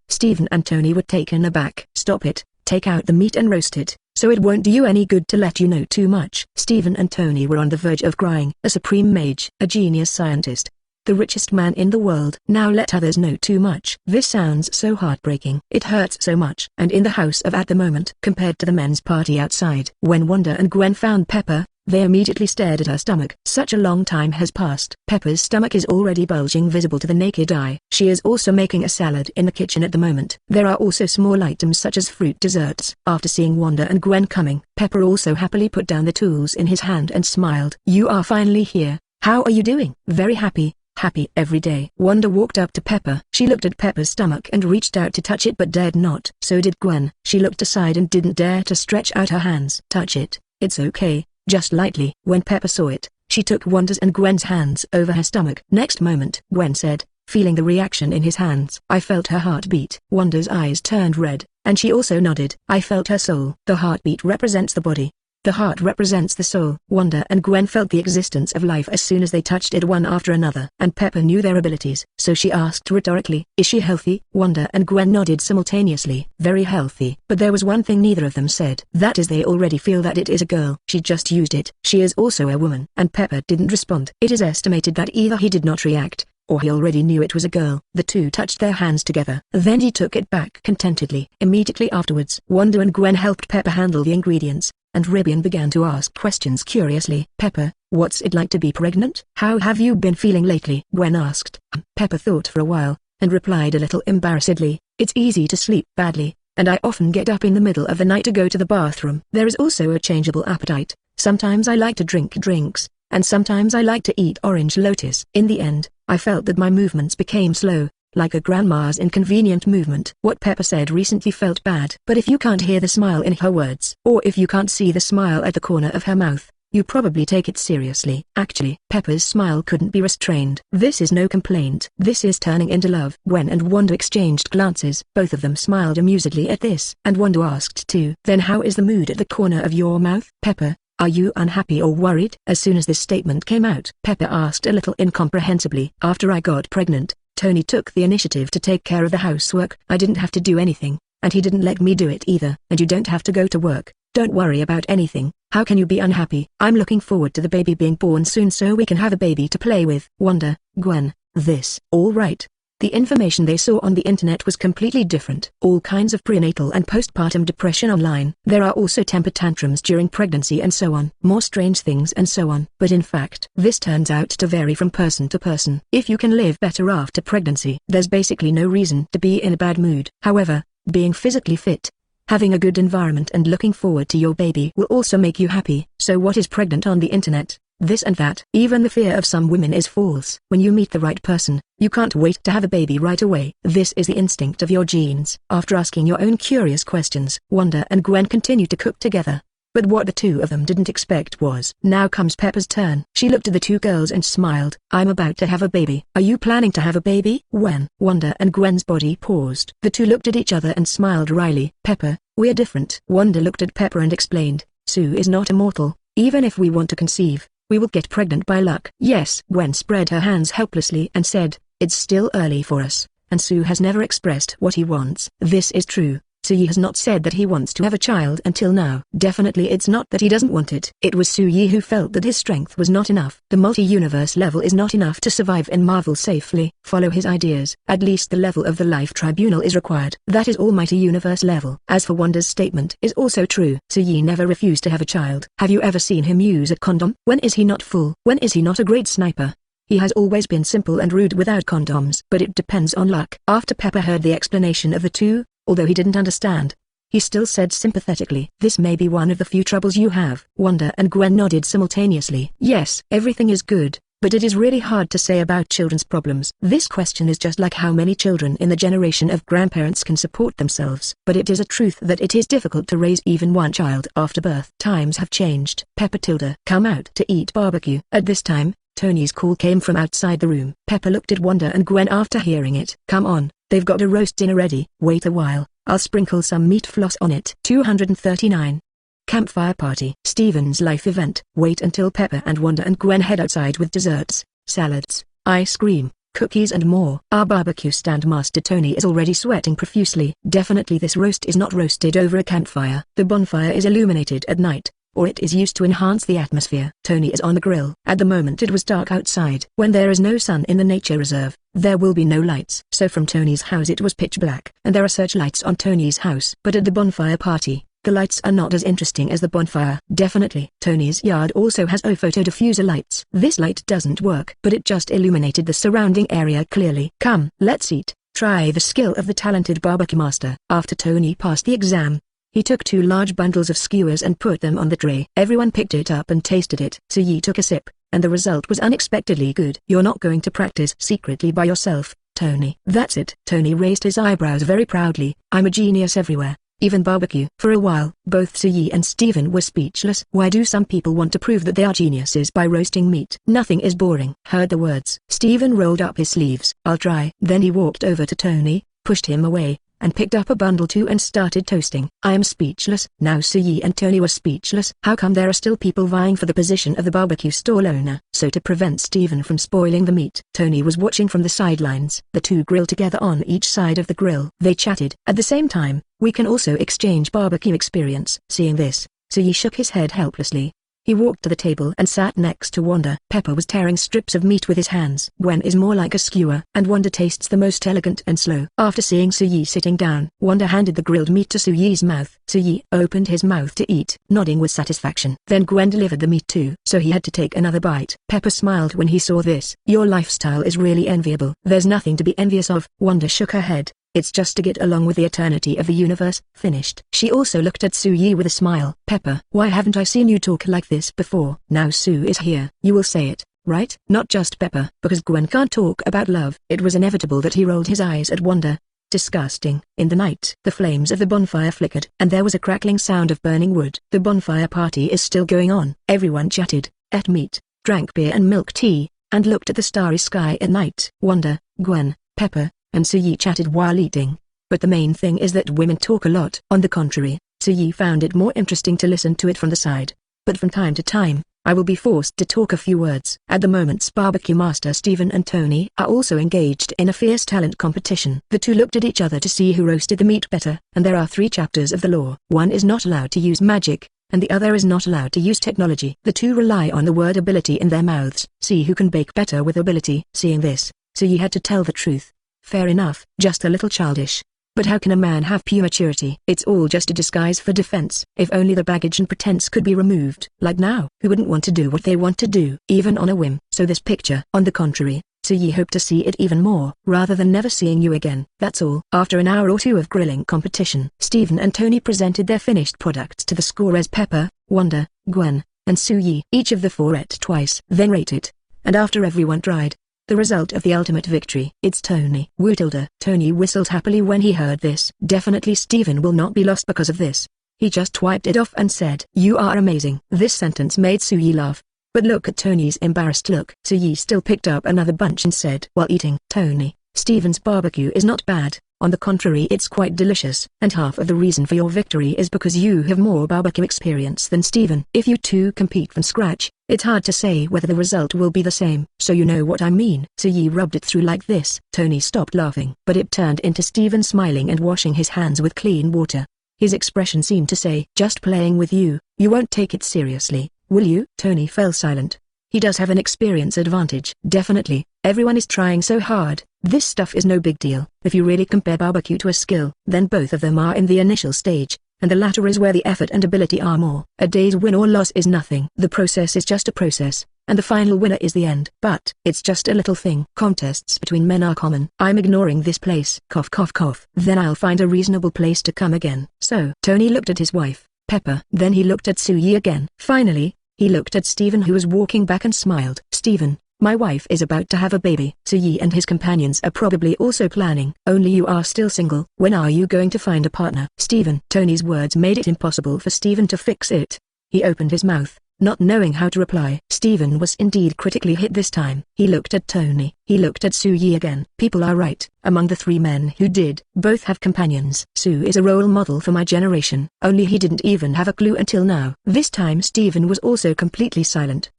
Steven and Tony were taken aback. Stop it, take out the meat and roast it, so it won't do you any good to let you know too much. Steven and Tony were on the verge of crying. A supreme mage, a genius scientist, the richest man in the world, now let others know too much. This sounds so heartbreaking. It hurts so much. And in the house of at the moment, compared to the men's party outside. When Wanda and Gwen found Pepper, they immediately stared at her stomach. Such a long time has passed. Pepper's stomach is already bulging, visible to the naked eye. She is also making a salad in the kitchen at the moment. There are also small items such as fruit desserts. After seeing Wanda and Gwen coming, Pepper also happily put down the tools in his hand and smiled. You are finally here. How are you doing? Very happy. Happy every day. Wanda walked up to Pepper. She looked at Pepper's stomach and reached out to touch it but dared not. So did Gwen. She looked aside and didn't dare to stretch out her hands. Touch it. It's okay. Just lightly. When Pepper saw it, she took Wanda's and Gwen's hands over her stomach. Next moment, Gwen said, feeling the reaction in his hands. I felt her heartbeat. Wanda's eyes turned red, and she also nodded. I felt her soul. The heartbeat represents the body. The heart represents the soul. Wanda and Gwen felt the existence of life as soon as they touched it one after another. And Pepper knew their abilities, so she asked rhetorically, is she healthy? Wanda and Gwen nodded simultaneously. Very healthy. But there was one thing neither of them said. That is, they already feel that it is a girl. She just used it. She is also a woman. And Pepper didn't respond. It is estimated that either he did not react, or he already knew it was a girl. The two touched their hands together. Then he took it back contentedly. Immediately afterwards, Wanda and Gwen helped Pepper handle the ingredients, and Ribian began to ask questions curiously. Pepper, what's it like to be pregnant? How have you been feeling lately? Gwen asked. Pepper thought for a while, and replied a little embarrassedly, it's easy to sleep badly, and I often get up in the middle of the night to go to the bathroom. There is also a changeable appetite. Sometimes I like to drink drinks, and sometimes I like to eat orange lotus. In the end, I felt that my movements became slow, like a grandma's inconvenient movement. What Pepper said recently felt bad. But if you can't hear the smile in her words, or if you can't see the smile at the corner of her mouth, you probably take it seriously. Actually, Pepper's smile couldn't be restrained. This is no complaint. This is turning into love. Gwen and Wanda exchanged glances. Both of them smiled amusedly at this. And Wanda asked too. Then how is the mood at the corner of your mouth? Pepper, are you unhappy or worried? As soon as this statement came out, Pepper asked a little incomprehensibly. After I got pregnant, Tony took the initiative to take care of the housework. I didn't have to do anything, and he didn't let me do it either. And you don't have to go to work. Don't worry about anything. How can you be unhappy? I'm looking forward to the baby being born soon so we can have a baby to play with. Wanda, Gwen, this. All right. The information they saw on the internet was completely different. All kinds of prenatal and postpartum depression online. There are also temper tantrums during pregnancy and so on. More strange things and so on. But in fact, this turns out to vary from person to person. If you can live better after pregnancy, there's basically no reason to be in a bad mood. However, being physically fit, having a good environment and looking forward to your baby will also make you happy. So what is pregnant on the internet? This and that. Even the fear of some women is false. When you meet the right person, you can't wait to have a baby right away. This is the instinct of your genes. After asking your own curious questions, Wanda and Gwen continue to cook together. But what the two of them didn't expect was, now comes Pepper's turn. She looked at the two girls and smiled. I'm about to have a baby. Are you planning to have a baby? When Wanda and Gwen's body paused. The two looked at each other and smiled wryly. Pepper, we're different. Wanda looked at Pepper and explained, Sue is not immortal. Even if we want to conceive, we will get pregnant by luck. Yes. Gwen spread her hands helplessly and said, it's still early for us, and Sue has never expressed what he wants. This is true. Soo-yi has not said that he wants to have a child until now. Definitely it's not that he doesn't want it. It was Soo-yi who felt that his strength was not enough. The multi-universe level is not enough to survive in Marvel safely. Follow his ideas. At least the level of the Life Tribunal is required. That is almighty universe level. As for Wanda's statement is also true. Soo-yi never refused to have a child. Have you ever seen him use a condom? When is he not full? When is he not a great sniper? He has always been simple and rude without condoms. But it depends on luck. After Pepper heard the explanation of the two, although he didn't understand, he still said sympathetically, this may be one of the few troubles you have. Wanda and Gwen nodded simultaneously. Yes, everything is good, but it is really hard to say about children's problems. This question is just like how many children in the generation of grandparents can support themselves. But it is a truth that it is difficult to raise even one child after birth. Times have changed. Pepper tilde, come out to eat barbecue. At this time, Tony's call came from outside the room. Pepper looked at Wanda and Gwen after hearing it. Come on, they've got a roast dinner ready. Wait a while, I'll sprinkle some meat floss on it. 239. Campfire Party. Steven's life event. Wait until Pepper and Wanda and Gwen head outside with desserts, salads, ice cream, cookies and more. Our barbecue stand master Tony is already sweating profusely. Definitely this roast is not roasted over a campfire. The bonfire is illuminated at night, or it is used to enhance the atmosphere. Tony is on the grill. At the moment it was dark outside. When there is no sun in the nature reserve, there will be no lights. So from Tony's house it was pitch black. And there are searchlights on Tony's house. But at the bonfire party, the lights are not as interesting as the bonfire. Definitely. Tony's yard also has photo diffuser lights. This light doesn't work, but it just illuminated the surrounding area clearly. Come, let's eat. Try the skill of the talented barbecue master. After Tony passed the exam, he took 2 large bundles of skewers and put them on the tray. Everyone picked it up and tasted it. Soo-yi took a sip, and the result was unexpectedly good. You're not going to practice secretly by yourself, Tony. That's it. Tony raised his eyebrows very proudly. I'm a genius everywhere, even barbecue. For a while, both Soo-yi and Steven were speechless. Why do some people want to prove that they are geniuses by roasting meat? Nothing is boring. Heard the words. Steven rolled up his sleeves. I'll try. Then he walked over to Tony, pushed him away, and picked up a bundle too and started toasting. I am speechless. Now Soo-yi and Tony were speechless. How come there are still people vying for the position of the barbecue stall owner? So to prevent Steven from spoiling the meat, Tony was watching from the sidelines. The two grilled together on each side of the grill. They chatted. At the same time, we can also exchange barbecue experience. Seeing this, Soo-yi shook his head helplessly. He walked to the table and sat next to Wanda. Pepper was tearing strips of meat with his hands. Gwen is more like a skewer, and Wanda tastes the most elegant and slow. After seeing Soo-yi sitting down, Wanda handed the grilled meat to Soo-yi's mouth. Soo-yi opened his mouth to eat, nodding with satisfaction. Then Gwen delivered the meat too, so he had to take another bite. Pepper smiled when he saw this. Your lifestyle is really enviable. There's nothing to be envious of. Wanda shook her head. It's just to get along with the eternity of the universe. Finished. She also looked at Soo-yi with a smile. Pepper, why haven't I seen you talk like this before? Now Sue is here. You will say it, right? Not just Pepper, because Gwen can't talk about love. It was inevitable that he rolled his eyes at Wanda. Disgusting. In the night, the flames of the bonfire flickered, and there was a crackling sound of burning wood. The bonfire party is still going on. Everyone chatted, ate meat, drank beer and milk tea, and looked at the starry sky at night. Wanda, Gwen, Pepper, and Soo-yi chatted while eating. But the main thing is that women talk a lot. On the contrary, Soo-yi found it more interesting to listen to it from the side. But from time to time, I will be forced to talk a few words. At the moment, barbecue master Steven and Tony are also engaged in a fierce talent competition. The two looked at each other to see who roasted the meat better, and there are 3 chapters of the law. One is not allowed to use magic, and the other is not allowed to use technology. The two rely on the word ability in their mouths. See who can bake better with ability. Seeing this, Soo-yi had to tell the truth. Fair enough, just a little childish. But how can a man have pure maturity? It's all just a disguise for defense. If only the baggage and pretense could be removed. Like now, who wouldn't want to do what they want to do, even on a whim? So this picture, on the contrary, so ye hope to see it even more, rather than never seeing you again. That's all. After an hour or two of grilling competition, Stephen and Tony presented their finished products to the scorers Pepper, Wanda, Gwen, and Suyi. Each of the four ate twice, then rated. And after everyone tried, the result of the ultimate victory. It's Tony. Wootilda. Tony whistled happily when he heard this. Definitely Stephen will not be lost because of this. He just wiped it off and said, "You are amazing." This sentence made Suyi laugh. But look at Tony's embarrassed look. Suyi still picked up another bunch and said while eating, "Tony, Stephen's barbecue is not bad. On the contrary, it's quite delicious. And half of the reason for your victory is because you have more barbecue experience than Stephen. If you two compete from scratch, it's hard to say whether the result will be the same. So you know what I mean." Suyi rubbed it through like this. Tony stopped laughing. But it turned into Stephen smiling and washing his hands with clean water. His expression seemed to say, "Just playing with you. You won't take it seriously, will you?" Tony fell silent. He does have an experience advantage. Definitely, everyone is trying so hard. This stuff is no big deal. If you really compare barbecue to a skill, then both of them are in the initial stage, and the latter is where the effort and ability are more. A day's win or loss is nothing. The process is just a process, and the final winner is the end. But it's just a little thing. Contests between men are common. I'm ignoring this place. Cough cough cough. Then I'll find a reasonable place to come again. So Tony looked at his wife, Pepper. Then he looked at Suyi again. Finally, he looked at Stephen who was walking back and smiled. "Stephen, my wife is about to have a baby. Suyi and his companions are probably also planning. Only you are still single. When are you going to find a partner?" Stephen. Tony's words made it impossible for Stephen to fix it. He opened his mouth, not knowing how to reply. Stephen was indeed critically hit this time. He looked at Tony. He looked at Suyi again. People are right. Among the three men who did, both have companions. Sue is a role model for my generation. Only he didn't even have a clue until now. This time Stephen was also completely silent.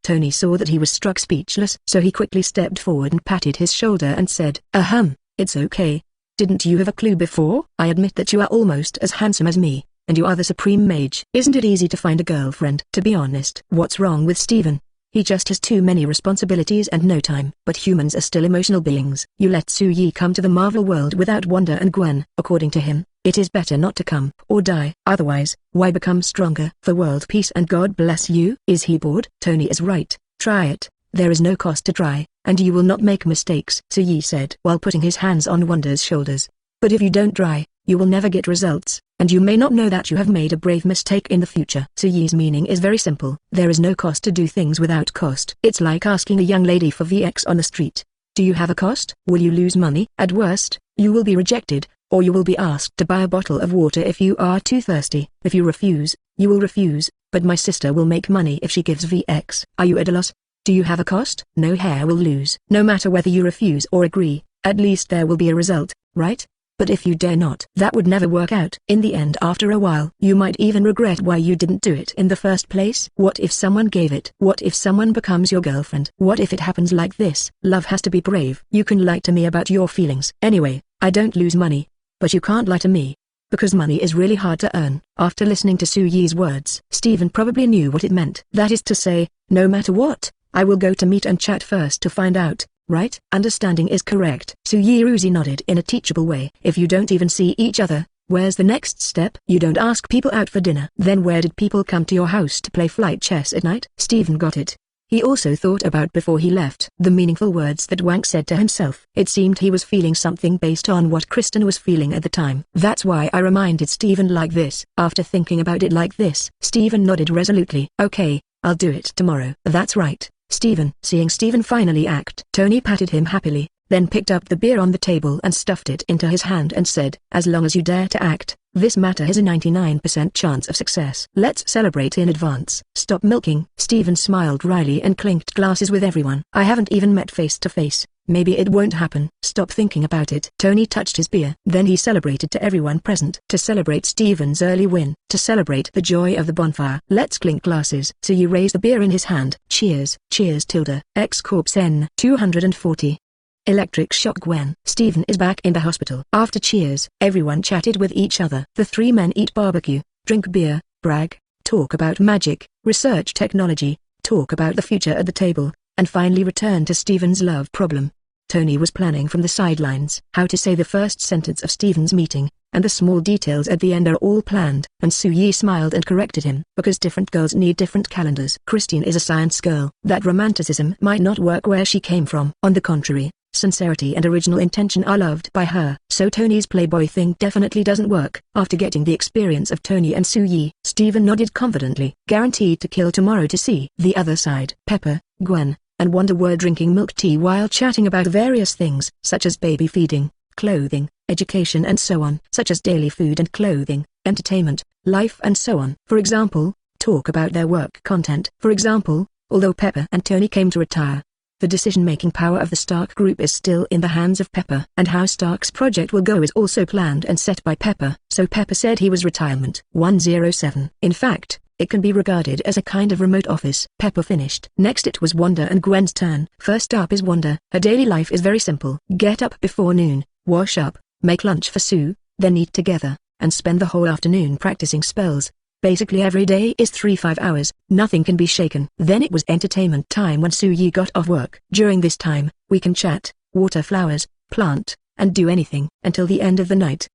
Tony saw that he was struck speechless, so he quickly stepped forward and patted his shoulder and said, "Ahem, it's okay. Didn't you have a clue before? I admit that you are almost as handsome as me, and you are the supreme mage. Isn't it easy to find a girlfriend? To be honest, what's wrong with Stephen? He just has too many responsibilities and no time. But humans are still emotional beings. You let Suyi come to the Marvel world without Wanda and Gwen. According to him, it is better not to come or die. Otherwise, why become stronger? For world peace and God bless you." Is he bored? Tony is right. Try it. There is no cost to try, and you will not make mistakes, Suyi said while putting his hands on Wanda's shoulders. "But if you don't try, you will never get results, and you may not know that you have made a brave mistake in the future." Suyi's meaning is very simple. There is no cost to do things without cost. It's like asking a young lady for VX on the street. Do you have a cost? Will you lose money? At worst, you will be rejected, or you will be asked to buy a bottle of water if you are too thirsty. If you refuse, you will refuse, but my sister will make money if she gives VX. Are you at a loss? Do you have a cost? No hair will lose. No matter whether you refuse or agree, at least there will be a result, right? But if you dare not, that would never work out. In the end, after a while, you might even regret why you didn't do it in the first place. What if someone gave it? What if someone becomes your girlfriend? What if it happens like this? Love has to be brave. You can lie to me about your feelings. Anyway, I don't lose money. But you can't lie to me. Because money is really hard to earn. After listening to Suyi's words, Stephen probably knew what it meant. That is to say, no matter what, I will go to meet and chat first to find out. Right? Understanding is correct. Suyi nodded in a teachable way. If you don't even see each other, where's the next step? You don't ask people out for dinner. Then where did people come to your house to play flight chess at night? Stephen got it. He also thought about before he left the meaningful words that Wank said to himself. It seemed he was feeling something based on what Kristen was feeling at the time. That's why I reminded Stephen like this. After thinking about it like this, Stephen nodded resolutely. Okay, I'll do it tomorrow. That's right, Stephen. Seeing Stephen finally act, Tony patted him happily, then picked up the beer on the table and stuffed it into his hand and said, "As long as you dare to act, this matter has a 99% chance of success. Let's celebrate in advance." Stop milking. Stephen smiled wryly and clinked glasses with everyone. I haven't even met face to face. Maybe it won't happen. Stop thinking about it. Tony touched his beer. Then he celebrated to everyone present. To celebrate Stephen's early win. To celebrate the joy of the bonfire. Let's clink glasses. So you raised the beer in his hand. Cheers. Cheers tilde. X Corps N. 240. Electric shock. Gwen. Stephen is back in the hospital. After cheers, everyone chatted with each other. The three men eat barbecue, drink beer, brag, talk about magic, research technology, talk about the future at the table, and finally return to Stephen's love problem. Tony was planning from the sidelines how to say the first sentence of Steven's meeting, and the small details at the end are all planned. And Su-yi smiled and corrected him, because different girls need different calendars. Christine is a science girl. That romanticism might not work where she came from. On the contrary, sincerity and original intention are loved by her. So Tony's playboy thing definitely doesn't work. After getting the experience of Tony and Su-yi, Steven nodded confidently. Guaranteed to kill tomorrow to see the other side. Pepper, Gwen, and Wanda were drinking milk tea while chatting about various things, such as baby feeding, clothing, education and so on, such as daily food and clothing, entertainment, life and so on. For example, talk about their work content. For example, although Pepper and Tony came to retire, the decision-making power of the Stark group is still in the hands of Pepper, and how Stark's project will go is also planned and set by Pepper. So Pepper said he was retirement. 107. In fact, it can be regarded as a kind of remote office. Pepper finished. Next it was Wanda and Gwen's turn. First up is Wanda. Her daily life is very simple. Get up before noon, wash up, make lunch for Sue, then eat together, and spend the whole afternoon practicing spells. Basically every day is 3-5 hours, nothing can be shaken. Then it was entertainment time when Su-yi got off work. During this time, we can chat, water flowers, plant, and do anything until the end of the night.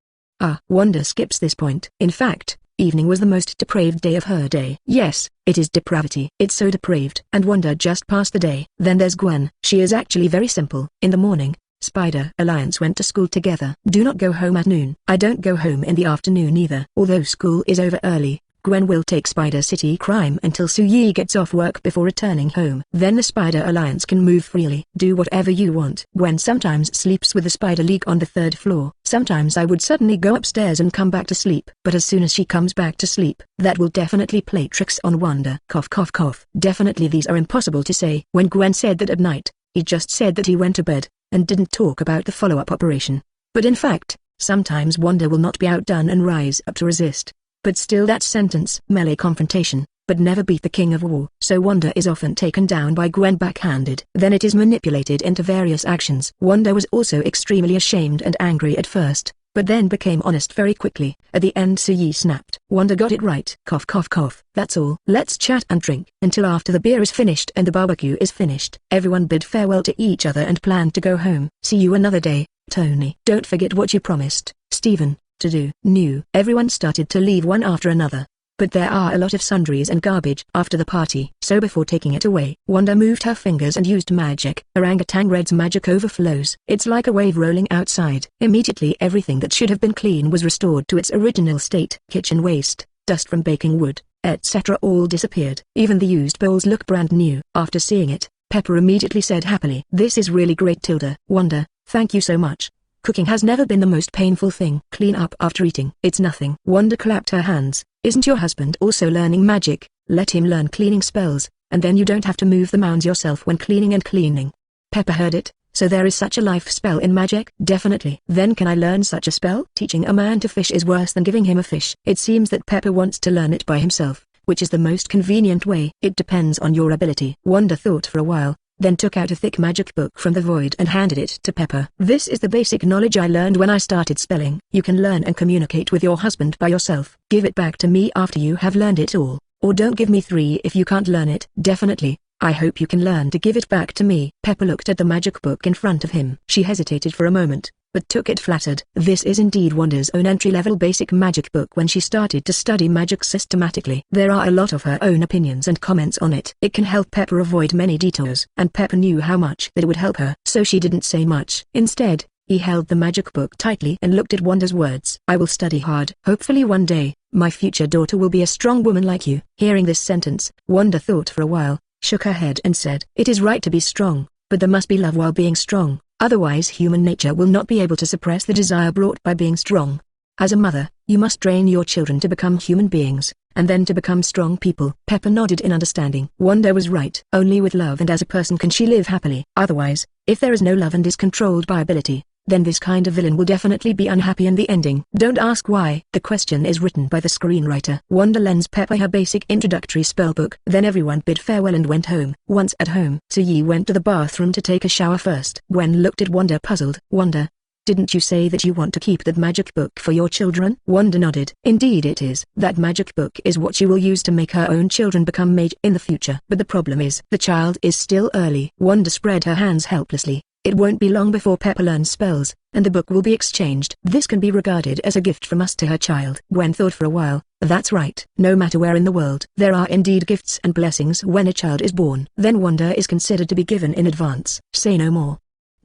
Wanda skips this point. In fact, evening was the most depraved day of her day. Yes, it is depravity. It's so depraved. And Wanda just passed the day. Then there's Gwen. She is actually very simple. In the morning, Spider Alliance went to school together. Do not go home at noon. I don't go home in the afternoon either. Although school is over early, Gwen will take Spider City Crime until Su-yi gets off work before returning home. Then the Spider Alliance can move freely. Do whatever you want. Gwen sometimes sleeps with the Spider League on the 3rd floor. Sometimes I would suddenly go upstairs and come back to sleep. But as soon as she comes back to sleep, that will definitely play tricks on Wanda. Cough cough cough. Definitely these are impossible to say. When Gwen said that at night, he just said that he went to bed, and didn't talk about the follow-up operation. But in fact, sometimes Wanda will not be outdone and rise up to resist. But still that sentence, melee confrontation, but never beat the king of war. So Wanda is often taken down by Gwen backhanded. Then it is manipulated into various actions. Wanda was also extremely ashamed and angry at first, but then became honest very quickly. At the end Su-yi snapped. Wanda got it right. Cough cough cough. That's all. Let's chat and drink until after the beer is finished and the barbecue is finished. Everyone bid farewell to each other and planned to go home. See you another day, Tony. Don't forget what you promised, Steven, to do. Everyone started to leave one after another. But there are a lot of sundries and garbage after the party. So before taking it away, Wanda moved her fingers and used magic. Orangutan Red's magic overflows. It's like a wave rolling outside. Immediately everything that should have been clean was restored to its original state. Kitchen waste, dust from baking wood, etc. all disappeared. Even the used bowls look brand new. After seeing it, Pepper immediately said happily, "This is really great, Tilda." Wanda, thank you so much. Cooking has never been the most painful thing. Clean up after eating. It's nothing. Wanda clapped her hands. Isn't your husband also learning magic? Let him learn cleaning spells, and then you don't have to move the mounds yourself when cleaning and cleaning. Pepper heard it. So there is such a life spell in magic? Definitely. Then can I learn such a spell? Teaching a man to fish is worse than giving him a fish. It seems that Pepper wants to learn it by himself, which is the most convenient way. It depends on your ability. Wanda thought for a while, then took out a thick magic book from the void and handed it to Pepper. This is the basic knowledge I learned when I started spelling. You can learn and communicate with your husband by yourself. Give it back to me after you have learned it all. Or don't give me 3 if you can't learn it. Definitely. I hope you can learn to give it back to me. Pepper looked at the magic book in front of him. She hesitated for a moment, but took it flattered. This is indeed Wanda's own entry-level basic magic book when she started to study magic systematically. There are a lot of her own opinions and comments on it. It can help Pepper avoid many detours, and Pepper knew how much that would help her, so she didn't say much. Instead, he held the magic book tightly and looked at Wanda's words. I will study hard. Hopefully one day, my future daughter will be a strong woman like you. Hearing this sentence, Wanda thought for a while, shook her head and said, it is right to be strong, but there must be love while being strong. Otherwise human nature will not be able to suppress the desire brought by being strong. As a mother, you must train your children to become human beings, and then to become strong people. Pepper nodded in understanding. Wanda was right. Only with love and as a person can she live happily. Otherwise, if there is no love and is controlled by ability, then this kind of villain will definitely be unhappy in the ending. Don't ask why. The question is written by the screenwriter. Wanda lends Pepper her basic introductory spellbook. Then everyone bid farewell and went home. Once at home, Su-yi went to the bathroom to take a shower first. Gwen looked at Wanda puzzled. Wanda, didn't you say that you want to keep that magic book for your children? Wanda nodded. Indeed it is. That magic book is what she will use to make her own children become mage in the future. But the problem is, the child is still early. Wanda spread her hands helplessly. It won't be long before Pepper learns spells, and the book will be exchanged. This can be regarded as a gift from us to her child. Gwen thought for a while. That's right. No matter where in the world, there are indeed gifts and blessings when a child is born. Then Wanda is considered to be given in advance. Say no more.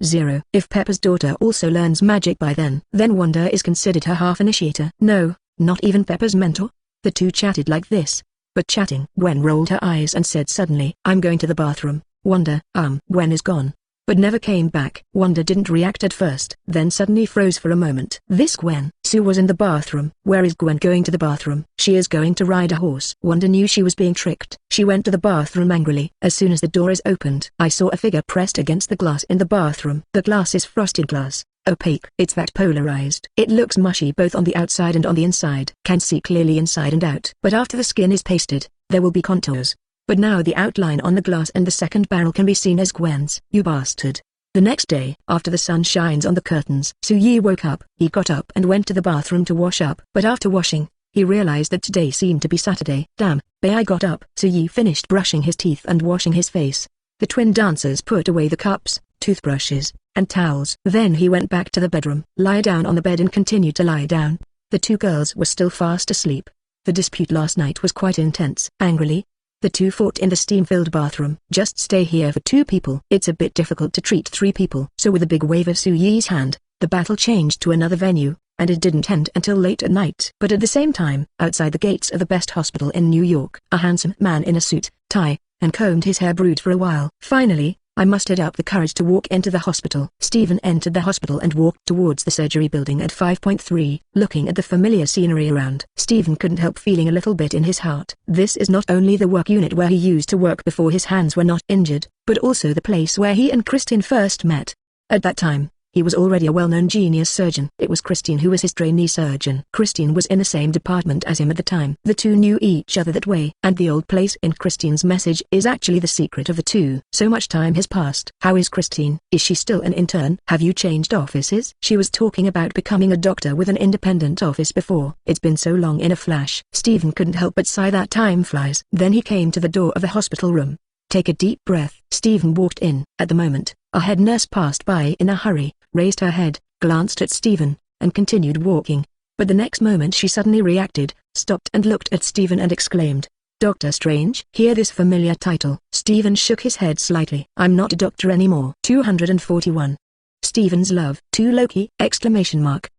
0. If Pepper's daughter also learns magic by then Wanda is considered her half-initiator. No, not even Pepper's mentor? The two chatted like this. But chatting. Gwen rolled her eyes and said suddenly, I'm going to the bathroom. Wanda, Gwen is gone. But never came back. Wanda didn't react at first, then suddenly froze for a moment. This Gwen. Sue was in the bathroom. Where is Gwen going to the bathroom? She is going to ride a horse. Wanda knew she was being tricked. She went to the bathroom angrily. As soon as the door is opened, I saw a figure pressed against the glass in the bathroom. The glass is frosted glass. Opaque. It's that polarized. It looks mushy both on the outside and on the inside. Can see clearly inside and out. But after the skin is pasted, there will be contours. But now the outline on the glass and the second barrel can be seen as Gwen's. You bastard. The next day, after the sun shines on the curtains, Su-yi woke up. He got up and went to the bathroom to wash up. But after washing, he realized that today seemed to be Saturday. Damn, I got up. Su-yi finished brushing his teeth and washing his face. The twin dancers put away the cups, toothbrushes, and towels. Then he went back to the bedroom, lie down on the bed and continued to lie down. The two girls were still fast asleep. The dispute last night was quite intense. Angrily, the two fought in the steam-filled bathroom. Just stay here for 2 people. It's a bit difficult to treat 3 people. So with a big wave of Su-yi's hand, the battle changed to another venue, and it didn't end until late at night. But at the same time, outside the gates of the best hospital in New York, a handsome man in a suit, tie, and combed his hair brewed for a while. Finally, I mustered up the courage to walk into the hospital. Stephen entered the hospital and walked towards the surgery building at 5.3, looking at the familiar scenery around. Stephen couldn't help feeling a little bit in his heart. This is not only the work unit where he used to work before his hands were not injured, but also the place where he and Christine first met. At that time, he was already a well-known genius surgeon. It was Christine who was his trainee surgeon. Christine was in the same department as him at the time. The two knew each other that way. And the old place in Christine's message is actually the secret of the two. So much time has passed. How is Christine? Is she still an intern? Have you changed offices? She was talking about becoming a doctor with an independent office before. It's been so long. In a flash, Stephen couldn't help but sigh that time flies. Then he came to the door of the hospital room. Take a deep breath. Stephen walked in. At the moment, a head nurse passed by in a hurry, raised her head, glanced at Stephen, and continued walking. But the next moment she suddenly reacted, stopped and looked at Stephen and exclaimed, Doctor Strange? Hear this familiar title. Stephen shook his head slightly. I'm not a doctor anymore. 241. Stephen's love. To Loki? Exclamation mark.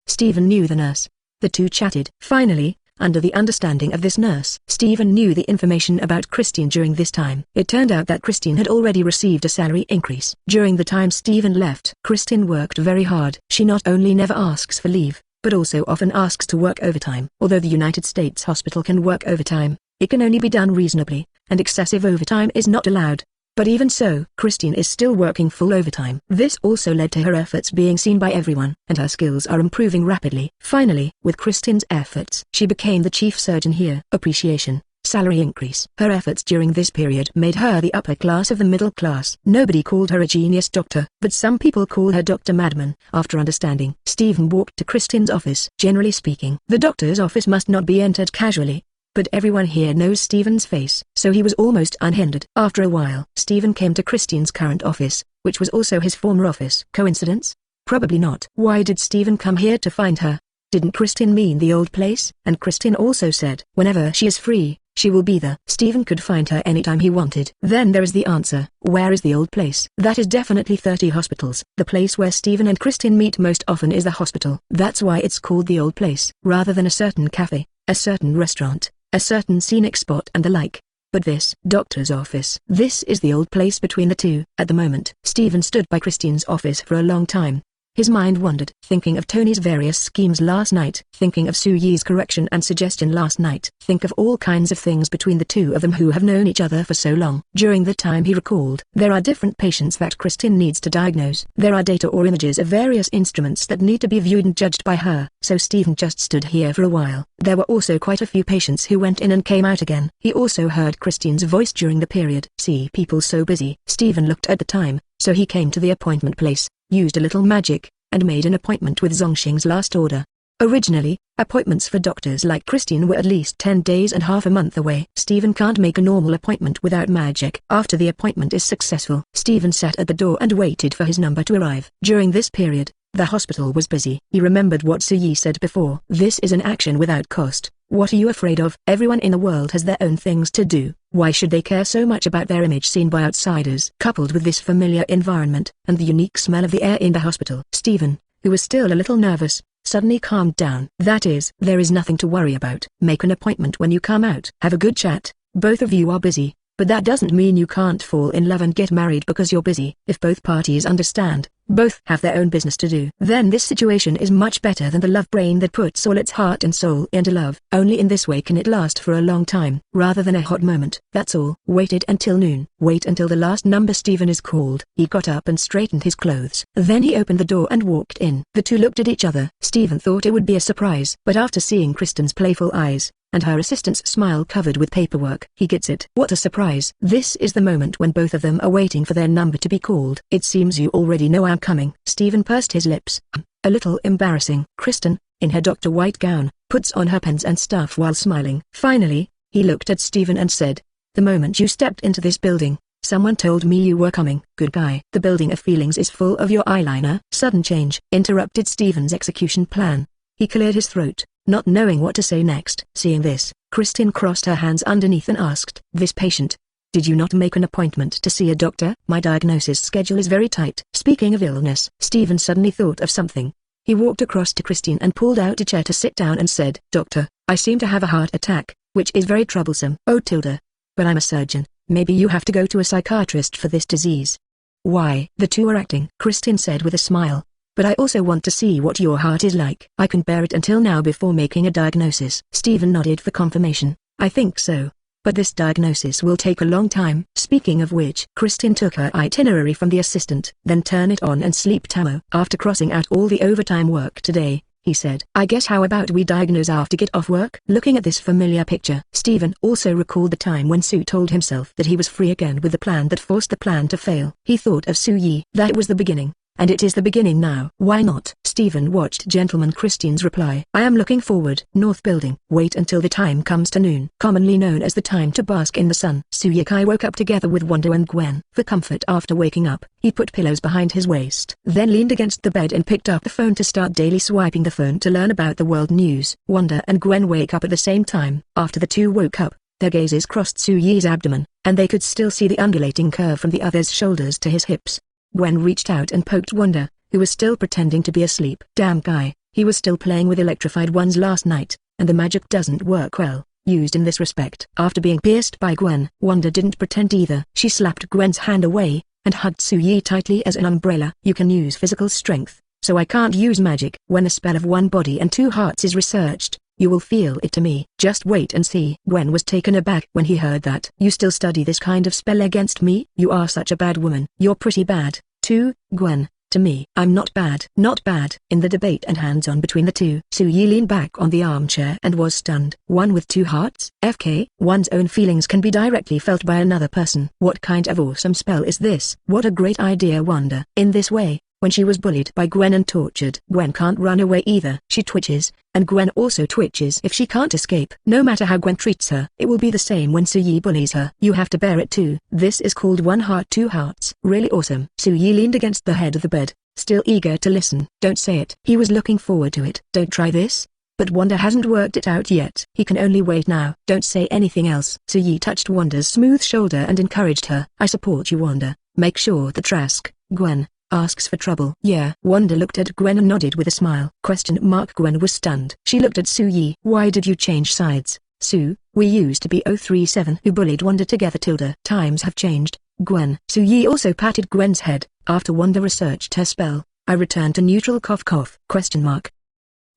Stephen knew the nurse. The two chatted. Finally, under the understanding of this nurse, Stephen knew the information about Christine during this time. It turned out that Christine had already received a salary increase. During the time Stephen left, Christine worked very hard. She not only never asks for leave, but also often asks to work overtime. Although the United States hospital can work overtime, it can only be done reasonably, and excessive overtime is not allowed. But even so, Christine is still working full overtime. This also led to her efforts being seen by everyone, and her skills are improving rapidly. Finally, with Christine's efforts, she became the chief surgeon here. Appreciation, salary increase. Her efforts during this period made her the upper class of the middle class. Nobody called her a genius doctor, but some people call her Dr. Madman. After understanding, Stephen walked to Christine's office. Generally speaking, the doctor's office must not be entered casually. But everyone here knows Stephen's face, so he was almost unhindered. After a while, Stephen came to Christine's current office, which was also his former office. Coincidence? Probably not. Why did Stephen come here to find her? Didn't Christine mean the old place? And Christine also said, whenever she is free, she will be there. Stephen could find her anytime he wanted. Then there is the answer. Where is the old place? That is definitely 30 hospitals. The place where Stephen and Christine meet most often is the hospital. That's why it's called the old place, rather than a certain cafe, a certain restaurant, a certain scenic spot and the like. But this doctor's office, this is the old place between the two. At the moment, Stephen stood by Christine's office for a long time. His mind wandered, thinking of Tony's various schemes last night, thinking of Su-yi's correction and suggestion last night. Think of all kinds of things between the two of them who have known each other for so long. During the time he recalled, there are different patients that Christine needs to diagnose. There are data or images of various instruments that need to be viewed and judged by her. So Stephen just stood here for a while. There were also quite a few patients who went in and came out again. He also heard Christine's voice during the period. See people so busy. Stephen looked at the time, so he came to the appointment place, used a little magic, and made an appointment with Zongxing's last order. Originally, appointments for doctors like Christian were at least 10 days and half a month away. Stephen can't make a normal appointment without magic. After the appointment is successful, Stephen sat at the door and waited for his number to arrive. During this period, the hospital was busy. He remembered what Suyi said before. This is an action without cost. What are you afraid of? Everyone in the world has their own things to do. Why should they care so much about their image seen by outsiders? Coupled with this familiar environment, and the unique smell of the air in the hospital, Stephen, who was still a little nervous, suddenly calmed down. That is, there is nothing to worry about. Make an appointment when you come out. Have a good chat. Both of you are busy, but that doesn't mean you can't fall in love and get married because you're busy. If both parties understand, both have their own business to do, then this situation is much better than the love brain that puts all its heart and soul into love. Only in this way can it last for a long time, rather than a hot moment. That's all. Waited until noon. Wait until the last number Stephen is called. He got up and straightened his clothes. Then he opened the door and walked in. The two looked at each other. Stephen thought it would be a surprise, but after seeing Kristen's playful eyes, and her assistant's smile covered with paperwork, he gets it. What a surprise. This is the moment when both of them are waiting for their number to be called. It seems you already know I'm coming. Stephen pursed his lips. A little embarrassing. Kristen, in her Dr. White gown, puts on her pens and stuff while smiling. Finally, he looked at Stephen and said, "The moment you stepped into this building, someone told me you were coming." Good guy. The building of feelings is full of your eyeliner. Sudden change interrupted Stephen's execution plan. He cleared his throat, not knowing what to say next. Seeing this, Kristen crossed her hands underneath and asked, "This patient, did you not make an appointment to see a doctor?" "My diagnosis schedule is very tight." Speaking of illness, Stephen suddenly thought of something. He walked across to Christine and pulled out a chair to sit down and said, "Doctor, I seem to have a heart attack, which is very troublesome." "Oh Tilda. But I'm a surgeon. Maybe you have to go to a psychiatrist for this disease." "Why?" "The two are acting," Christine said with a smile. "But I also want to see what your heart is like. I can bear it until now before making a diagnosis." Stephen nodded for confirmation. "I think so. But this diagnosis will take a long time." Speaking of which, Christine took her itinerary from the assistant. "Then turn it on and sleep Tamo." After crossing out all the overtime work today, he said, "I guess how about we diagnose after get off work?" Looking at this familiar picture, Stephen also recalled the time when Sue told himself that he was free again with the plan that forced the plan to fail. He thought of Sue Yi. That was the beginning. And it is the beginning now. Why not? Stephen watched Gentleman Christian's reply. "I am looking forward." North Building. Wait until the time comes to noon. Commonly known as the time to bask in the sun. Suyakai woke up together with Wanda and Gwen. For comfort after waking up, he put pillows behind his waist. Then leaned against the bed and picked up the phone to start daily swiping the phone to learn about the world news. Wanda and Gwen wake up at the same time. After the two woke up, their gazes crossed Suyi's abdomen, and they could still see the undulating curve from the other's shoulders to his hips. Gwen reached out and poked Wanda, who was still pretending to be asleep. "Damn guy, he was still playing with electrified ones last night, and the magic doesn't work well, used in this respect." After being pierced by Gwen, Wanda didn't pretend either. She slapped Gwen's hand away, and hugged Suyi tightly as an umbrella. "You can use physical strength, so I can't use magic. When the spell of one body and two hearts is researched, you will feel it to me. Just wait and see." Gwen was taken aback when he heard that. "You still study this kind of spell against me? You are such a bad woman." "You're pretty bad, too, Gwen, to me." "I'm not bad." "Not bad." In the debate and hands-on between the two, Suyi leaned back on the armchair and was stunned. One with two hearts? FK, one's own feelings can be directly felt by another person. What kind of awesome spell is this? What a great idea, Wanda. In this way, when she was bullied by Gwen and tortured, Gwen can't run away either. She twitches, and Gwen also twitches if she can't escape. No matter how Gwen treats her, it will be the same when Suyi bullies her. You have to bear it too. This is called one heart two hearts. Really awesome. Suyi leaned against the head of the bed, still eager to listen. "Don't say it." He was looking forward to it. "Don't try this?" But Wanda hasn't worked it out yet. He can only wait now. "Don't say anything else." Suyi touched Wanda's smooth shoulder and encouraged her. "I support you, Wanda. Make sure the Trask, Gwen, asks for trouble." "Yeah." Wanda looked at Gwen and nodded with a smile. Gwen was stunned. She looked at Suyi. "Why did you change sides, Sue? We used to be 037 who bullied Wanda together tilde. Times have changed, Gwen." Suyi also patted Gwen's head. "After Wanda researched her spell, I returned to neutral cough cough.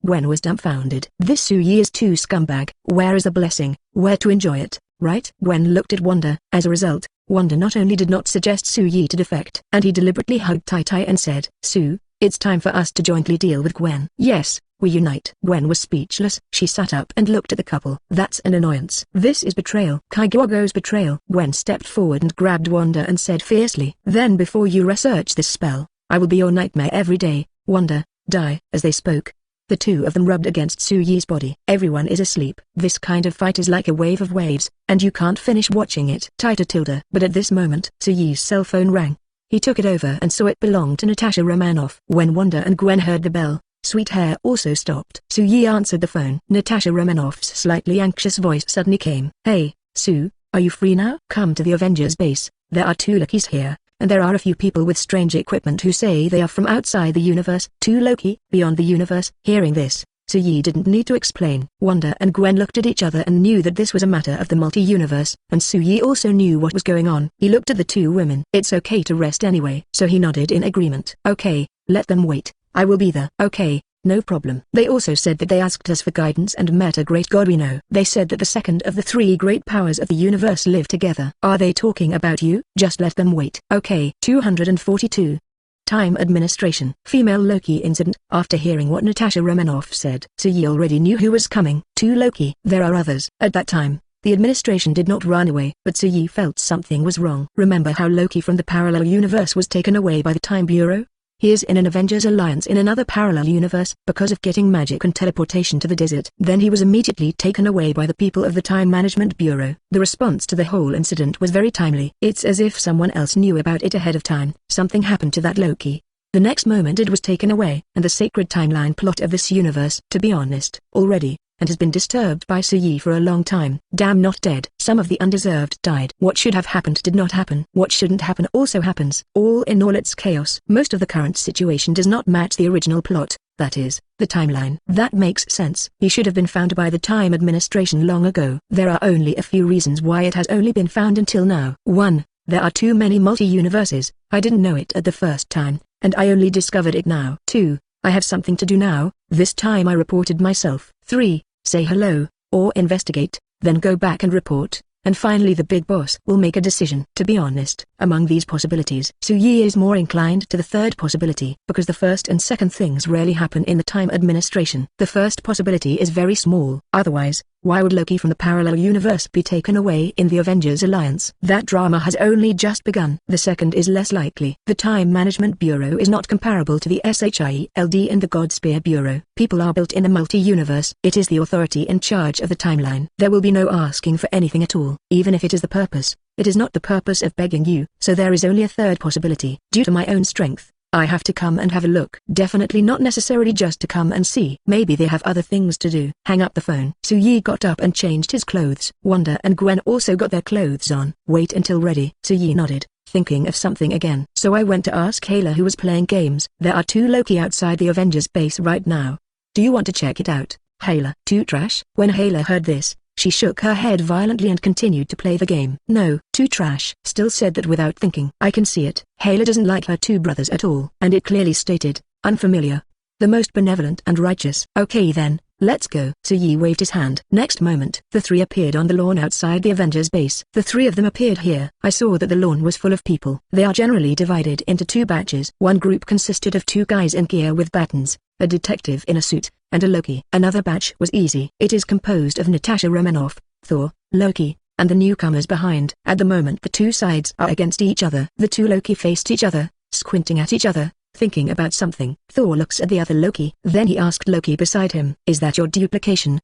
Gwen was dumbfounded. This Suyi is too scumbag. Where is the blessing? Where to enjoy it, right? Gwen looked at Wanda. As a result, Wanda not only did not suggest Suyi to defect, and he deliberately hugged Tai and said, "Sue, it's time for us to jointly deal with Gwen." "Yes, we unite." Gwen was speechless. She sat up and looked at the couple. "That's an annoyance. This is betrayal. Kaigogo's betrayal." Gwen stepped forward and grabbed Wanda and said fiercely, "Then before you research this spell, I will be your nightmare every day, Wanda, die." As they spoke, The two of them rubbed against Suyi's body. Everyone is asleep. This kind of fight is like a wave of waves, and you can't finish watching it. Tighter tilde. But at this moment, Suyi's cell phone rang. He took it over and saw it belonged to Natasha Romanoff. When Wanda and Gwen heard the bell, Sweet Hair also stopped. Suyi answered the phone. Natasha Romanoff's slightly anxious voice suddenly came. Hey, Sue, are you free now? Come to the Avengers base. There are 2 Lokis here, and there are a few people with strange equipment who say they are from outside the universe. 2 Loki, beyond the universe. Hearing this, Suyi didn't need to explain. Wanda and Gwen looked at each other and knew that this was a matter of the multi-universe, and Suyi also knew what was going on. He looked at the 2 women. It's okay to rest anyway, so he nodded in agreement. Okay, let them wait. I will be there. Okay, no problem. They also said that they asked us for guidance and met a great god we know. They said that the second of the 3 great powers of the universe live together. Are they talking about you? Just let them wait. Okay. 242. Time administration. Female Loki incident. After hearing what Natasha Romanoff said, Suyi already knew who was coming. 2 Loki. There are others. At that time, the administration did not run away, but Suyi felt something was wrong. Remember how Loki from the parallel universe was taken away by the Time Bureau? He is in an Avengers alliance in another parallel universe because of getting magic and teleportation to the desert. Then he was immediately taken away by the people of the Time Management Bureau. The response to the whole incident was very timely. It's as if someone else knew about it ahead of time. Something happened to that Loki. The next moment it was taken away, and the sacred timeline plot of this universe, to be honest, already, and has been disturbed by Suyi for a long time. Damn, not dead. Some of the undeserved died. What should have happened did not happen. What shouldn't happen also happens. All in all, it's chaos. Most of the current situation does not match the original plot, that is, the timeline. That makes sense. He should have been found by the Time Administration long ago. There are only a few reasons why it has only been found until now. 1. There are too many multi-universes. I didn't know it at the first time, and I only discovered it now. 2. I have something to do now. This time I reported myself. 3. Say hello, or investigate, then go back and report, and finally the big boss will make a decision. To be honest, among these possibilities, Suyi is more inclined to the third possibility, because the first and second things rarely happen in the Time Administration. The first possibility is very small. Otherwise, why would Loki from the parallel universe be taken away in the Avengers Alliance? That drama has only just begun. The second is less likely. The Time Management Bureau is not comparable to the SHIELD and the Godspear Bureau. People are built in a multi-universe. It is the authority in charge of the timeline. There will be no asking for anything at all, even if it is the purpose. It is not the purpose of begging you. So there is only a third possibility. Due to my own strength, I have to come and have a look. Definitely not necessarily just to come and see. Maybe they have other things to do. Hang up the phone. Suyi got up and changed his clothes. Wanda and Gwen also got their clothes on. Wait until ready. Suyi nodded, thinking of something again. So I went to ask Hayla, who was playing games. There are 2 Loki outside the Avengers base right now. Do you want to check it out, Hayla? 2 trash? When Hayla heard this, she shook her head violently and continued to play the game. No, 2 trash. Still said that without thinking. I can see it. Hayla doesn't like her 2 brothers at all. And it clearly stated, unfamiliar. The most benevolent and righteous. Okay then, let's go. Suyi waved his hand. Next moment, the 3 appeared on the lawn outside the Avengers base. The 3 of them appeared here. I saw that the lawn was full of people. They are generally divided into 2 batches. One group consisted of 2 guys in gear with batons, a detective in a suit, and a Loki. Another batch was easy. It is composed of Natasha Romanoff, Thor, Loki, and the newcomers behind. At the moment the 2 sides are against each other. The 2 Loki faced each other, squinting at each other, thinking about something. Thor looks at the other Loki. Then he asked Loki beside him, "Is that your duplication?"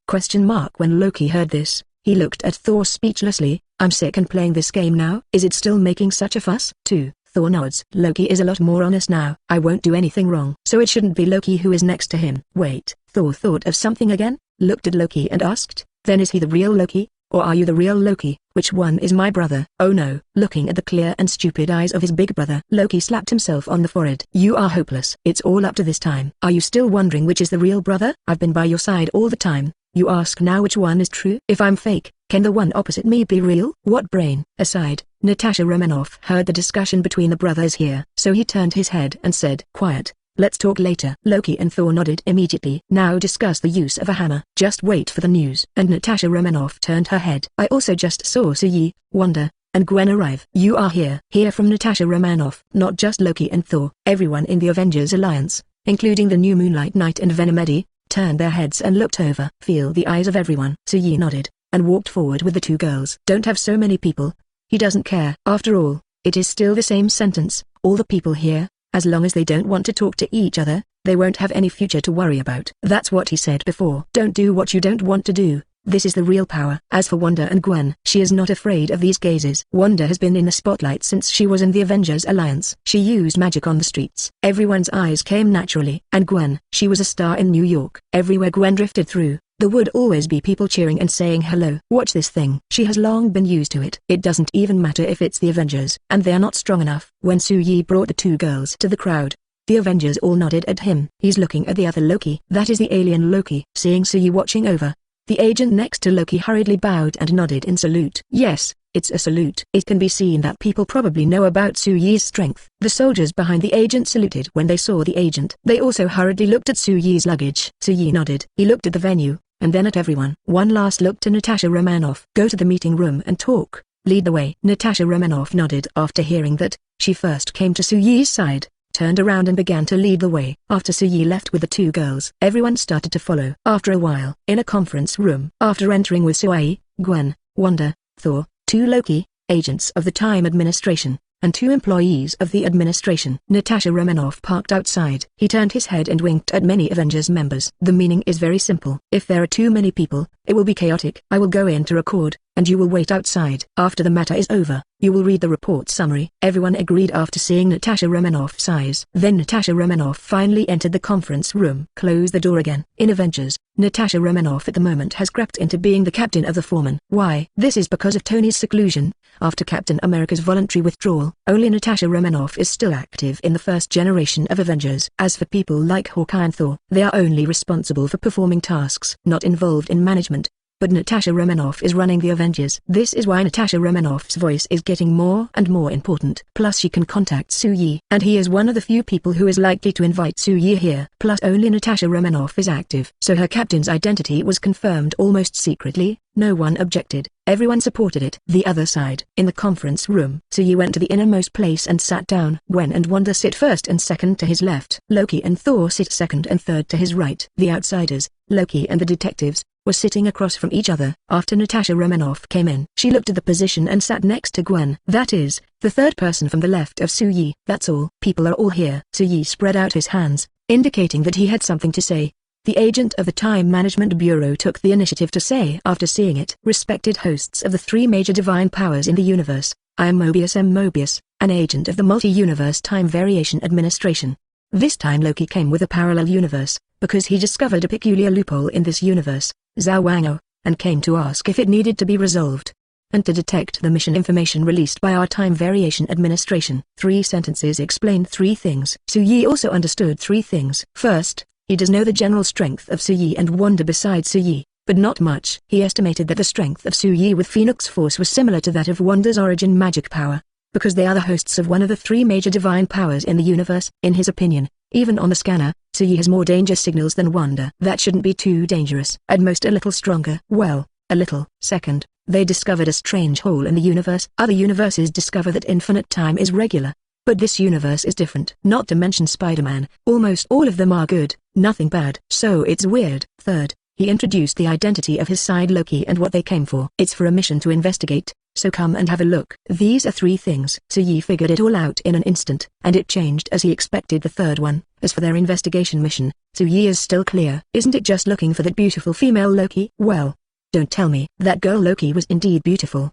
When Loki heard this, he looked at Thor speechlessly. "I'm sick and playing this game now. Is it still making such a fuss?" 2. Thor nods. Loki is a lot more honest now. I won't do anything wrong. So it shouldn't be Loki who is next to him. Wait, Thor thought of something again, looked at Loki and asked, "Then is he the real Loki, or are you the real Loki? Which one is my brother?" Oh no. Looking at the clear and stupid eyes of his big brother, Loki slapped himself on the forehead. "You are hopeless. It's all up to this time. Are you still wondering which is the real brother? I've been by your side all the time. You ask now which one is true? If I'm fake, can the one opposite me be real? What brain?" Aside, Natasha Romanoff heard the discussion between the brothers here, so he turned his head and said, "Quiet. Let's talk later." Loki and Thor nodded immediately. "Now discuss the use of a hammer. Just wait for the news." And Natasha Romanoff turned her head. "I also just saw Suyi, Wanda, and Gwen arrive." "You are here." Hear from Natasha Romanoff. Not just Loki and Thor, everyone in the Avengers Alliance, including the new Moonlight Knight and Venom Eddie, turned their heads and looked over. Feel the eyes of everyone. Suyi nodded, and walked forward with the 2 girls. "Don't have so many people." He doesn't care. After all, it is still the same sentence, all the people here, as long as they don't want to talk to each other, They won't have any future to worry about. That's what he said before. Don't do what you don't want to do. This is the real power. As for Wanda and Gwen, she is not afraid of these gazes. Wanda has been in the spotlight since she was in the Avengers Alliance. She used magic on the streets. Everyone's eyes came naturally. And Gwen, she was a star in New York. Everywhere Gwen drifted through, there would always be people cheering and saying hello. Watch this thing. She has long been used to it. It doesn't even matter if it's the Avengers. And they are not strong enough. When Su-Yi brought the two girls to the crowd, the Avengers all nodded at him. He's looking at the other Loki. That is the alien Loki. Seeing Su-Yi watching over, the agent next to Loki hurriedly bowed and nodded in salute. Yes, it's a salute. It can be seen that people probably know about Su-Yi's strength. The soldiers behind the agent saluted when they saw the agent. They also hurriedly looked at Su-Yi's luggage. Su-Yi nodded. He looked at the venue, and then at everyone. One last look to Natasha Romanoff. Go to the meeting room and talk. Lead the way. Natasha Romanoff nodded after hearing that. She first came to Su-Yi's side, turned around and began to lead the way. After Su-Yi left with the two girls, everyone started to follow. After a while, in a conference room, after entering with Su-Yi, Gwen, Wanda, Thor, two Loki, agents of the Time Administration, and two employees of the administration, Natasha Romanoff parked outside. He turned his head and winked at many Avengers members. The meaning is very simple. If there are too many people, it will be chaotic. I will go in to record, and you will wait outside. After the matter is over, you will read the report summary. Everyone agreed after seeing Natasha Romanoff's eyes. Then Natasha Romanoff finally entered the conference room. Close the door again. In Avengers, Natasha Romanoff at the moment has crept into being the captain of the foreman. Why? This is because of Tony's seclusion. After Captain America's voluntary withdrawal, only Natasha Romanoff is still active in the first generation of Avengers. As for people like Hawkeye and Thor, they are only responsible for performing tasks, not involved in management. But Natasha Romanoff is running the Avengers. This is why Natasha Romanoff's voice is getting more and more important. Plus she can contact Su-Yi, and he is one of the few people who is likely to invite Su-Yi here. Plus only Natasha Romanoff is active. So her captain's identity was confirmed almost secretly. No one objected. Everyone supported it. The other side. In the conference room, Su-Yi went to the innermost place and sat down. Gwen and Wanda sit first and second to his left. Loki and Thor sit second and third to his right. The outsiders, Loki and the detectives, were sitting across from each other. After Natasha Romanoff came in, she looked at the position and sat next to Gwen. That is, the third person from the left of Su-Yi. That's all. People are all here. Su-Yi spread out his hands, indicating that he had something to say. The agent of the Time Management Bureau took the initiative to say after seeing it. Respected hosts of the three major divine powers in the universe, I am Mobius M. Mobius, an agent of the Multi-Universe Time Variation Administration. This time Loki came with a parallel universe, because he discovered a peculiar loophole in this universe, Zhao Wango, and came to ask if it needed to be resolved, and to detect the mission information released by our Time Variation Administration. 3 sentences explain 3 things. Su-Yi also understood 3 things. First, he does know the general strength of Su-Yi and Wanda besides Su-Yi, but not much. He estimated that the strength of Su-Yi with Phoenix Force was similar to that of Wanda's origin magic power, because they are the hosts of one of the 3 major divine powers in the universe. In his opinion, even on the scanner, Su-Yi has more danger signals than Wanda. That shouldn't be too dangerous. At most a little stronger. Well, a little. Second, they discovered a strange hole in the universe. Other universes discover that infinite time is regular. But this universe is different. Not to mention Spider-Man, almost all of them are good, nothing bad. So it's weird. Third, he introduced the identity of his side Loki and what they came for. It's for a mission to investigate, so come and have a look. These are 3 things. Su-Yi figured it all out in an instant, and it changed as he expected the third one. As for their investigation mission, Su-Yi is still clear. Isn't it just looking for that beautiful female Loki? Well, don't tell me. That girl Loki was indeed beautiful.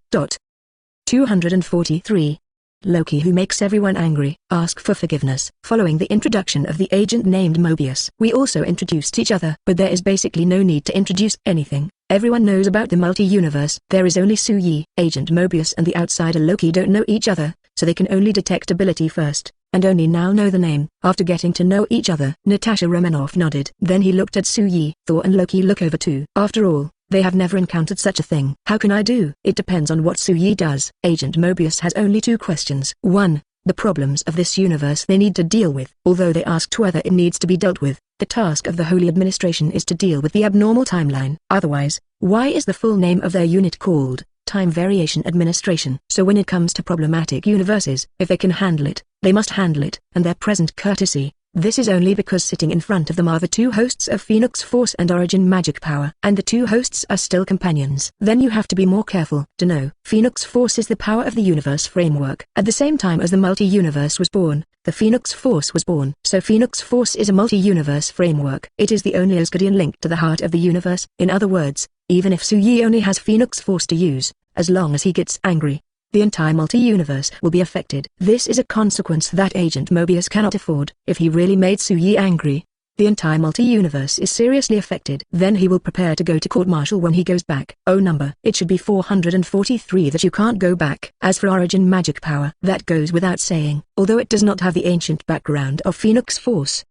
243. Loki who makes everyone angry. Ask for forgiveness. Following the introduction of the agent named Mobius, we also introduced each other. But there is basically no need to introduce anything. Everyone knows about the multi-universe. There is only Su-Yi, Agent Mobius and the outsider Loki don't know each other, so they can only detect ability first, and only now know the name. After getting to know each other, Natasha Romanoff nodded. Then he looked at Su-Yi. Thor and Loki look over too. After all, they have never encountered such a thing. How can I do? It depends on what Su-Yi does. Agent Mobius has only 2 questions. 1. The problems of this universe they need to deal with. Although they asked whether it needs to be dealt with, the task of the Holy Administration is to deal with the abnormal timeline. Otherwise, why is the full name of their unit called Time Variation Administration? So when it comes to problematic universes, if they can handle it, they must handle it. And their present courtesy, this is only because sitting in front of them are the 2 hosts of Phoenix Force and Origin Magic Power. And the 2 hosts are still companions. Then you have to be more careful to know. Phoenix Force is the power of the universe framework. At the same time as the multi-universe was born, the Phoenix Force was born. So Phoenix Force is a multi-universe framework. It is the only Asgardian link to the heart of the universe. In other words, even if Suyi only has Phoenix Force to use, as long as he gets angry, the entire multi-universe will be affected. This is a consequence that Agent Mobius cannot afford. If he really made Suyi angry, the entire multi-universe is seriously affected. Then he will prepare to go to court-martial when he goes back. Oh number. It should be 443 that you can't go back. As for origin magic power, that goes without saying. Although it does not have the ancient background of Phoenix Force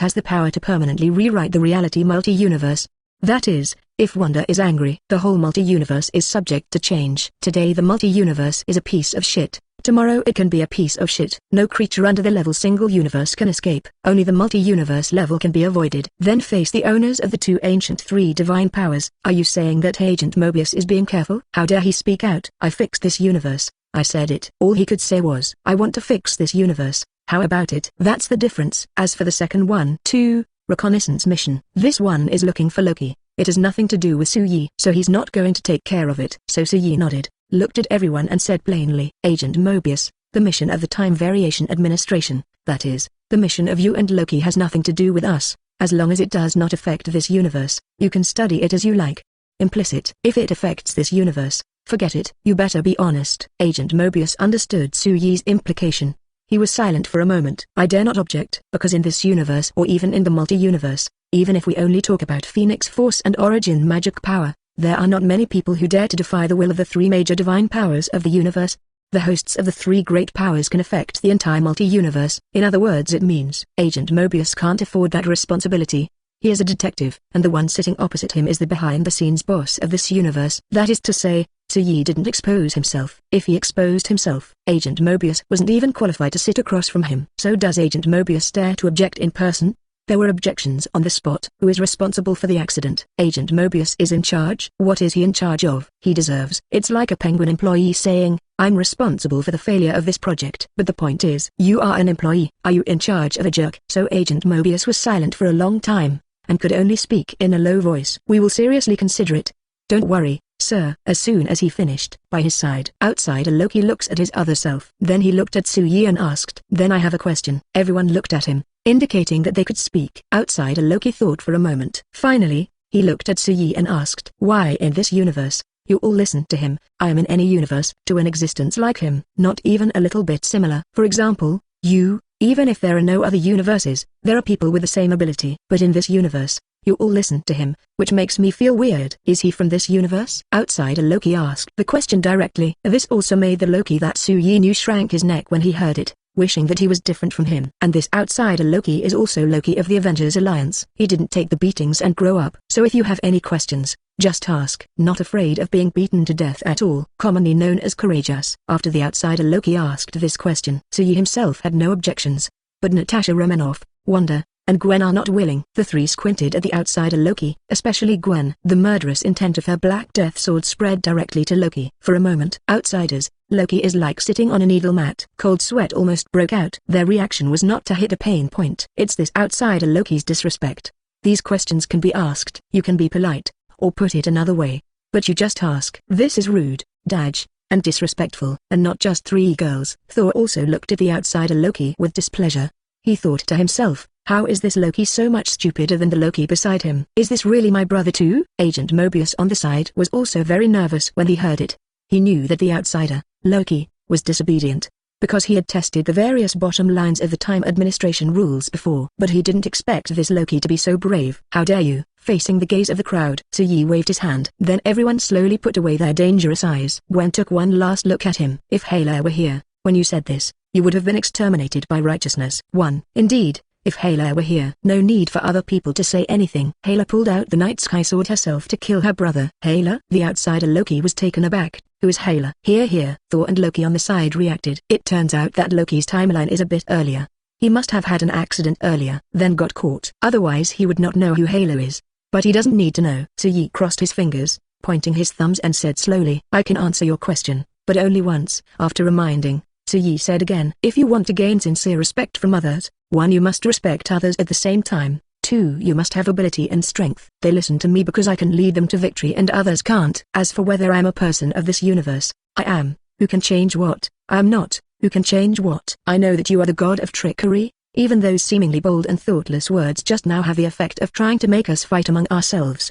has the power to permanently rewrite the reality multi-universe. That is, if Wanda is angry, the whole multi-universe is subject to change. Today the multi-universe is a piece of shit. Tomorrow it can be a piece of shit. No creature under the level single universe can escape. Only the multi-universe level can be avoided. Then face the owners of the two ancient three divine powers. Are you saying that Agent Mobius is being careful? How dare he speak out? I fixed this universe. I said it. All he could say was, I want to fix this universe. How about it? That's the difference. As for the second one, reconnaissance mission. This one is looking for Loki. It has nothing to do with Suyi, so he's not going to take care of it. So Suyi nodded, looked at everyone and said plainly, Agent Mobius, the mission of the Time Variation Administration, that is, the mission of you and Loki has nothing to do with us. As long as it does not affect this universe, you can study it as you like. Implicit. If it affects this universe, forget it. You better be honest. Agent Mobius understood Suyi's implication. He was silent for a moment. I dare not object, because in this universe or even in the multi-universe, even if we only talk about Phoenix Force and origin magic power, there are not many people who dare to defy the will of the three major divine powers of the universe. The hosts of the three great powers can affect the entire multi-universe. In other words, it means Agent Mobius can't afford that responsibility. He is a detective, and the one sitting opposite him is the behind-the-scenes boss of this universe. That is to say, Suyi didn't expose himself. If he exposed himself, Agent Mobius wasn't even qualified to sit across from him. So does Agent Mobius dare to object in person? There were objections on the spot. Who is responsible for the accident? Agent Mobius is in charge. What is he in charge of? He deserves. It's like a Penguin employee saying, I'm responsible for the failure of this project. But the point is, you are an employee. Are you in charge of a jerk? So Agent Mobius was silent for a long time, and could only speak in a low voice. We will seriously consider it. Don't worry, sir. As soon as he finished, by his side, outsider Loki looks at his other self. Then he looked at Suyi and asked, then I have a question. Everyone looked at him, indicating that they could speak. Outsider Loki thought for a moment. Finally, he looked at Suyi and asked, why in this universe? You all listen to him. I am in any universe to an existence like him, not even a little bit similar. For example, you, even if there are no other universes, there are people with the same ability. But in this universe, you all listen to him, which makes me feel weird. Is he from this universe? Outsider Loki asked the question directly. This also made the Loki that Suyi knew shrank his neck when he heard it, wishing that he was different from him. And this outsider Loki is also Loki of the Avengers Alliance. He didn't take the beatings and grow up. So if you have any questions, just ask. Not afraid of being beaten to death at all. Commonly known as courageous. After the outsider Loki asked this question, Suyi himself had no objections. But Natasha Romanoff, Wanda, and Gwen are not willing. The three squinted at the outsider Loki, especially Gwen. The murderous intent of her Black Death sword spread directly to Loki. For a moment, outsiders, Loki is like sitting on a needle mat. Cold sweat almost broke out. Their reaction was not to hit a pain point. It's this outsider Loki's disrespect. These questions can be asked. You can be polite, or put it another way, but you just ask. This is rude, dodge, and disrespectful. And not just three girls. Thor also looked at the outsider Loki with displeasure. He thought to himself, how is this Loki so much stupider than the Loki beside him? Is this really my brother too? Agent Mobius on the side was also very nervous when he heard it. He knew that the outsider, Loki, was disobedient, because he had tested the various bottom lines of the Time Administration rules before. But he didn't expect this Loki to be so brave. How dare you? Facing the gaze of the crowd, Suyi waved his hand. Then everyone slowly put away their dangerous eyes. Gwen took one last look at him. If Hela were here, when you said this, you would have been exterminated by righteousness. Indeed, if Hela were here. No need for other people to say anything. Hela pulled out the Night Sky Sword herself to kill her brother. Hela? The outsider Loki was taken aback. Who is Hela? Here. Thor and Loki on the side reacted. It turns out that Loki's timeline is a bit earlier. He must have had an accident earlier, then got caught. Otherwise he would not know who Hela is. But he doesn't need to know. Suyi crossed his fingers, pointing his thumbs and said slowly, I can answer your question, but only once. After reminding, Suyi said again, if you want to gain sincere respect from others, 1. You must respect others at the same time. 2. You must have ability and strength. They listen to me because I can lead them to victory and others can't. As for whether I'm a person of this universe, I am. Who can change what? I am not. Who can change what? I know that you are the god of trickery. Even those seemingly bold and thoughtless words just now have the effect of trying to make us fight among ourselves.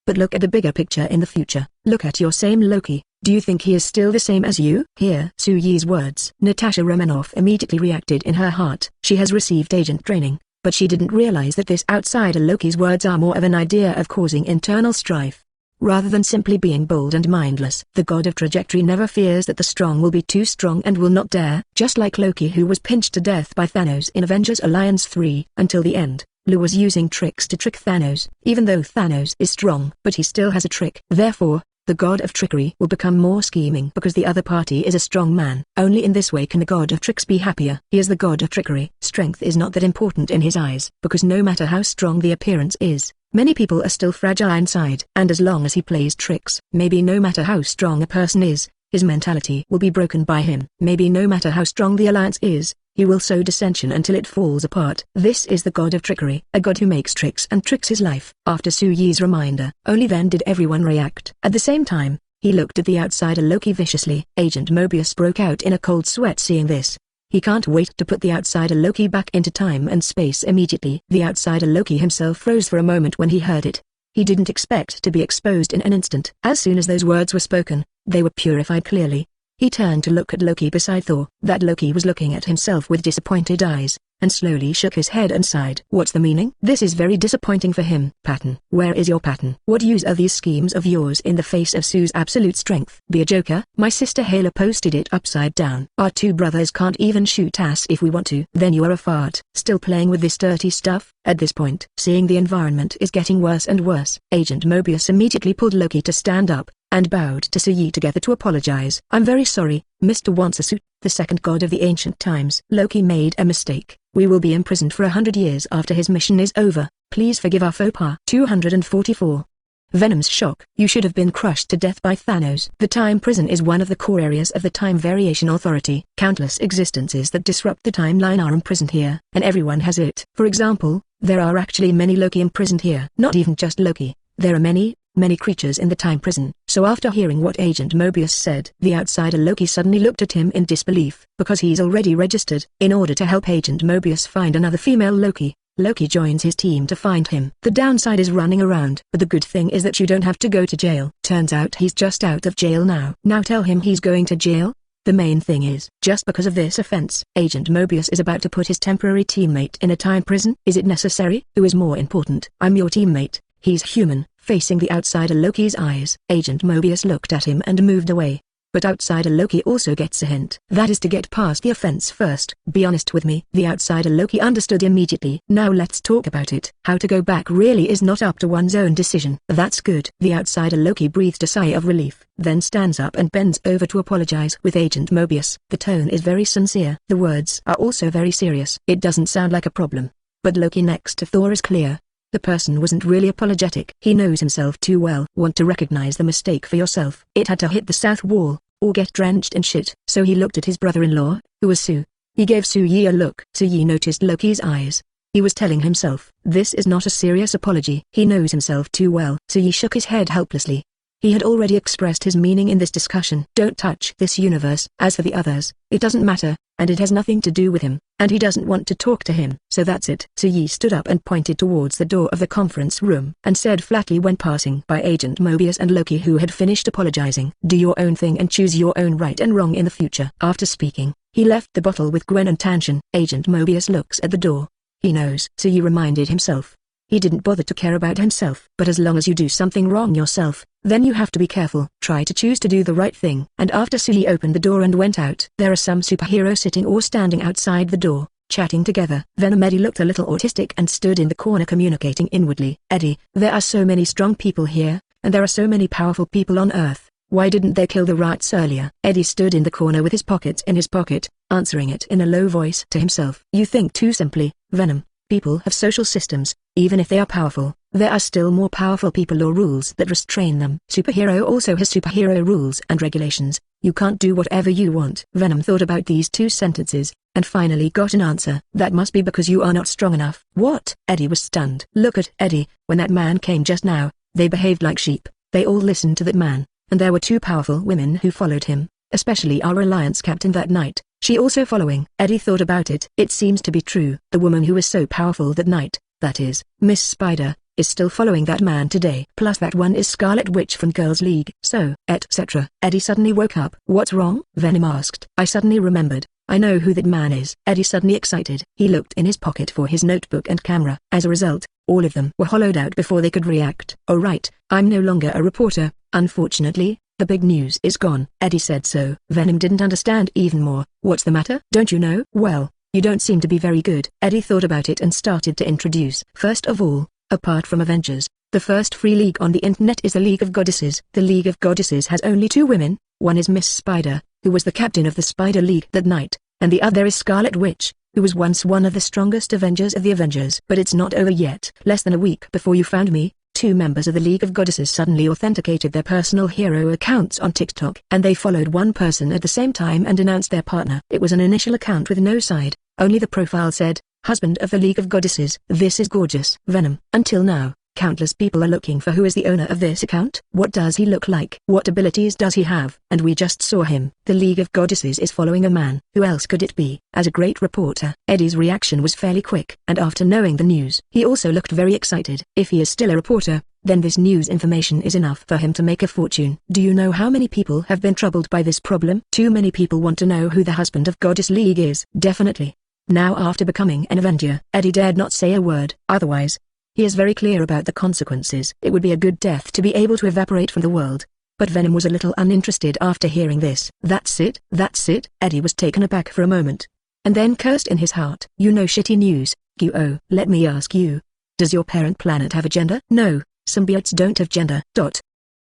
But look at the bigger picture in the future. Look at your same Loki. Do you think he is still the same as you? Hear Su-Yi's words. Natasha Romanoff immediately reacted in her heart. She has received agent training, but she didn't realize that this outsider Loki's words are more of an idea of causing internal strife, rather than simply being bold and mindless. The god of trajectory never fears that the strong will be too strong and will not dare. Just like Loki, who was pinched to death by Thanos in Avengers Alliance 3, until the end, Lu was using tricks to trick Thanos. Even though Thanos is strong, but he still has a trick. Therefore, the god of trickery will become more scheming because the other party is a strong man. Only in this way can the god of tricks be happier. He is the god of trickery. Strength is not that important in his eyes, because no matter how strong the appearance is, many people are still fragile inside. And as long as he plays tricks, maybe no matter how strong a person is, his mentality will be broken by him. Maybe no matter how strong the alliance is, he will sow dissension until it falls apart. This is the god of trickery, a god who makes tricks and tricks his life. After Su-Yi's reminder, only then did everyone react. At the same time, he looked at the outsider Loki viciously. Agent Mobius broke out in a cold sweat seeing this. He can't wait to put the outsider Loki back into time and space immediately. The outsider Loki himself froze for a moment when he heard it. He didn't expect to be exposed in an instant. As soon as those words were spoken, they were purified clearly. He turned to look at Loki beside Thor. That Loki was looking at himself with disappointed eyes, and slowly shook his head and sighed. What's the meaning? This is very disappointing for him. Pattern. Where is your pattern? What use are these schemes of yours in the face of Sue's absolute strength? Be a joker? My sister Hayla posted it upside down. Our two brothers can't even shoot ass if we want to. Then you are a fart. Still playing with this dirty stuff? At this point, seeing the environment is getting worse and worse, Agent Mobius immediately pulled Loki to stand up, and bowed to Su-Yi together to apologize. I'm very sorry, Mr. Wants a Suit, the second god of the ancient times. Loki made a mistake. We will be imprisoned for 100 years after his mission is over. Please forgive our faux pas. 244. Venom's shock. You should have been crushed to death by Thanos. The time prison is one of the core areas of the Time Variation Authority. Countless existences that disrupt the timeline are imprisoned here, and everyone has it. For example, there are actually many Loki imprisoned here. Not even just Loki, there are many creatures in the time prison. So after hearing what Agent Mobius said, the outsider Loki suddenly looked at him in disbelief, because he's already registered. In order to help Agent Mobius find another female Loki, Loki joins his team to find him. The downside is running around, but the good thing is that you don't have to go to jail. Turns out he's just out of jail now. Now tell him he's going to jail? The main thing is, just because of this offense, Agent Mobius is about to put his temporary teammate in a time prison. Is it necessary? Who is more important? I'm your teammate. He's human. Facing the outsider Loki's eyes, Agent Mobius looked at him and moved away. But outsider Loki also gets a hint. That is to get past the offense first. Be honest with me. The outsider Loki understood immediately. Now let's talk about it. How to go back really is not up to one's own decision. That's good. The outsider Loki breathed a sigh of relief, then stands up and bends over to apologize with Agent Mobius. The tone is very sincere. The words are also very serious. It doesn't sound like a problem. But Loki next to Thor is clear. The person wasn't really apologetic. He knows himself too well. Want to recognize the mistake for yourself. It had to hit the south wall, or get drenched in shit. So he looked at his brother-in-law, who was Su. He gave Su-Yi a look. Su-Yi noticed Loki's eyes. He was telling himself, this is not a serious apology. He knows himself too well. Su-Yi shook his head helplessly. He had already expressed his meaning in this discussion. Don't touch this universe. As for the others, it doesn't matter, and it has nothing to do with him, and he doesn't want to talk to him. So that's it. Su-Yi stood up and pointed towards the door of the conference room, and said flatly when passing by Agent Mobius and Loki, who had finished apologizing, do your own thing and choose your own right and wrong in the future. After speaking, he left the bottle with Gwen and Tanshin. Agent Mobius looks at the door. He knows. Su-Yi reminded himself. He didn't bother to care about himself. But as long as you do something wrong yourself, then you have to be careful. Try to choose to do the right thing. And after Su-Yi opened the door and went out, there are some superheroes sitting or standing outside the door, chatting together. Venom Eddie looked a little autistic and stood in the corner communicating inwardly. Eddie, there are so many strong people here, and there are so many powerful people on Earth. Why didn't they kill the rats earlier? Eddie stood in the corner with his pockets in his pocket, answering it in a low voice to himself. You think too simply, Venom. People have social systems. Even if they are powerful, there are still more powerful people or rules that restrain them. Superhero also has superhero rules and regulations. You can't do whatever you want. Venom thought about these two sentences, and finally got an answer. That must be because you are not strong enough. What? Eddie was stunned. Look at Eddie. When that man came just now, they behaved like sheep. They all listened to that man, and there were two powerful women who followed him, especially our alliance captain that night. she also following? Eddie thought about it. It seems to be true. The woman who was so powerful that night, that is, Miss Spider, is still following that man today. Plus that one is Scarlet Witch from Girls League. So, etc. Eddie suddenly woke up. What's wrong? Venom asked. I suddenly remembered. I know who that man is. Eddie suddenly excited. He looked in his pocket for his notebook and camera. As a result, all of them were hollowed out before they could react. Oh right, I'm no longer a reporter, unfortunately. The big news is gone. Eddie said so. Venom didn't understand even more. What's the matter? Don't you know? Well, you don't seem to be very good. Eddie thought about it and started to introduce. First of all, apart from Avengers, the first free league on the internet is the League of Goddesses. The League of Goddesses has only 2 women. One is Miss Spider, who was the captain of the Spider League that night, and the other is Scarlet Witch, who was once one of the strongest Avengers of the Avengers. But it's not over yet. Less than a week before you found me, 2 members of the League of Goddesses suddenly authenticated their personal hero accounts on TikTok, and they followed one person at the same time and announced their partner. It was an initial account with no side, only the profile said, "Husband of the League of Goddesses." This is gorgeous. Venom. Until now, countless people are looking for who is the owner of this account. What does he look like? What abilities does he have? And we just saw him. The League of Goddesses is following a man. Who else could it be? As a great reporter, Eddie's reaction was fairly quick. And after knowing the news, he also looked very excited. If he is still a reporter, then this news information is enough for him to make a fortune. Do you know how many people have been troubled by this problem? Too many people want to know who the husband of Goddess League is. Definitely. Now after becoming an Avenger, Eddie dared not say a word. Otherwise, he is very clear about the consequences. It would be a good death to be able to evaporate from the world. But Venom was a little uninterested after hearing this. That's it? That's it? Eddie was taken aback for a moment, and then cursed in his heart. You know shitty news, QO. Let me ask you, does your parent planet have a gender? No, symbiotes don't have gender.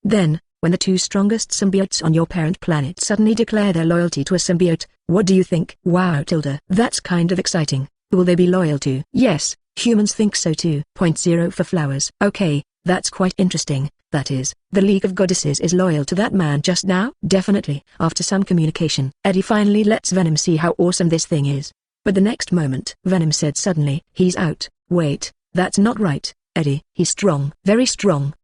Then, when the 2 strongest symbiotes on your parent planet suddenly declare their loyalty to a symbiote, what do you think? Wow tilde. That's kind of exciting. Who will they be loyal to? Yes, humans think so too. 0 for flowers. Okay, that's quite interesting. That is, the League of Goddesses is loyal to that man just now? Definitely. After some communication, Eddie finally lets Venom see how awesome this thing is. But the next moment, Venom said suddenly, he's out. Wait, that's not right, Eddie. He's strong. Very strong.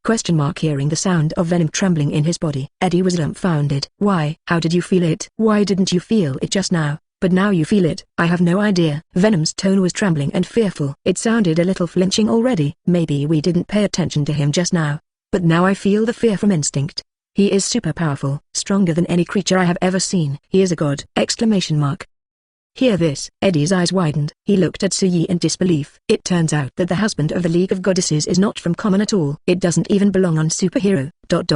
Hearing the sound of Venom trembling in his body, Eddie was dumbfounded. Why? How did you feel it? Why didn't you feel it just now? But now you feel it. I have no idea. Venom's tone was trembling and fearful. It sounded a little flinching already. Maybe we didn't pay attention to him just now. But now I feel the fear from instinct. He is super powerful, stronger than any creature I have ever seen. He is a god! Hear this. Eddie's eyes widened. He looked at Suyi in disbelief. It turns out that the husband of the League of Goddesses is not from common at all. It doesn't even belong on superhero. ... But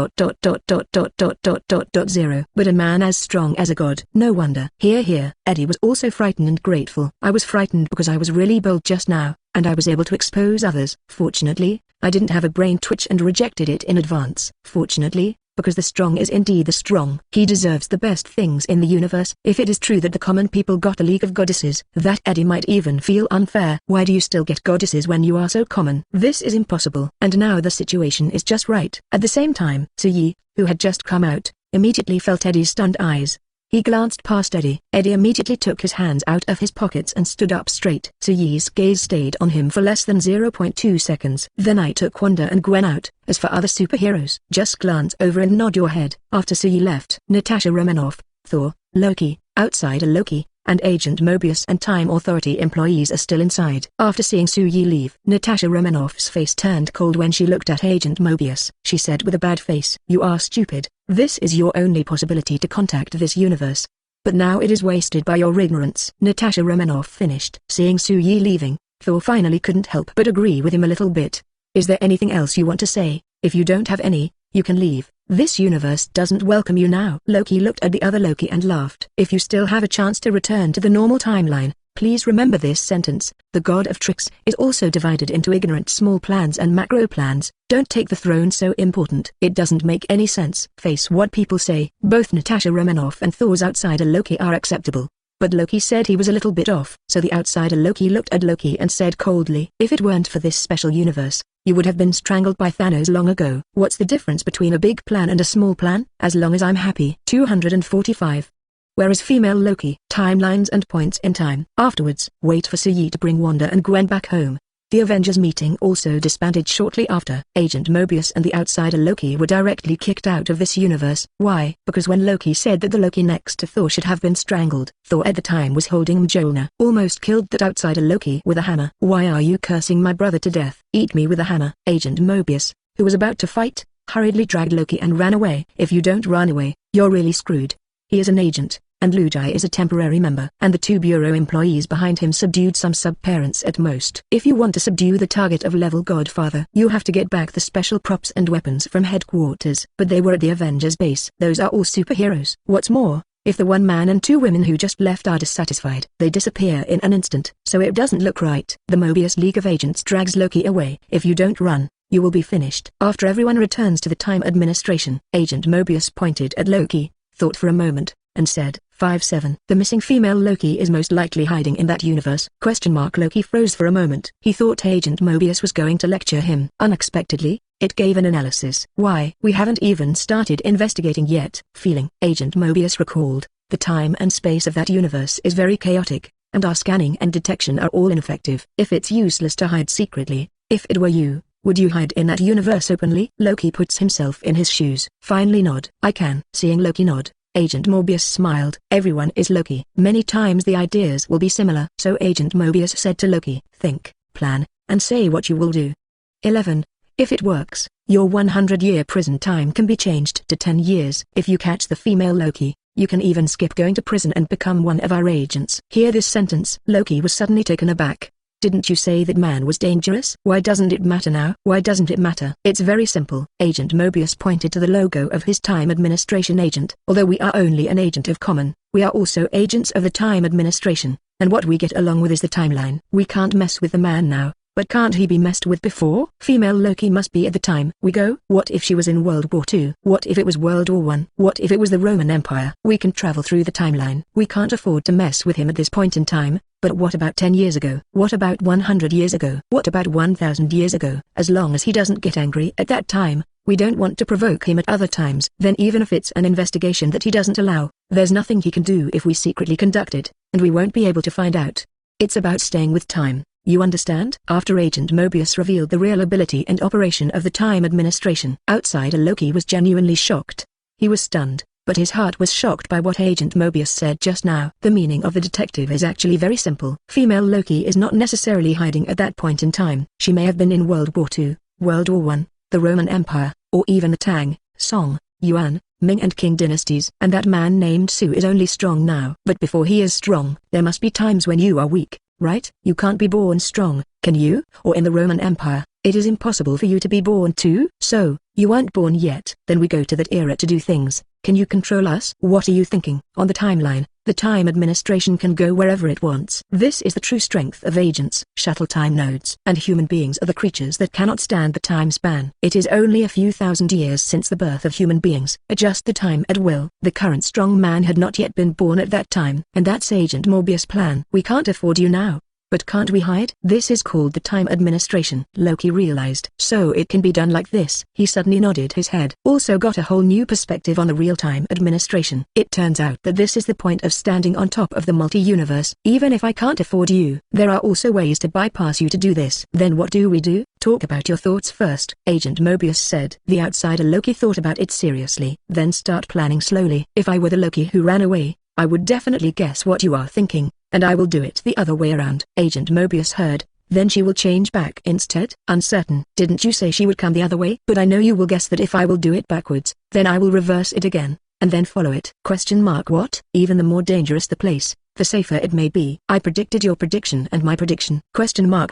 a man as strong as a god. No wonder. Here. Eddie was also frightened and grateful. I was frightened because I was really bold just now, and I was able to expose others. Fortunately, I didn't have a brain twitch and rejected it in advance. Fortunately, because the strong is indeed the strong. He deserves the best things in the universe. If it is true that the common people got the League of Goddesses, that Eddie might even feel unfair. Why do you still get goddesses when you are so common? This is impossible. And now the situation is just right. At the same time, Suyi, who had just come out, immediately felt Eddie's stunned eyes. He glanced past Eddie. Eddie immediately took his hands out of his pockets and stood up straight. Suyi's gaze stayed on him for less than 0.2 seconds. Then I took Wanda and Gwen out. As for other superheroes, just glance over and nod your head. After Suyi left, Natasha Romanoff, Thor, Loki, Outsider Loki, and Agent Mobius and Time Authority employees are still inside. After seeing Suyi leave, Natasha Romanoff's face turned cold when she looked at Agent Mobius. She said with a bad face, "You are stupid. This is your only possibility to contact this universe. But now it is wasted by your ignorance." Natasha Romanoff finished. Seeing Suyi leaving, Thor finally couldn't help but agree with him a little bit. "Is there anything else you want to say? If you don't have any, you can leave. This universe doesn't welcome you now." Loki looked at the other Loki and laughed. "If you still have a chance to return to the normal timeline, please remember this sentence. The god of tricks is also divided into ignorant small plans and macro plans. Don't take the throne so important. It doesn't make any sense. Face what people say." Both Natasha Romanoff and Thor's outsider Loki are acceptable. But Loki said he was a little bit off. So the outsider Loki looked at Loki and said coldly, "If it weren't for this special universe, you would have been strangled by Thanos long ago. What's the difference between a big plan and a small plan? As long as I'm happy." 245. Whereas female Loki, timelines and points in time. Afterwards, wait for Suyi to bring Wanda and Gwen back home. The Avengers meeting also disbanded shortly after. Agent Mobius and the outsider Loki were directly kicked out of this universe. Why? Because when Loki said that the Loki next to Thor should have been strangled, Thor at the time was holding Mjolnir. Almost killed that outsider Loki with a hammer. Why are you cursing my brother to death? Eat me with a hammer. Agent Mobius, who was about to fight, hurriedly dragged Loki and ran away. If you don't run away, you're really screwed. He is an agent, and Lujai is a temporary member. And the 2 bureau employees behind him subdued some sub-parents at most. If you want to subdue the target of level Godfather, you have to get back the special props and weapons from headquarters. But they were at the Avengers base. Those are all superheroes. What's more, if the 1 man and 2 women who just left are dissatisfied, they disappear in an instant. So it doesn't look right. The Mobius League of Agents drags Loki away. If you don't run, you will be finished. After everyone returns to the Time Administration, Agent Mobius pointed at Loki, thought for a moment, and said, 5-7. The missing female Loki is most likely hiding in that universe. Loki froze for a moment. He thought Agent Mobius was going to lecture him. Unexpectedly, it gave an analysis. Why? We haven't even started investigating yet. Feeling. Agent Mobius recalled, the time and space of that universe is very chaotic, and our scanning and detection are all ineffective. If it's useless to hide secretly, if it were you, would you hide in that universe openly? Loki puts himself in his shoes. Finally nod. I can. Seeing Loki nod, Agent Mobius smiled. Everyone is Loki. Many times the ideas will be similar. So Agent Mobius said to Loki, think, plan, and say what you will do. 11. If it works, your 100-year prison time can be changed to 10 years. If you catch the female Loki, you can even skip going to prison and become one of our agents. Hear this sentence. Loki was suddenly taken aback. Didn't you say that man was dangerous? Why doesn't it matter now? Why doesn't it matter? It's very simple. Agent Mobius pointed to the logo of his Time Administration agent. Although we are only an agent of common, we are also agents of the Time Administration, and what we get along with is the timeline. We can't mess with the man now, but can't he be messed with before? Female Loki must be at the time we go. What if she was in World War II? What if it was World War I? What if it was the Roman Empire? We can travel through the timeline. We can't afford to mess with him at this point in time. But what about 10 years ago? What about 100 years ago? What about 1000 years ago? As long as he doesn't get angry at that time, we don't want to provoke him at other times. Then even if it's an investigation that he doesn't allow, there's nothing he can do if we secretly conduct it, and we won't be able to find out. It's about staying with time. You understand? After Agent Mobius revealed the real ability and operation of the Time Administration, outsider Loki was genuinely shocked. He was stunned, but his heart was shocked by what Agent Mobius said just now. The meaning of the detective is actually very simple. Female Loki is not necessarily hiding at that point in time. She may have been in World War II, World War I, the Roman Empire, or even the Tang, Song, Yuan, Ming and Qing dynasties. And that man named Su is only strong now. But before he is strong, there must be times when you are weak. Right? You can't be born strong, can you? Or in the Roman Empire, it is impossible for you to be born too? So, you weren't born yet. Then we go to that era to do things. Can you control us? What are you thinking? On the timeline, the Time Administration can go wherever it wants. This is the true strength of agents. Shuttle time nodes and human beings are the creatures that cannot stand the time span. It is only a few thousand years since the birth of human beings. Adjust the time at will. The current strong man had not yet been born at that time. And that's Agent Mobius' plan. We can't afford you now. But can't we hide? This is called the Time Administration. Loki realized. So it can be done like this. He suddenly nodded his head. Also got a whole new perspective on the real time administration. It turns out that this is the point of standing on top of the multi-universe. Even if I can't afford you, there are also ways to bypass you to do this. Then what do we do? Talk about your thoughts first, Agent Mobius said. The outsider Loki thought about it seriously. Then start planning slowly. If I were the Loki who ran away, I would definitely guess what you are thinking, and I will do it the other way around. Agent Mobius heard. Then she will change back instead. Uncertain. Didn't you say she would come the other way? But I know you will guess that if I will do it backwards, then I will reverse it again, and then follow it. What? Even the more dangerous the place, the safer it may be. I predicted your prediction and my prediction.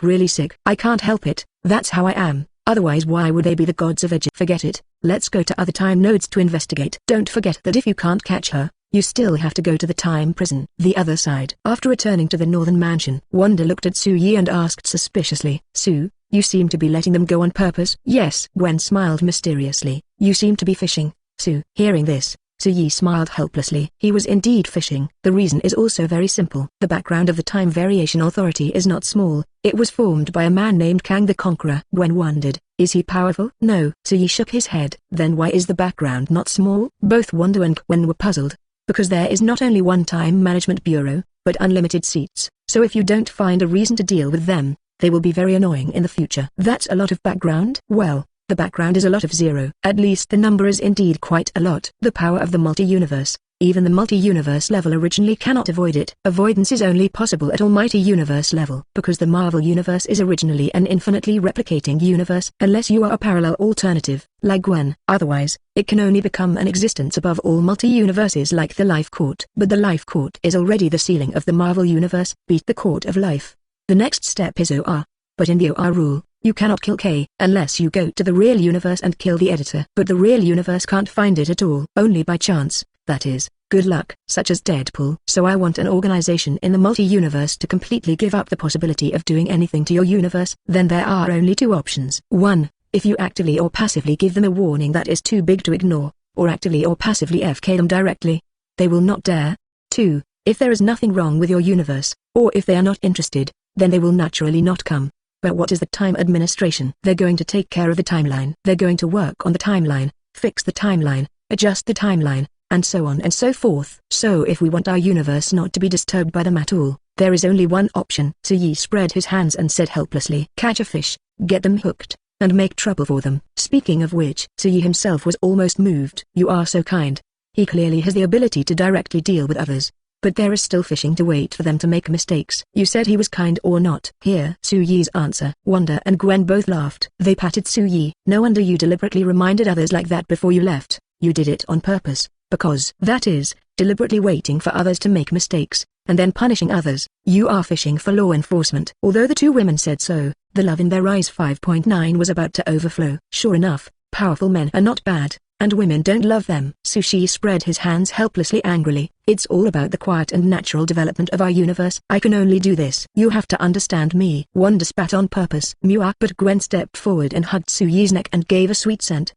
Really sick. I can't help it. That's how I am. Otherwise why would they be the gods of Egypt? Forget it. Let's go to other time nodes to investigate. Don't forget that if you can't catch her, you still have to go to the time prison. The other side. After returning to the northern mansion, Wanda looked at Su Yi and asked suspiciously, Su, you seem to be letting them go on purpose? Yes. Gwen smiled mysteriously. You seem to be fishing, Su. Hearing this, Su Yi smiled helplessly. He was indeed fishing. The reason is also very simple. The background of the Time Variation Authority is not small. It was formed by a man named Kang the Conqueror. Gwen wondered, is he powerful? No. Su Yi shook his head. Then why is the background not small? Both Wanda and Gwen were puzzled. Because there is not only one time management bureau, but unlimited seats. So if you don't find a reason to deal with them, They will be very annoying in the future. That's a lot of background. Well, the background is a lot of 0. At least the number is indeed quite a lot. The power of the multi-universe. Even the multi-universe level originally cannot avoid it. Avoidance is only possible at almighty universe level because the Marvel universe is originally an infinitely replicating universe unless you are a parallel alternative, like Gwen. Otherwise, it can only become an existence above all multi-universes like the Life Court. But the Life Court is already the ceiling of the Marvel universe. Beat the Court of Life. The next step is OR. But in the OR rule, you cannot kill K unless you go to the real universe and kill the editor. But the real universe can't find it at all. Only by chance. That is, good luck, such as Deadpool. So I want an organization in the multi-universe to completely give up the possibility of doing anything to your universe. Then there are only 2 options. 1. If you actively or passively give them a warning that is too big to ignore, or actively or passively FK them directly. They will not dare. 2. If there is nothing wrong with your universe, or if they are not interested, then they will naturally not come. But what is the time administration? They're going to take care of the timeline. They're going to work on the timeline, fix the timeline, adjust the timeline, and so on and so forth. So if we want our universe not to be disturbed by them at all, there is only one option. Yi spread his hands and said helplessly, catch a fish, get them hooked, and make trouble for them. Speaking of which, Yi himself was almost moved. You are so kind. He clearly has the ability to directly deal with others. But there is still fishing to wait for them to make mistakes. You said he was kind or not? Here Yi's answer. Wanda and Gwen both laughed. They patted Yi. No wonder you deliberately reminded others like that before you left. You did it on purpose. Because, that is, deliberately waiting for others to make mistakes, and then punishing others. You are fishing for law enforcement. Although the 2 women said so, the love in their eyes 5.9 was about to overflow. Sure enough, powerful men are not bad, and women don't love them. Sushi spread his hands helplessly angrily. It's all about the quiet and natural development of our universe. I can only do this. You have to understand me. Wanda spat on purpose. Meow. But Gwen stepped forward and hugged Suyi's neck and gave a sweet scent.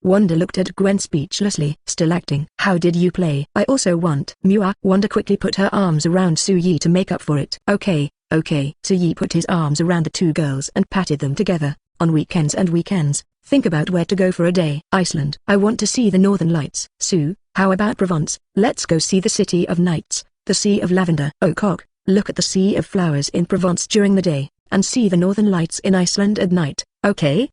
Wanda looked at Gwen speechlessly. Still acting. How did you play? I also want. Meow. Wanda quickly put her arms around Suyi to make up for it. Okay. Suyi put his arms around the 2 girls and patted them together. On weekends, think about where to go for a day. Iceland. I want to see the northern lights. Sue, how about Provence? Let's go see the City of Nights, the Sea of Lavender. Oh cock, look at the Sea of Flowers in Provence during the day, and see the northern lights in Iceland at night. Okay.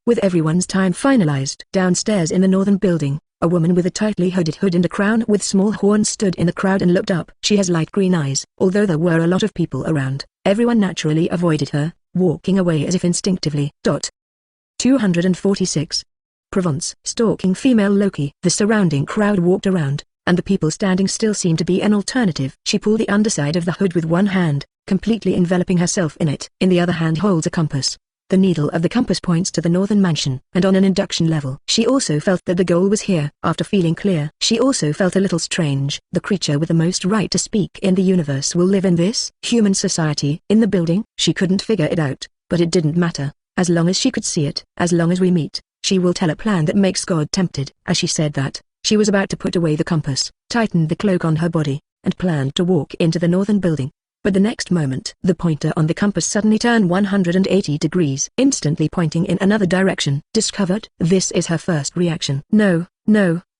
With everyone's time finalized. Downstairs in the northern building, a woman with a tightly hooded hood and a crown with small horns stood in the crowd and looked up. She has light green eyes. Although there were a lot of people around, everyone naturally avoided her, walking away as if instinctively. 246. Provence. Stalking female Loki. The surrounding crowd walked around, and the people standing still seemed to be an alternative. She pulled the underside of the hood with one hand, completely enveloping herself in it. In the other hand holds a compass. The needle of the compass points to the northern mansion, and on an induction level. She also felt that the goal was here. After feeling clear, she also felt a little strange. The creature with the most right to speak in the universe will live in this human society. In the building, she couldn't figure it out, but it didn't matter. As long as she could see it. As long as we meet, she will tell a plan that makes God tempted. As she said that, she was about to put away the compass, tightened the cloak on her body, and planned to walk into the northern building. But the next moment, the pointer on the compass suddenly turned 180 degrees, instantly pointing in another direction. Discovered? This is her first reaction. No,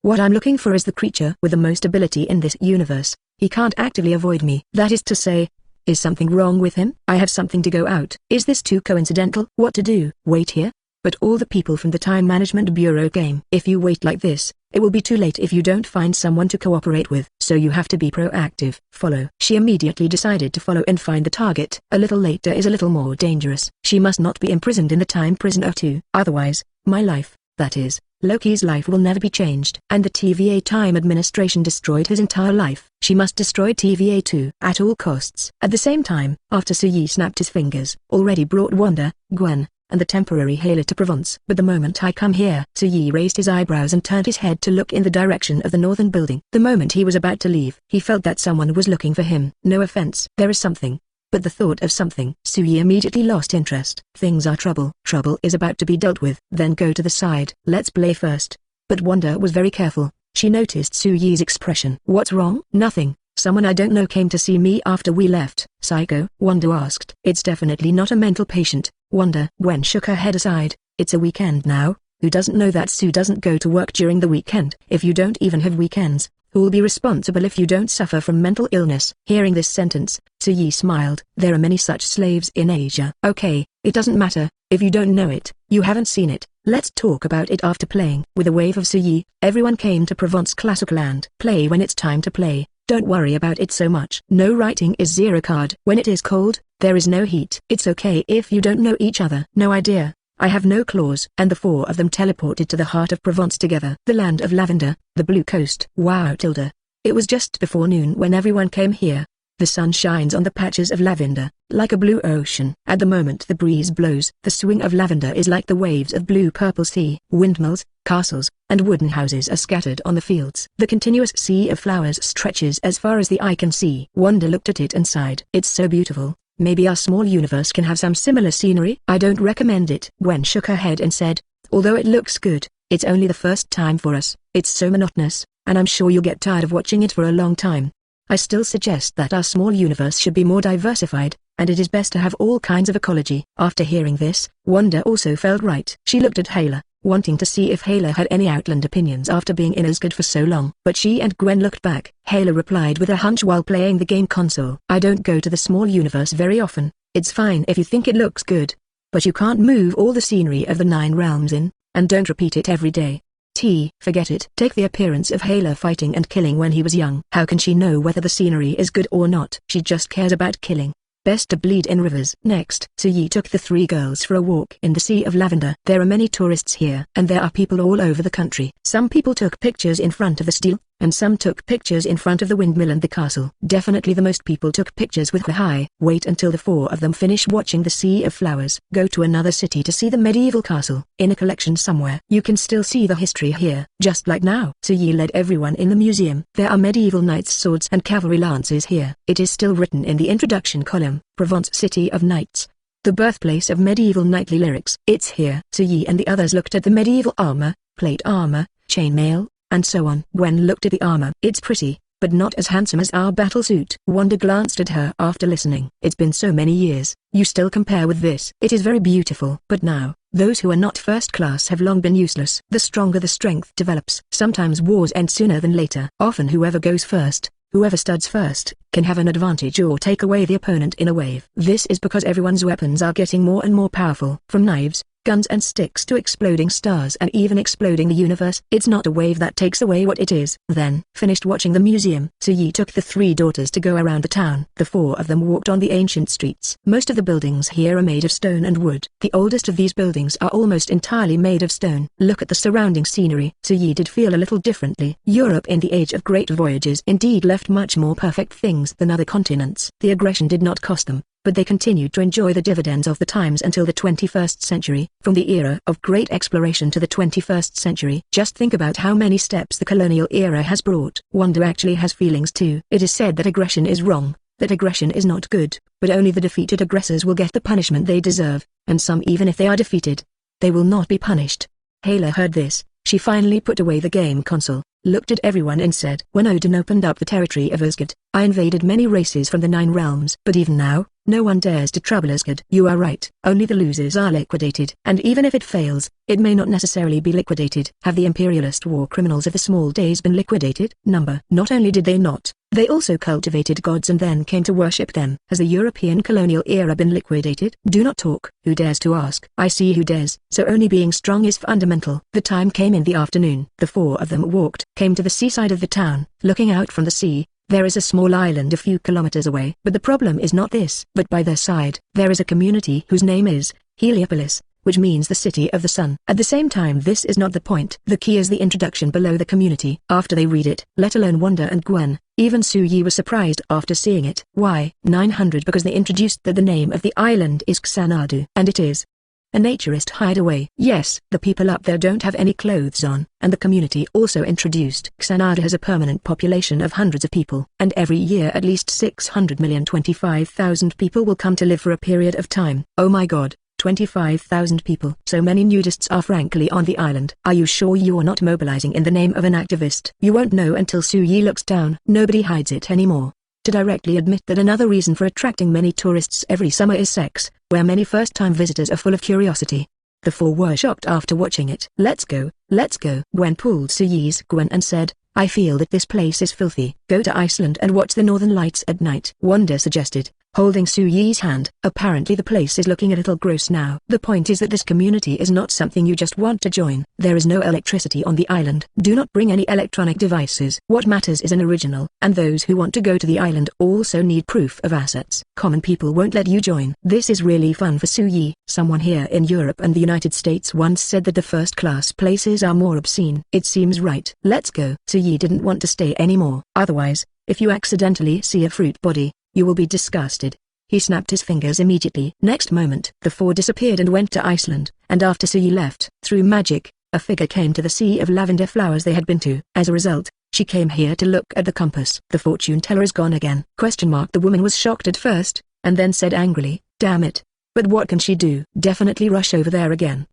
what I'm looking for is the creature with the most ability in this universe. He can't actively avoid me. That is to say, is something wrong with him? I have something to go out. Is this too coincidental? What to do? Wait here? But all the people from the Time Management Bureau came. If you wait like this, it will be too late if you don't find someone to cooperate with. So you have to be proactive. Follow. She immediately decided to follow and find the target. A little later is a little more dangerous. She must not be imprisoned in the time prison too. Otherwise, my life, that is, Loki's life will never be changed. And the TVA Time Administration destroyed his entire life. She must destroy TVA too, at all costs. At the same time, after Suyi snapped his fingers, already brought Wanda, Gwen, and the temporary healer to Provence. But the moment I come here, Suyi raised his eyebrows and turned his head to look in the direction of the northern building. The moment he was about to leave, he felt that someone was looking for him. No offense. There is something. But the thought of something. Suyi immediately lost interest. Things are trouble. Trouble is about to be dealt with. Then go to the side. Let's play first. But Wanda was very careful. She noticed Suyi's expression. What's wrong? Nothing. Someone I don't know came to see me after we left. Psycho? Wanda asked. It's definitely not a mental patient. Wanda. Gwen shook her head aside. It's a weekend now. Who doesn't know that Sue doesn't go to work during the weekend? If you don't even have weekends, who'll be responsible if you don't suffer from mental illness? Hearing this sentence, Soo smiled. There are many such slaves in Asia. Okay, it doesn't matter. If you don't know it, you haven't seen it. Let's talk about it after playing. With a wave of Soo, everyone came to Provence Classical and play when it's time to play. Don't worry about it so much. No writing is zero card. When it is cold, there is no heat. It's okay if you don't know each other. No idea. I have no claws. And the four of them teleported to the heart of Provence together. The land of lavender, the blue coast. Wow tilde. It was just before noon when everyone came here. The sun shines on the patches of lavender, like a blue ocean. At the moment the breeze blows, the swing of lavender is like the waves of blue-purple sea. Windmills, castles, and wooden houses are scattered on the fields. The continuous sea of flowers stretches as far as the eye can see. Wanda looked at it and sighed. It's so beautiful. Maybe our small universe can have some similar scenery? I don't recommend it. Gwen shook her head and said, although it looks good, it's only the first time for us. It's so monotonous, and I'm sure you'll get tired of watching it for a long time. I still suggest that our small universe should be more diversified, and it is best to have all kinds of ecology. After hearing this, Wanda also felt right. She looked at Hayla, wanting to see if Hayla had any Outland opinions after being in Asgard for so long. But she and Gwen looked back. Hayla replied with a hunch while playing the game console. I don't go to the small universe very often. It's fine if you think it looks good. But you can't move all the scenery of the 9 realms in, and don't repeat it every day. Forget it. Take the appearance of Hayla fighting and killing when he was young. How can she know whether the scenery is good or not? She just cares about killing. Best to bleed in rivers. Next, Soo took the 3 girls for a walk in the Sea of Lavender. There are many tourists here, and there are people all over the country. Some people took pictures in front of the stele, and some took pictures in front of the windmill and the castle. Definitely the most people took pictures with the high. Wait until the 4 of them finish watching the Sea of Flowers. Go to another city to see the medieval castle. In a collection somewhere. You can still see the history here, just like now. Soo led everyone in the museum. There are medieval knights' swords and cavalry lances here. It is still written in the introduction column, Provence City of Knights. The birthplace of medieval knightly lyrics. It's here. Soo and the others looked at the medieval armor, plate armor, chainmail, and so on. Gwen looked at the armor. It's pretty, but not as handsome as our battlesuit. Wanda glanced at her after listening. It's been so many years. You still compare with this. It is very beautiful. But now, those who are not first class have long been useless. The stronger the strength develops. Sometimes wars end sooner than later. Often whoever goes first, whoever studs first, can have an advantage or take away the opponent in a wave. This is because everyone's weapons are getting more and more powerful. From knives, guns and sticks to exploding stars and even exploding the universe. It's not a wave that takes away what it is. Then, finished watching the museum, Soo took the 3 daughters to go around the town. The 4 of them walked on the ancient streets. Most of the buildings here are made of stone and wood. The oldest of these buildings are almost entirely made of stone. Look at the surrounding scenery. Soo did feel a little differently. Europe in the age of great voyages indeed left much more perfect things than other continents. The aggression did not cost them, but they continued to enjoy the dividends of the times until the 21st century. From the era of great exploration to the 21st century, just think about how many steps the colonial era has brought. Wanda actually has feelings too. It is said that aggression is wrong, that aggression is not good, but only the defeated aggressors will get the punishment they deserve, and some even if they are defeated, they will not be punished. Hayla heard this. She finally put away the game console, looked at everyone and said, when Odin opened up the territory of Asgard, I invaded many races from the 9 realms. But even now, no one dares to trouble Asgard. You are right. Only the losers are liquidated. And even if it fails, it may not necessarily be liquidated. Have the imperialist war criminals of the small days been liquidated? Number. Not only did they not, they also cultivated gods and then came to worship them. Has the European colonial era been liquidated? Do not talk. Who dares to ask? I see who dares. So only being strong is fundamental. The time came in the afternoon. The 4 of them walked, came to the seaside of the town. Looking out from the sea, there is a small island a few kilometers away. But the problem is not this. But by their side, there is a community whose name is Heliopolis, which means the city of the sun. At the same time, this is not the point. The key is the introduction below the community. After they read it, let alone Wanda and Gwen, even Soo was surprised after seeing it. Why? 900 because they introduced that the name of the island is Xanadu. And it is a naturist hideaway. Yes, the people up there don't have any clothes on, and the community also introduced Xanadu has a permanent population of hundreds of people, and every year at least 600,025,000 people will come to live for a period of time. Oh my god, 25,000 people. So many nudists are frankly on the island. Are you sure you're not mobilizing in the name of an activist? You won't know until Soo looks down. Nobody hides it anymore. To directly admit that another reason for attracting many tourists every summer is sex, where many first-time visitors are full of curiosity. The four were shocked after watching it. Let's go, let's go. Gwen pulled Suyi's Gwen and said, I feel that this place is filthy. Go to Iceland and watch the northern lights at night, Wanda suggested, holding Suyi's hand. Apparently the place is looking a little gross now. The point is that this community is not something you just want to join. There is no electricity on the island. Do not bring any electronic devices. What matters is an original, and those who want to go to the island also need proof of assets. Common people won't let you join. This is really fun for Suyi. Someone here in Europe and the United States once said that the first-class places are more obscene. It seems right. Let's go. Suyi didn't want to stay anymore. Otherwise, if you accidentally see a fruit body, you will be disgusted. He snapped his fingers immediately. Next moment, the four disappeared and went to Iceland, and after Suyi left, through magic, a figure came to the sea of lavender flowers they had been to. As a result, she came here to look at the compass. The fortune teller is gone again. The woman was shocked at first, and then said angrily, damn it. But what can she do? Definitely rush over there again.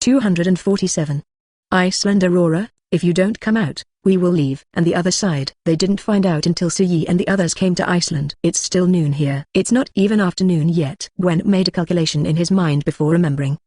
247. Iceland Aurora, if you don't come out, we will leave. And the other side. They didn't find out until Suyi and the others came to Iceland. It's still noon here. It's not even afternoon yet. Gwen made a calculation in his mind before remembering.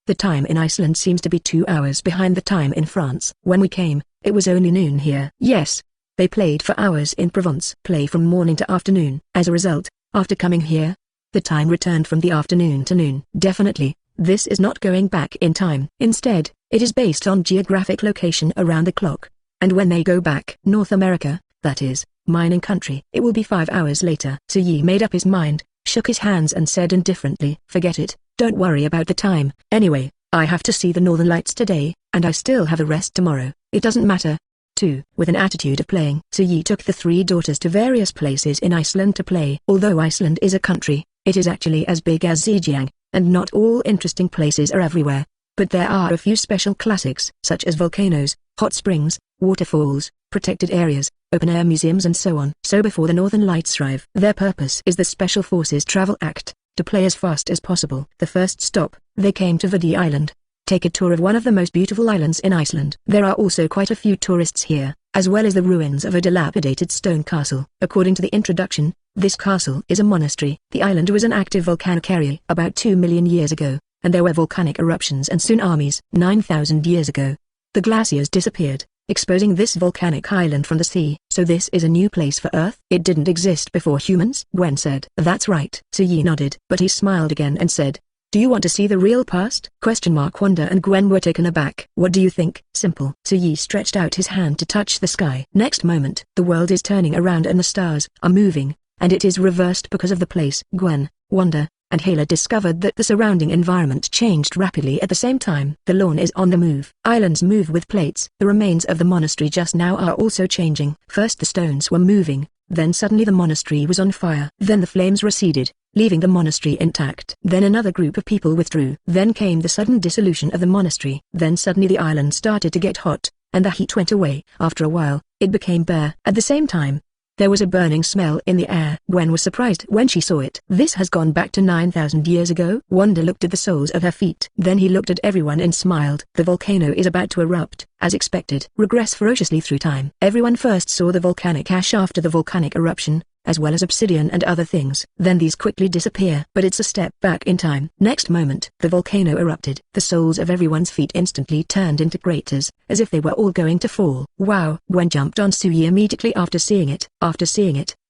The time in Iceland seems to be 2 hours behind the time in France. When we came, it was only noon here. Yes. They played for hours in Provence. Play from morning to afternoon. As a result, after coming here, the time returned from the afternoon to noon. Definitely, this is not going back in time. Instead, it is based on geographic location around the clock. And when they go back, North America, that is, mining country, it will be 5 hours later. Suyi made up his mind, shook his hands and said indifferently, forget it, don't worry about the time. Anyway, I have to see the northern lights today, and I still have a rest tomorrow. It doesn't matter. 2. With an attitude of playing, Suyi took the 3 daughters to various places in Iceland to play. Although Iceland is a country, it is actually as big as Zhejiang, and not all interesting places are everywhere. But there are a few special classics, such as volcanoes, hot springs, waterfalls, protected areas, open-air museums and so on. So before the Northern Lights arrive, their purpose is the Special Forces Travel Act, to play as fast as possible. The first stop, they came to Vadi Island. Take a tour of one of the most beautiful islands in Iceland. There are also quite a few tourists here, as well as the ruins of a dilapidated stone castle. According to the introduction, this castle is a monastery. The island was an active volcanic area about 2 million years ago, and there were volcanic eruptions and tsunamis. 9,000 years ago, the glaciers disappeared, exposing this volcanic island from the sea. So this is a new place for Earth? It didn't exist before humans? Gwen said. That's right. Suyi nodded, but he smiled again and said, do you want to see the real past? Wanda and Gwen were taken aback. What do you think? Simple. Suyi stretched out his hand to touch the sky. Next moment, the world is turning around and the stars are moving, and it is reversed because of the place. Gwen, Wanda, and Hala discovered that the surrounding environment changed rapidly at the same time. The lawn is on the move. Islands move with plates. The remains of the monastery just now are also changing. First the stones were moving, then suddenly the monastery was on fire. Then the flames receded, leaving the monastery intact. Then another group of people withdrew. Then came the sudden dissolution of the monastery. Then suddenly the island started to get hot, and the heat went away. After a while, it became bare. At the same time, there was a burning smell in the air. Gwen was surprised when she saw it. This has gone back to 9,000 years ago? Wanda looked at the soles of her feet. Then he looked at everyone and smiled. The volcano is about to erupt, as expected. Regress ferociously through time. Everyone first saw the volcanic ash after the volcanic eruption, as well as obsidian and other things. Then these quickly disappear. But it's a step back in time. Next moment, the volcano erupted. The soles of everyone's feet instantly turned into craters, as if they were all going to fall. Wow! Gwen jumped on Suyi immediately after seeing it.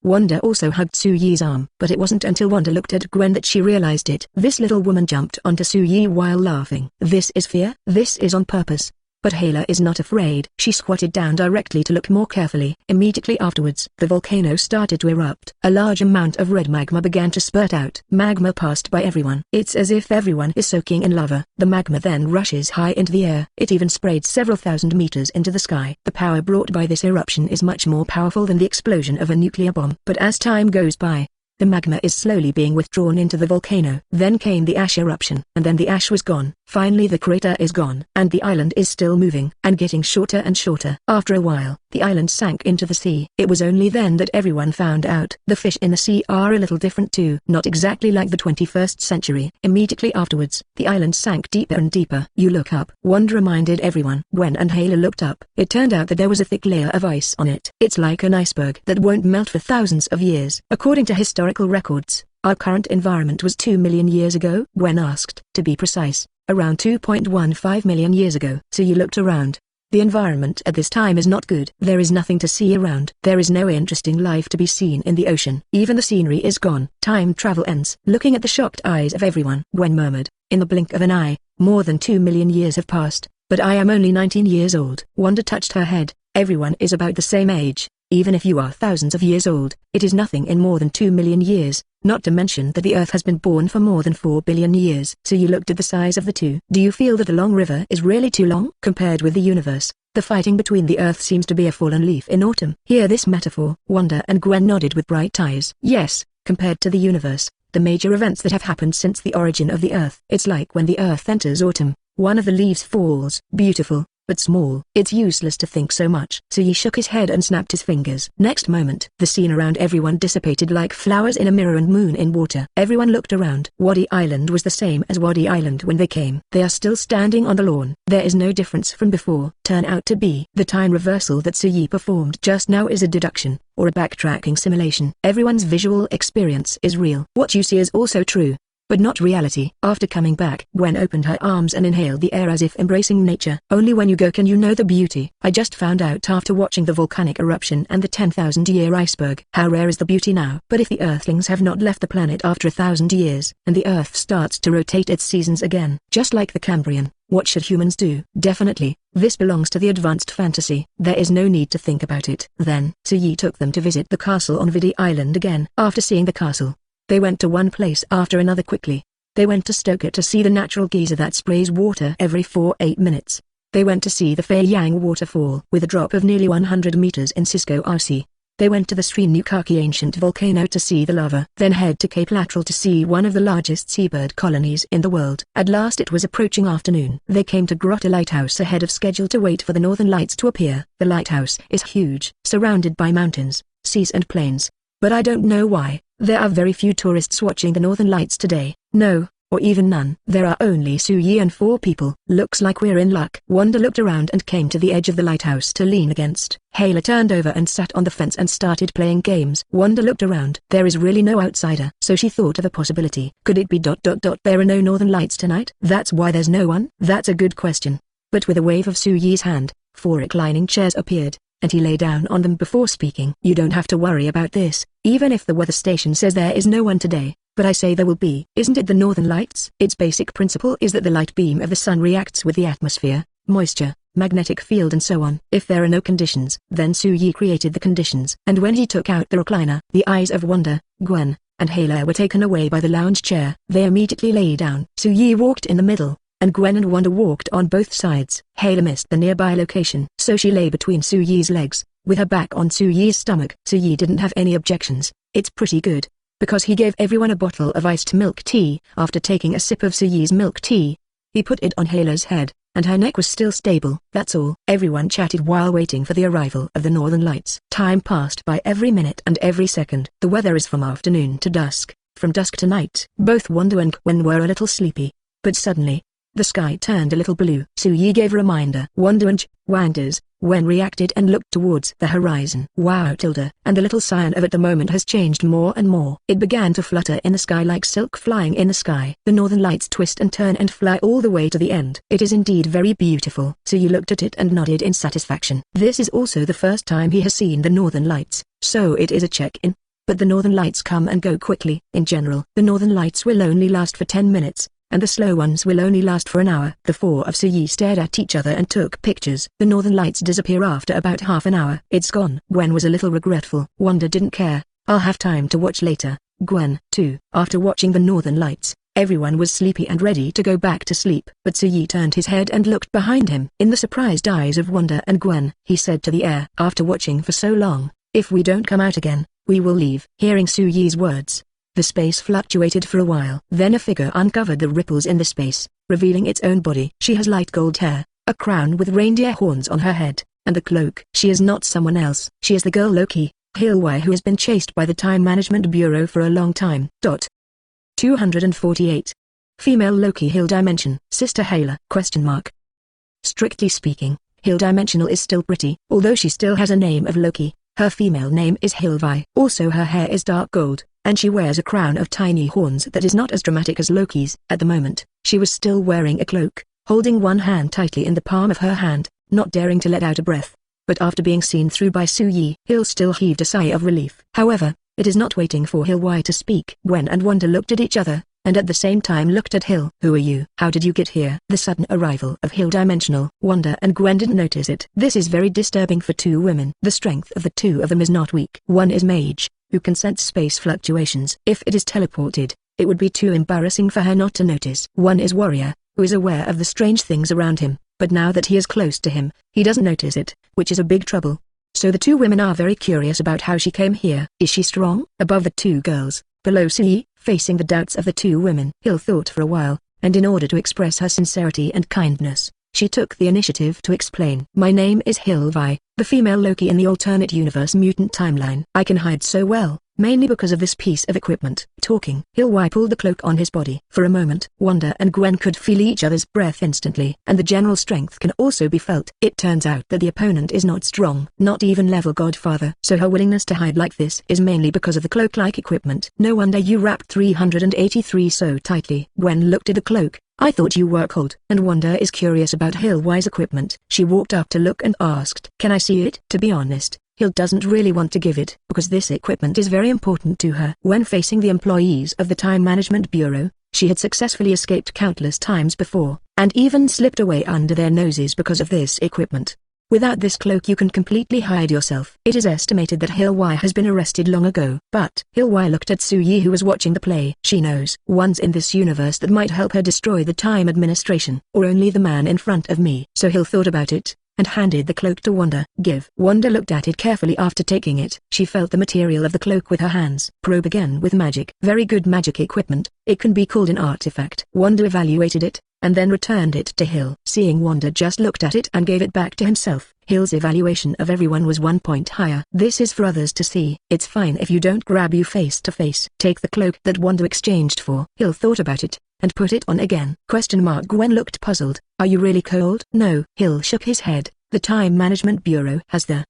Wanda also hugged Suyi's arm. But it wasn't until Wanda looked at Gwen that she realized it. This little woman jumped onto Suyi while laughing. This is fear? This is on purpose. But Hala is not afraid. She squatted down directly to look more carefully. Immediately afterwards, the volcano started to erupt. A large amount of red magma began to spurt out. Magma passed by everyone. It's as if everyone is soaking in lava. The magma then rushes high into the air. It even sprayed several thousand meters into the sky. The power brought by this eruption is much more powerful than the explosion of a nuclear bomb. But as time goes by, the magma is slowly being withdrawn into the volcano. Then came the ash eruption, and then the ash was gone. Finally the crater is gone, and the island is still moving, and getting shorter and shorter. After a while, the island sank into the sea. It was only then that everyone found out. The fish in the sea are a little different too. Not exactly like the 21st century. Immediately afterwards, the island sank deeper and deeper. You look up. Wanda reminded everyone. Gwen and Hala looked up. It turned out that there was a thick layer of ice on it. It's like an iceberg that won't melt for thousands of years. According to historical records, our current environment was 2 million years ago. Gwen asked. To be precise, around 2.15 million years ago. So you looked around. The environment at this time is not good. There is nothing to see around. There is no interesting life to be seen in the ocean. Even the scenery is gone. Time travel ends. Looking at the shocked eyes of everyone, Gwen murmured, in the blink of an eye, more than 2 million years have passed, but I am only 19 years old. Wanda touched her head. Everyone is about the same age. Even if you are thousands of years old, it is nothing in more than 2 million years, not to mention that the Earth has been born for more than 4 billion years. So you looked at the size of the two. Do you feel that a long river is really too long? Compared with the universe, the fighting between the Earth seems to be a fallen leaf in autumn. Hear this metaphor? Wanda and Gwen nodded with bright eyes. Yes, compared to the universe, the major events that have happened since the origin of the Earth. It's like when the Earth enters autumn, one of the leaves falls. Beautiful, but small. It's useless to think so much. So he shook his head and snapped his fingers. Next moment, the scene around everyone dissipated like flowers in a mirror and moon in water. Everyone looked around. Wadi Island was the same as Wadi Island when they came. They are still standing on the lawn. There is no difference from before. Turn out to be the time reversal that Suyi performed just now is a deduction, or a backtracking simulation. Everyone's visual experience is real. What you see is also true, but not reality. After coming back, Gwen opened her arms and inhaled the air as if embracing nature. Only when you go can you know the beauty. I just found out after watching the volcanic eruption and the 10,000-year iceberg. How rare is the beauty now. But if the Earthlings have not left the planet after 1,000 years, and the Earth starts to rotate its seasons again, just like the Cambrian, what should humans do? Definitely, this belongs to the advanced fantasy. There is no need to think about it. Then, Suyi took them to visit the castle on Vidi Island again. After seeing the castle, they went to one place after another quickly. They went to Stoker to see the natural geyser that sprays water every 4-8 minutes. They went to see the Fei Yang waterfall with a drop of nearly 100 meters in Cisco RC. They went to the Sri-Nukaki ancient volcano to see the lava. Then head to Cape Lateral to see one of the largest seabird colonies in the world. At last it was approaching afternoon. They came to Grotto Lighthouse ahead of schedule to wait for the northern lights to appear. The lighthouse is huge, surrounded by mountains, seas and plains. But I don't know why, there are very few tourists watching the northern lights today. No, or even none. There are only Suyi and 4 people. Looks like we're in luck. Wanda looked around and came to the edge of the lighthouse to lean against. Hayla turned over and sat on the fence and started playing games. Wanda looked around. There is really no outsider. So she thought of a possibility. Could it be ... There are no northern lights tonight? That's why there's no one? That's a good question. But with a wave of Suyi's hand, 4 reclining chairs appeared, and he lay down on them before speaking. You don't have to worry about this, even if the weather station says there is no one today, but I say there will be. Isn't it the northern lights? Its basic principle is that the light beam of the sun reacts with the atmosphere, moisture, magnetic field and so on. If there are no conditions, then Suyi created the conditions. And when he took out the recliner, the eyes of Wanda, Gwen, and Hayla were taken away by the lounge chair. They immediately lay down. Suyi walked in the middle, and Gwen and Wanda walked on both sides. Hayla missed the nearby location, so she lay between Suyi's legs, with her back on Suyi's stomach. Suyi didn't have any objections. It's pretty good, because he gave everyone a bottle of iced milk tea. After taking a sip of Suyi's milk tea, he put it on Hayla's head, and her neck was still stable. That's all. Everyone chatted while waiting for the arrival of the northern lights. Time passed by every minute and every second. The weather is from afternoon to dusk, from dusk to night. Both Wanda and Gwen were a little sleepy, but suddenly, the sky turned a little blue. Suyi gave a reminder. Wanda and Gwen reacted and looked towards the horizon. Wow! And the little scion of at the moment has changed more and more. It began to flutter in the sky like silk flying in the sky. The northern lights twist and turn and fly all the way to the end. It is indeed very beautiful. Suyi looked at it and nodded in satisfaction. This is also the first time he has seen the northern lights, so it is a check-in. But the northern lights come and go quickly. In general, the northern lights will only last for 10 minutes. And the slow ones will only last for an hour. The 4 of Suyi stared at each other and took pictures. The northern lights disappear after about half an hour. It's gone. Gwen was a little regretful. Wanda didn't care. I'll have time to watch later. Gwen, too. After watching the northern lights, everyone was sleepy and ready to go back to sleep. But Suyi turned his head and looked behind him. In the surprised eyes of Wanda and Gwen, he said to the air, after watching for so long, if we don't come out again, we will leave. Hearing Suyi's words, the space fluctuated for a while. Then a figure uncovered the ripples in the space, revealing its own body. She has light gold hair, a crown with reindeer horns on her head, and the cloak. She is not someone else. She is the girl Loki, Hilwai, who has been chased by the Time Management Bureau for a long time. 248. Female Loki Hill Dimension. Sister Hayla? Strictly speaking, Hill Dimensional is still pretty. Although she still has a name of Loki, her female name is Hilwai. Also her hair is dark gold, and she wears a crown of tiny horns that is not as dramatic as Loki's. At the moment, She was still wearing a cloak, holding one hand tightly in the palm of her hand, not daring to let out a breath. But after being seen through by Su Yi, Hill still heaved a sigh of relief. However, it is not waiting for Hill Y to speak. Gwen and Wanda looked at each other, and at the same time looked at Hill. Who are you? How did you get here? The sudden arrival of Hill Dimensional. Wanda and Gwen didn't notice it. This is very disturbing for two women. The strength of the two of them is not weak. One is mage, who can sense space fluctuations. If it is teleported, it would be too embarrassing for her not to notice. One is warrior, who is aware of the strange things around him, but now that he is close to him, he doesn't notice it, which is a big trouble. So the two women are very curious about how she came here. Is she strong? Above the two girls, below Sui, facing the doubts of the two women. Hill thought for a while, and in order to express her sincerity and kindness, she took the initiative to explain. My name is Hill Vi, the female Loki in the alternate universe mutant timeline. I can hide so well, mainly because of this piece of equipment. Talking, Hill Y pulled the cloak on his body. For a moment, Wanda and Gwen could feel each other's breath instantly, and the general strength can also be felt. It turns out that the opponent is not strong, not even level Godfather. So her willingness to hide like this is mainly because of the cloak-like equipment. No wonder you wrapped 383 so tightly. Gwen looked at the cloak. I thought you were cold. And Wanda is curious about Hill Y's equipment. She walked up to look and asked, can I see it? To be honest, Hill doesn't really want to give it, because this equipment is very important to her. When facing the employees of the Time Management Bureau, she had successfully escaped countless times before, and even slipped away under their noses because of this equipment. Without this cloak you can completely hide yourself. It is estimated that Hill Y has been arrested long ago. But Hill Y looked at Su Yi, who was watching the play. She knows one's in this universe that might help her destroy the Time Administration, or only the man in front of me. So Hill thought about it, and handed the cloak to Wanda. Give. Wanda looked at it carefully after taking it. She felt the material of the cloak with her hands. Probe again with magic. Very good magic equipment. It can be called an artifact. Wanda evaluated it, and then returned it to Hill. Seeing Wanda just looked at it and gave it back to himself, Hill's evaluation of everyone was 1 point higher. This is for others to see. It's fine if you don't grab you face to face. Take the cloak that Wanda exchanged for. Hill thought about it, and put it on again. Gwen looked puzzled. Are you really cold? No. Hill shook his head. The Time Management Bureau has the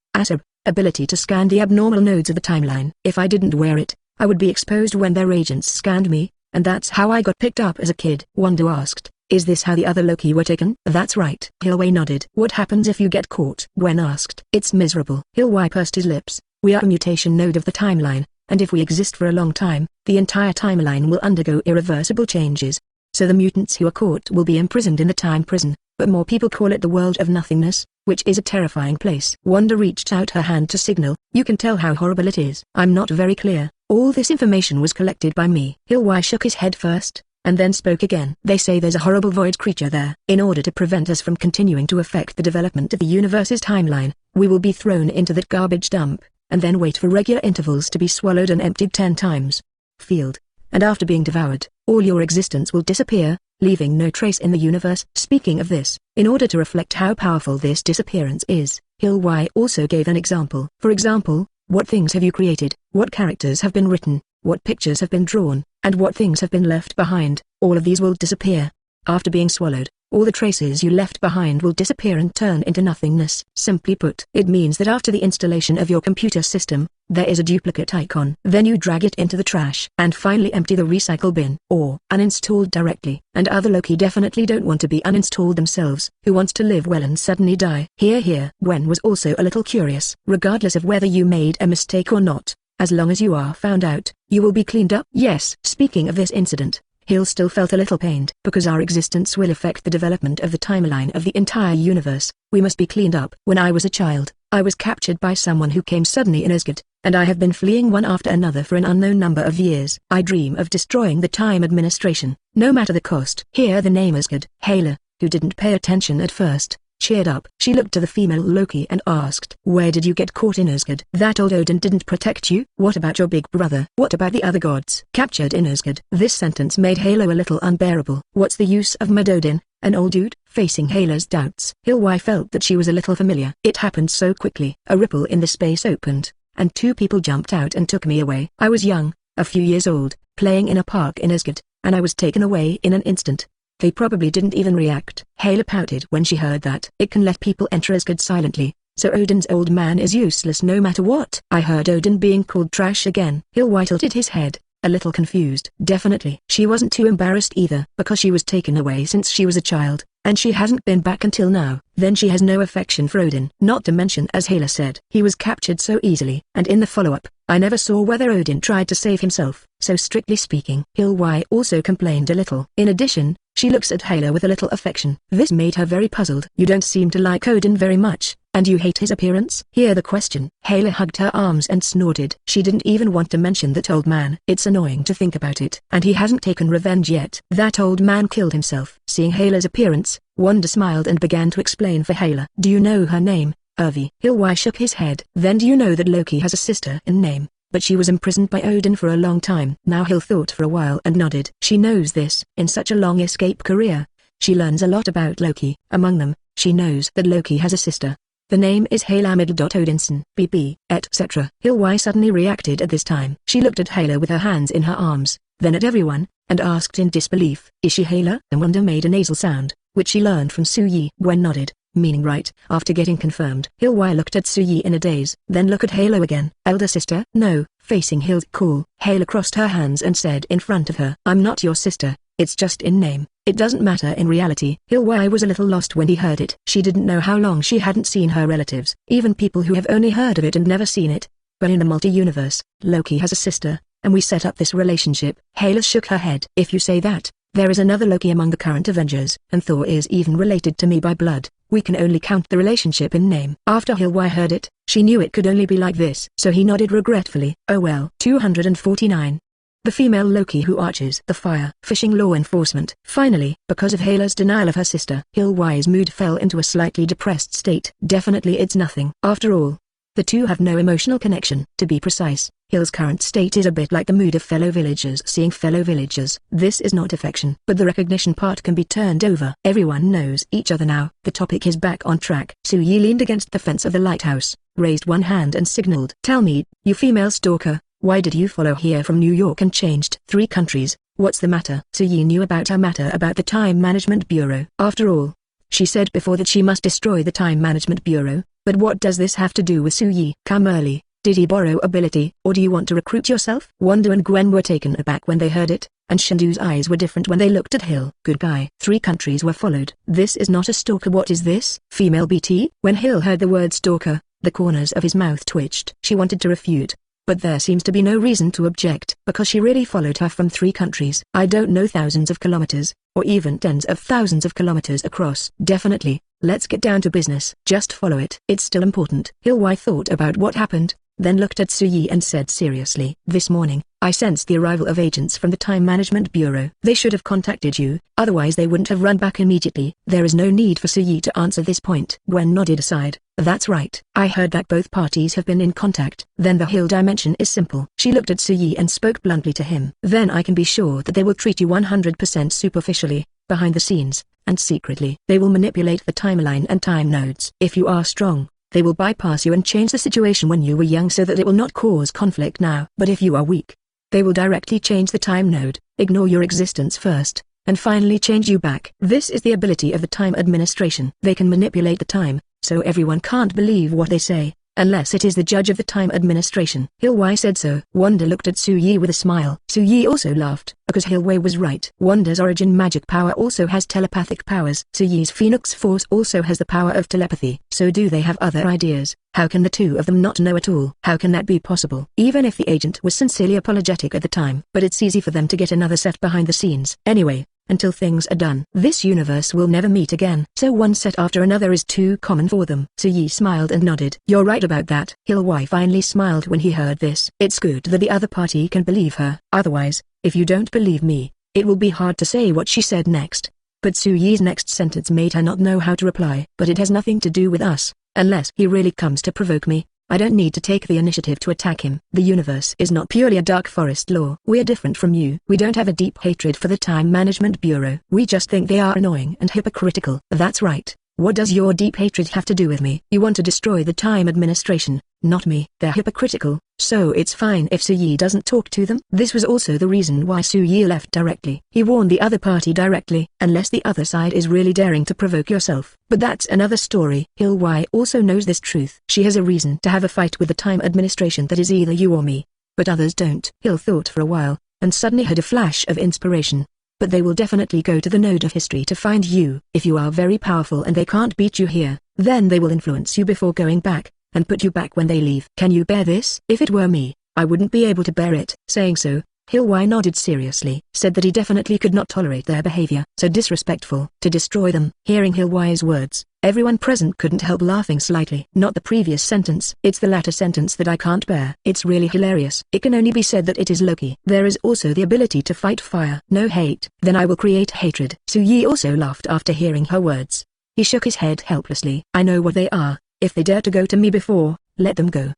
ability to scan the abnormal nodes of the timeline. If I didn't wear it, I would be exposed when their agents scanned me, and that's how I got picked up as a kid. Wanda asked, is this how the other Loki were taken? That's right. Hill Y nodded. What happens if you get caught? Gwen asked. It's miserable. Hill Y pursed his lips. We are a mutation node of the timeline, and if we exist for a long time, the entire timeline will undergo irreversible changes. So the mutants who are caught will be imprisoned in the time prison, but more people call it the world of nothingness, which is a terrifying place. Wanda reached out her hand to signal. You can tell how horrible it is. I'm not very clear. All this information was collected by me. Hill Y shook his head first, and then spoke again. They say there's a horrible void creature there. In order to prevent us from continuing to affect the development of the universe's timeline, we will be thrown into that garbage dump, and then wait for regular intervals to be swallowed and emptied 10 times. Field. And after being devoured, all your existence will disappear, leaving no trace in the universe. Speaking of this, in order to reflect how powerful this disappearance is, Hill Y also gave an example. For example, what things have you created, what characters have been written, what pictures have been drawn, and what things have been left behind. All of these will disappear. After being swallowed, all the traces you left behind will disappear and turn into nothingness. Simply put, it means that after the installation of your computer system, there is a duplicate icon. Then you drag it into the trash and finally empty the recycle bin, or uninstalled directly. And other Loki definitely don't want to be uninstalled themselves. Who wants to live well and suddenly die? Here. Gwen was also a little curious. Regardless of whether you made a mistake or not, as long as you are found out, you will be cleaned up. Yes. Speaking of this incident, Hill still felt a little pained. Because our existence will affect the development of the timeline of the entire universe, we must be cleaned up. When I was a child, I was captured by someone who came suddenly in Asgard, and I have been fleeing one after another for an unknown number of years. I dream of destroying the Time Administration, no matter the cost. Here the name Asgard. Hela, who didn't pay attention at first, cheered up. She looked to the female Loki and asked, where did you get caught in Asgard? That old Odin didn't protect you? What about your big brother? What about the other gods? Captured in Asgard. This sentence made Halo a little unbearable. What's the use of Mad Odin, an old dude? Facing Hala's doubts, Hill Y felt that she was a little familiar. It happened so quickly. A ripple in the space opened, and 2 people jumped out and took me away. I was young, a few years old, playing in a park in Asgard, and I was taken away in an instant. They probably didn't even react. Hela pouted when she heard that. It can let people enter Asgard silently, so Odin's old man is useless no matter what. I heard Odin being called trash again. Hill Y tilted his head, a little confused. Definitely. She wasn't too embarrassed either, because she was taken away since she was a child, and she hasn't been back until now. Then she has no affection for Odin. Not to mention, as Hela said, he was captured so easily. And in the follow-up, I never saw whether Odin tried to save himself, so strictly speaking, Hilwai also complained a little. In addition, she looks at Hela with a little affection. This made her very puzzled. You don't seem to like Odin very much, and you hate his appearance? Hear the question. Hela hugged her arms and snorted. She didn't even want to mention that old man. It's annoying to think about it. And he hasn't taken revenge yet. That old man killed himself. Seeing Hela's appearance, Wanda smiled and began to explain for Hela. Do you know her name, Urvi? Hilwai shook his head. Then do you know that Loki has a sister in name, but she was imprisoned by Odin for a long time? Now Hil thought for a while and nodded. She knows this. In such a long escape career, she learns a lot about Loki. Among them, she knows that Loki has a sister. The name is Halamid. Odinson, BB, etc. Hilwai suddenly reacted at this time. She looked at Hela with her hands in her arms, then at everyone, and asked in disbelief, is she Hela? And Wanda made a nasal sound, which she learned from Suyi. Gwen nodded, meaning right. After getting confirmed, Hilwai looked at Suyi in a daze, then look at Hela again. Elder sister? No. Facing Hil's cool, Hela crossed her hands and said in front of her, I'm not your sister, it's just in name. It doesn't matter in reality. Hilwai was a little lost when he heard it. She didn't know how long she hadn't seen her relatives, even people who have only heard of it and never seen it. But in the multi-universe, Loki has a sister, and we set up this relationship. Hela shook her head. If you say that, there is another Loki among the current Avengers, and Thor is even related to me by blood. We can only count the relationship in name. After Hilwai heard it, she knew it could only be like this, so he nodded regretfully. Oh well. 249. The female Loki who arches the fire. Fishing law enforcement. Finally, because of Hela's denial of her sister, Hilwai's mood fell into a slightly depressed state. Definitely it's nothing. After all, the two have no emotional connection. To be precise, Hil's current state is a bit like the mood of fellow villagers seeing fellow villagers. This is not affection, but the recognition part can be turned over. Everyone knows each other now. The topic is back on track. Suyi leaned against the fence of the lighthouse, raised one hand and signaled. Tell me, you female stalker, why did you follow here from New York and changed 3 countries? What's the matter? Suyi knew about her matter about the Time Management Bureau. After all, she said before that she must destroy the Time Management Bureau, but what does this have to do with Suyi? Come early. Did he borrow ability, or do you want to recruit yourself? Wanda and Gwen were taken aback when they heard it, and Shindu's eyes were different when they looked at Hil. Good guy. 3 countries were followed. This is not a stalker. What is this? Female BT? When Hil heard the word stalker, the corners of his mouth twitched. She wanted to refute, but there seems to be no reason to object, because she really followed her from 3 countries. I don't know, thousands of kilometers, or even tens of thousands of kilometers across. Definitely. Let's get down to business. Just follow it. It's still important. Hilwai thought about what happened, then looked at Suyi and said seriously, this morning, I sensed the arrival of agents from the Time Management Bureau. They should have contacted you, otherwise they wouldn't have run back immediately. There is no need for Suyi to answer this point. Gwen nodded aside. That's right. I heard that both parties have been in contact. Then the Hill dimension is simple. She looked at Suyi and spoke bluntly to him. Then I can be sure that they will treat you 100% superficially, behind the scenes, and secretly. They will manipulate the timeline and time nodes. If you are strong, they will bypass you and change the situation when you were young so that it will not cause conflict now. But if you are weak, they will directly change the time node, ignore your existence first, and finally change you back. This is the ability of the time administration. They can manipulate the time, so everyone can't believe what they say, unless it is the judge of the time administration. Hilwai said so. Wanda looked at Suyi with a smile. Suyi also laughed, because Hilwai was right. Wanda's origin magic power also has telepathic powers. Suyi's Phoenix Force also has the power of telepathy. So do they have other ideas? How can the two of them not know at all? How can that be possible? Even if the agent was sincerely apologetic at the time. But it's easy for them to get another set behind the scenes. Anyway, until things are done, this universe will never meet again. So one set after another is too common for them. Suyi smiled and nodded. You're right about that. Hilwai finally smiled when he heard this. It's good that the other party can believe her. Otherwise, if you don't believe me, it will be hard to say what she said next. But Suyi's next sentence made her not know how to reply. But it has nothing to do with us. Unless he really comes to provoke me, I don't need to take the initiative to attack him. The universe is not purely a dark forest law. We're different from you. We don't have a deep hatred for the Time Management Bureau. We just think they are annoying and hypocritical. That's right. What does your deep hatred have to do with me? You want to destroy the time administration, not me. They're hypocritical, so it's fine if Suyi doesn't talk to them. This was also the reason why Suyi left directly. He warned the other party directly, unless the other side is really daring to provoke yourself. But that's another story. Hilwai also knows this truth. She has a reason to have a fight with the time administration that is either you or me, but others don't. Hil thought for a while, and suddenly had a flash of inspiration. But they will definitely go to the node of history to find you. If you are very powerful and they can't beat you here, then they will influence you before going back, and put you back when they leave. Can you bear this? If it were me, I wouldn't be able to bear it. Saying so, Hilwai nodded seriously, said that he definitely could not tolerate their behavior. So disrespectful. To destroy them. Hearing Hilwai's words, everyone present couldn't help laughing slightly. Not the previous sentence. It's the latter sentence that I can't bear. It's really hilarious. It can only be said that it is Loki. There is also the ability to fight fire. No hate. Then I will create hatred. Su-yi also laughed after hearing her words. He shook his head helplessly. I know what they are. If they dare to go to me before, let them go.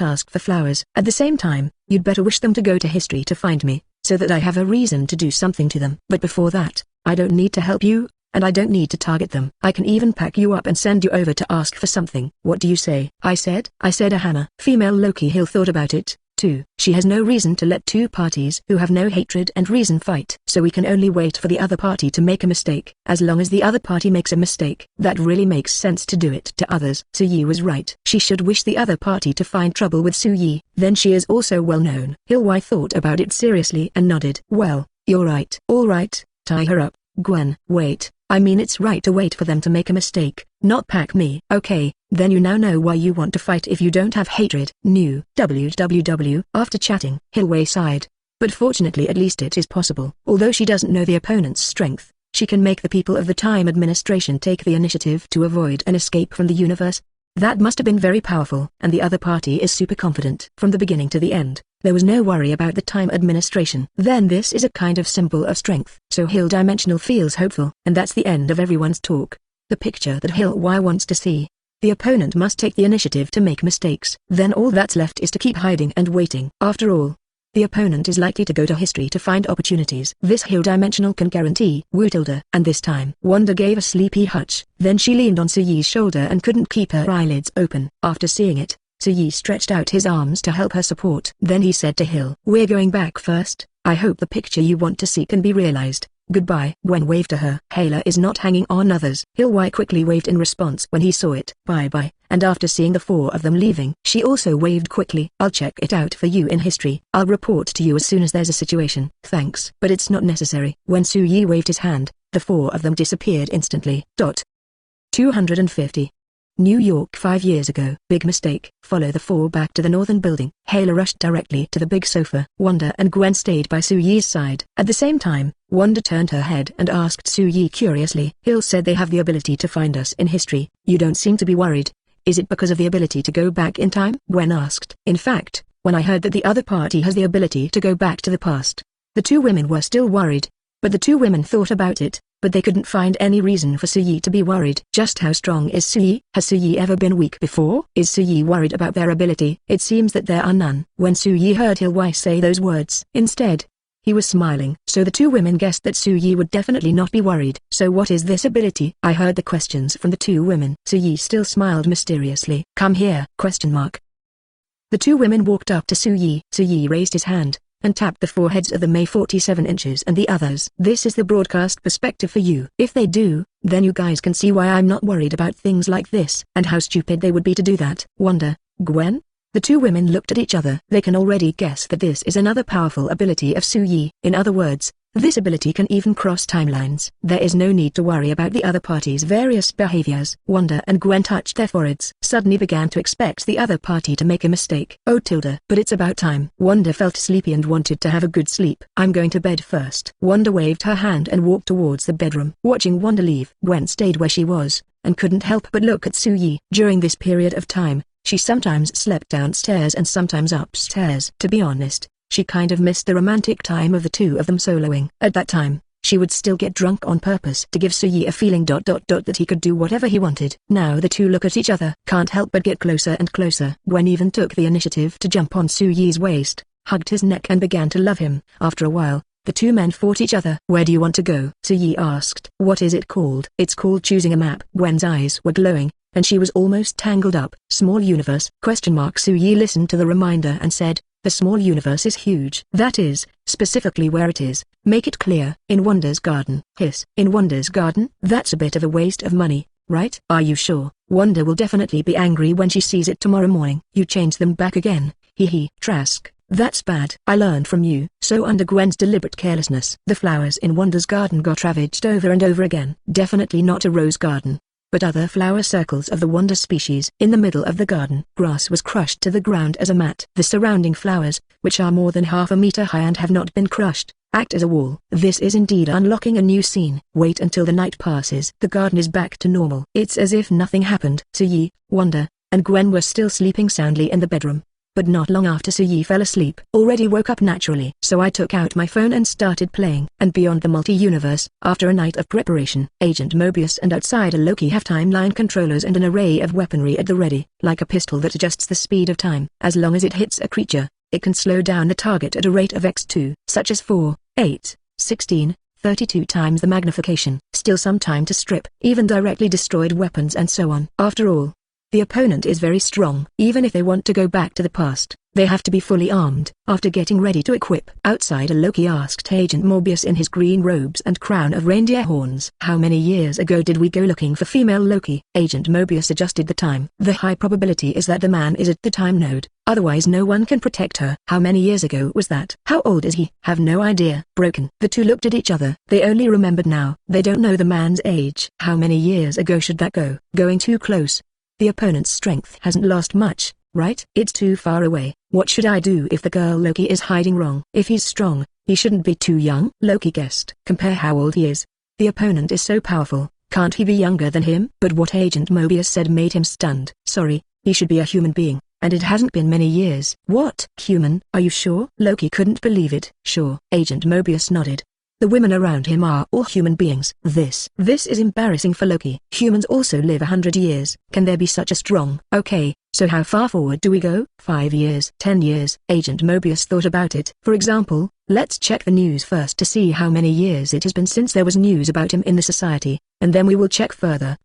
Ask for flowers. At the same time, you'd better wish them to go to history to find me, so that I have a reason to do something to them. But before that, I don't need to help you, and I don't need to target them. I can even pack you up and send you over to ask for something. What do you say? I said a hammer. Female Loki. Hill thought about it, too. She has no reason to let two parties who have no hatred and reason fight. So we can only wait for the other party to make a mistake. As long as the other party makes a mistake, that really makes sense to do it to others. Su-yi was right. She should wish the other party to find trouble with Su-yi. Then she is also well known. Hilwai thought about it seriously and nodded. Well, you're right. All right, tie her up, Gwen. Wait. I mean it's right to wait for them to make a mistake, not pack me. Okay, then you now know why you want to fight if you don't have hatred. New www. After chatting, Hilwai sighed. But fortunately at least it is possible. Although she doesn't know the opponent's strength, she can make the people of the Time Administration take the initiative to avoid an escape from the universe. That must have been very powerful. And the other party is super confident. From the beginning to the end, there was no worry about the Time Administration. Then this is a kind of symbol of strength. So Hill Dimensional feels hopeful. And that's the end of everyone's talk. The picture that Hilwai wants to see. The opponent must take the initiative to make mistakes. Then all that's left is to keep hiding and waiting. After all, the opponent is likely to go to history to find opportunities. This Hill Dimensional can guarantee. And this time, Wanda gave a sleepy hutch. Then she leaned on Su-yi's shoulder and couldn't keep her eyelids open. After seeing it, Su-yi stretched out his arms to help her support. Then he said to Hill, we're going back first. I hope the picture you want to see can be realized. Goodbye. Gwen waved to her. Hayla is not hanging on others. Hilwai quickly waved in response when he saw it. Bye-bye. And after seeing the four of them leaving, she also waved quickly. I'll check it out for you in history. I'll report to you as soon as there's a situation. Thanks. But it's not necessary. When Su-yi waved his hand, the four of them disappeared instantly. 250. New York 5 years ago. Big mistake. Follow the four back to the northern building. Hayla rushed directly to the big sofa. Wanda and Gwen stayed by Su-yi's side. At the same time, Wanda turned her head and asked Su-yi curiously. Hill said they have the ability to find us in history. You don't seem to be worried. Is it because of the ability to go back in time? Gwen asked. In fact, when I heard that the other party has the ability to go back to the past, the two women were still worried. But the two women thought about it, but they couldn't find any reason for Su-yi to be worried. Just how strong is Su-yi? Has Su-yi ever been weak before? Is Su-yi worried about their ability? It seems that there are none. When Su-yi heard Hilwai say those words, instead, he was smiling. So the two women guessed that Su-yi would definitely not be worried. So what is this ability? I heard the questions from the two women. Su-yi still smiled mysteriously. Come here? The two women walked up to Su-yi. Su-yi raised his hand and tapped the foreheads of the May 47 inches and the others. This is the broadcast perspective for you. If they do, then you guys can see why I'm not worried about things like this. And how stupid they would be to do that. Wanda, Gwen? The two women looked at each other. They can already guess that this is another powerful ability of Su-yi. In other words, this ability can even cross timelines. There is no need to worry about the other party's various behaviors. Wanda and Gwen touched their foreheads. Suddenly began to expect the other party to make a mistake. But it's about time. Wanda felt sleepy and wanted to have a good sleep. I'm going to bed first. Wanda waved her hand and walked towards the bedroom. Watching Wanda leave, Gwen stayed where she was, and couldn't help but look at Su-yi. During this period of time, she sometimes slept downstairs and sometimes upstairs. To be honest, she kind of missed the romantic time of the two of them soloing. At that time, she would still get drunk on purpose to give Su-yi a feeling that he could do whatever he wanted. Now the two look at each other, can't help but get closer and closer. Gwen even took the initiative to jump on Su-yi's waist, hugged his neck and began to love him. After a while, the two men fought each other. Where do you want to go? Su-yi asked. What is it called? It's called choosing a map. Gwen's eyes were glowing, and she was almost tangled up. Small universe? Su-yi listened to the reminder and said, the small universe is huge. That is, specifically where it is. Make it clear. In Wanda's garden. Hiss. In Wanda's garden? That's a bit of a waste of money, right? Are you sure? Wanda will definitely be angry when she sees it tomorrow morning. You change them back again. Hee hee. Trask. That's bad. I learned from you. So under Gwen's deliberate carelessness, the flowers in Wanda's garden got ravaged over and over again. Definitely not a rose garden, but other flower circles of the Wanda species. In the middle of the garden, grass was crushed to the ground as a mat. The surrounding flowers, which are more than half a meter high and have not been crushed, act as a wall. This is indeed unlocking a new scene. Wait until the night passes. The garden is back to normal. It's as if nothing happened. Suyi, Wanda, and Gwen were still sleeping soundly in the bedroom. But not long after Suyi fell asleep, already woke up naturally. So I took out my phone and started playing. And beyond the multi-universe, after a night of preparation, Agent Mobius and Outsider Loki have timeline controllers and an array of weaponry at the ready, like a pistol that adjusts the speed of time. As long as it hits a creature, it can slow down the target at a rate of x2, such as 4, 8, 16, 32 times the magnification. Still some time to strip, even directly destroyed weapons and so on. After all, the opponent is very strong. Even if they want to go back to the past, they have to be fully armed. After getting ready to equip, Outsider Loki asked Agent Morbius in his green robes and crown of reindeer horns. How many years ago did we go looking for female Loki? Agent Mobius adjusted the time. The high probability is that the man is at the time node, otherwise no one can protect her. How many years ago was that? How old is he? Have no idea. Broken. The two looked at each other. They only remembered now. They don't know the man's age. How many years ago should that go? Going too close. The opponent's strength hasn't lost much, right? It's too far away. What should I do if the girl Loki is hiding wrong? If he's strong, he shouldn't be too young. Loki guessed. Compare how old he is. The opponent is so powerful, can't he be younger than him? But what Agent Mobius said made him stunned. Sorry, he should be a human being, and it hasn't been many years. What? Human? Are you sure? Loki couldn't believe it. Sure. Agent Mobius nodded. The women around him are all human beings. This is embarrassing for Loki. Humans also live 100 years. Can there be such a strong? Okay, so how far forward do we go? 5 years? 10 years? Agent Mobius thought about it. For example, let's check the news first to see how many years it has been since there was news about him in the society, and then we will check further.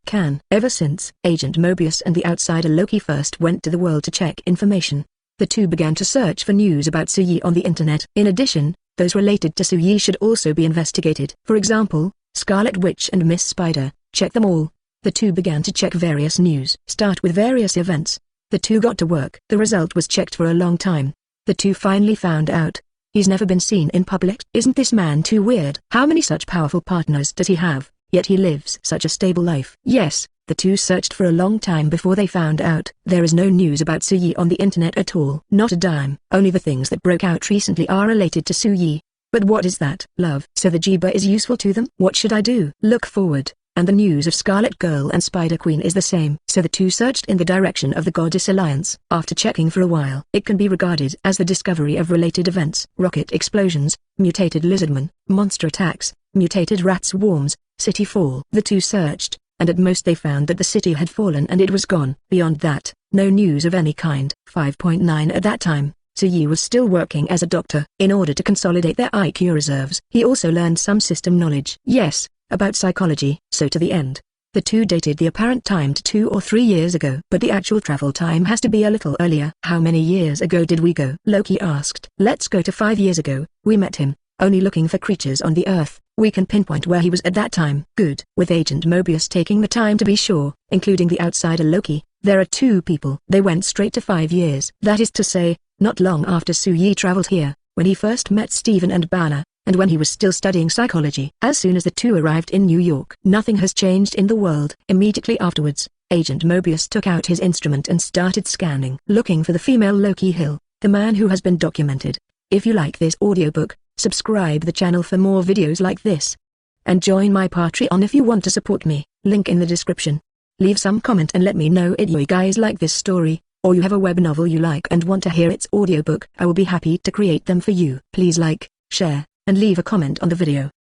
Ever since. Agent Mobius and the Outsider Loki first went to the world to check information. The two began to search for news about Suyi on the internet. In addition, those related to Suyi should also be investigated. For example, Scarlet Witch and Miss Spider. Check them all. The two began to check various news. Start with various events. The two got to work. The result was checked for a long time. The two finally found out. He's never been seen in public. Isn't this man too weird? How many such powerful partners does he have, yet he lives such a stable life? Yes. The two searched for a long time before they found out. There is no news about Suyi on the internet at all. Not a dime. Only the things that broke out recently are related to Suyi. But what is that? Love. So the Jiba is useful to them? What should I do? Look forward. And the news of Scarlet Girl and Spider Queen is the same. So the two searched in the direction of the Goddess Alliance. After checking for a while, it can be regarded as the discovery of related events. Rocket explosions, mutated lizardmen, monster attacks, mutated rat swarms, city fall. The two searched, and at most they found that the city had fallen and it was gone. Beyond that, no news of any kind. 5.9 At that time, Suyi was still working as a doctor. In order to consolidate their IQ reserves, he also learned some system knowledge. Yes, about psychology. So to the end, the two dated the apparent time to 2 or 3 years ago. But the actual travel time has to be a little earlier. How many years ago did we go? Loki asked. Let's go to 5 years ago. We met him, only looking for creatures on the Earth. We can pinpoint where he was at that time. Good. With Agent Mobius taking the time to be sure, including the Outsider Loki, there are 2 people. They went straight to 5 years. That is to say, not long after Suyi traveled here, when he first met Steven and Banner, and when he was still studying psychology. As soon as the two arrived in New York, nothing has changed in the world. Immediately afterwards, Agent Mobius took out his instrument and started scanning, looking for the female Loki Hill, the man who has been documented. If you like this audiobook, subscribe the channel for more videos like this. And join my Patreon if you want to support me, link in the description. Leave some comment and let me know if you guys like this story, or you have a web novel you like and want to hear its audiobook. I will be happy to create them for you. Please like, share, and leave a comment on the video.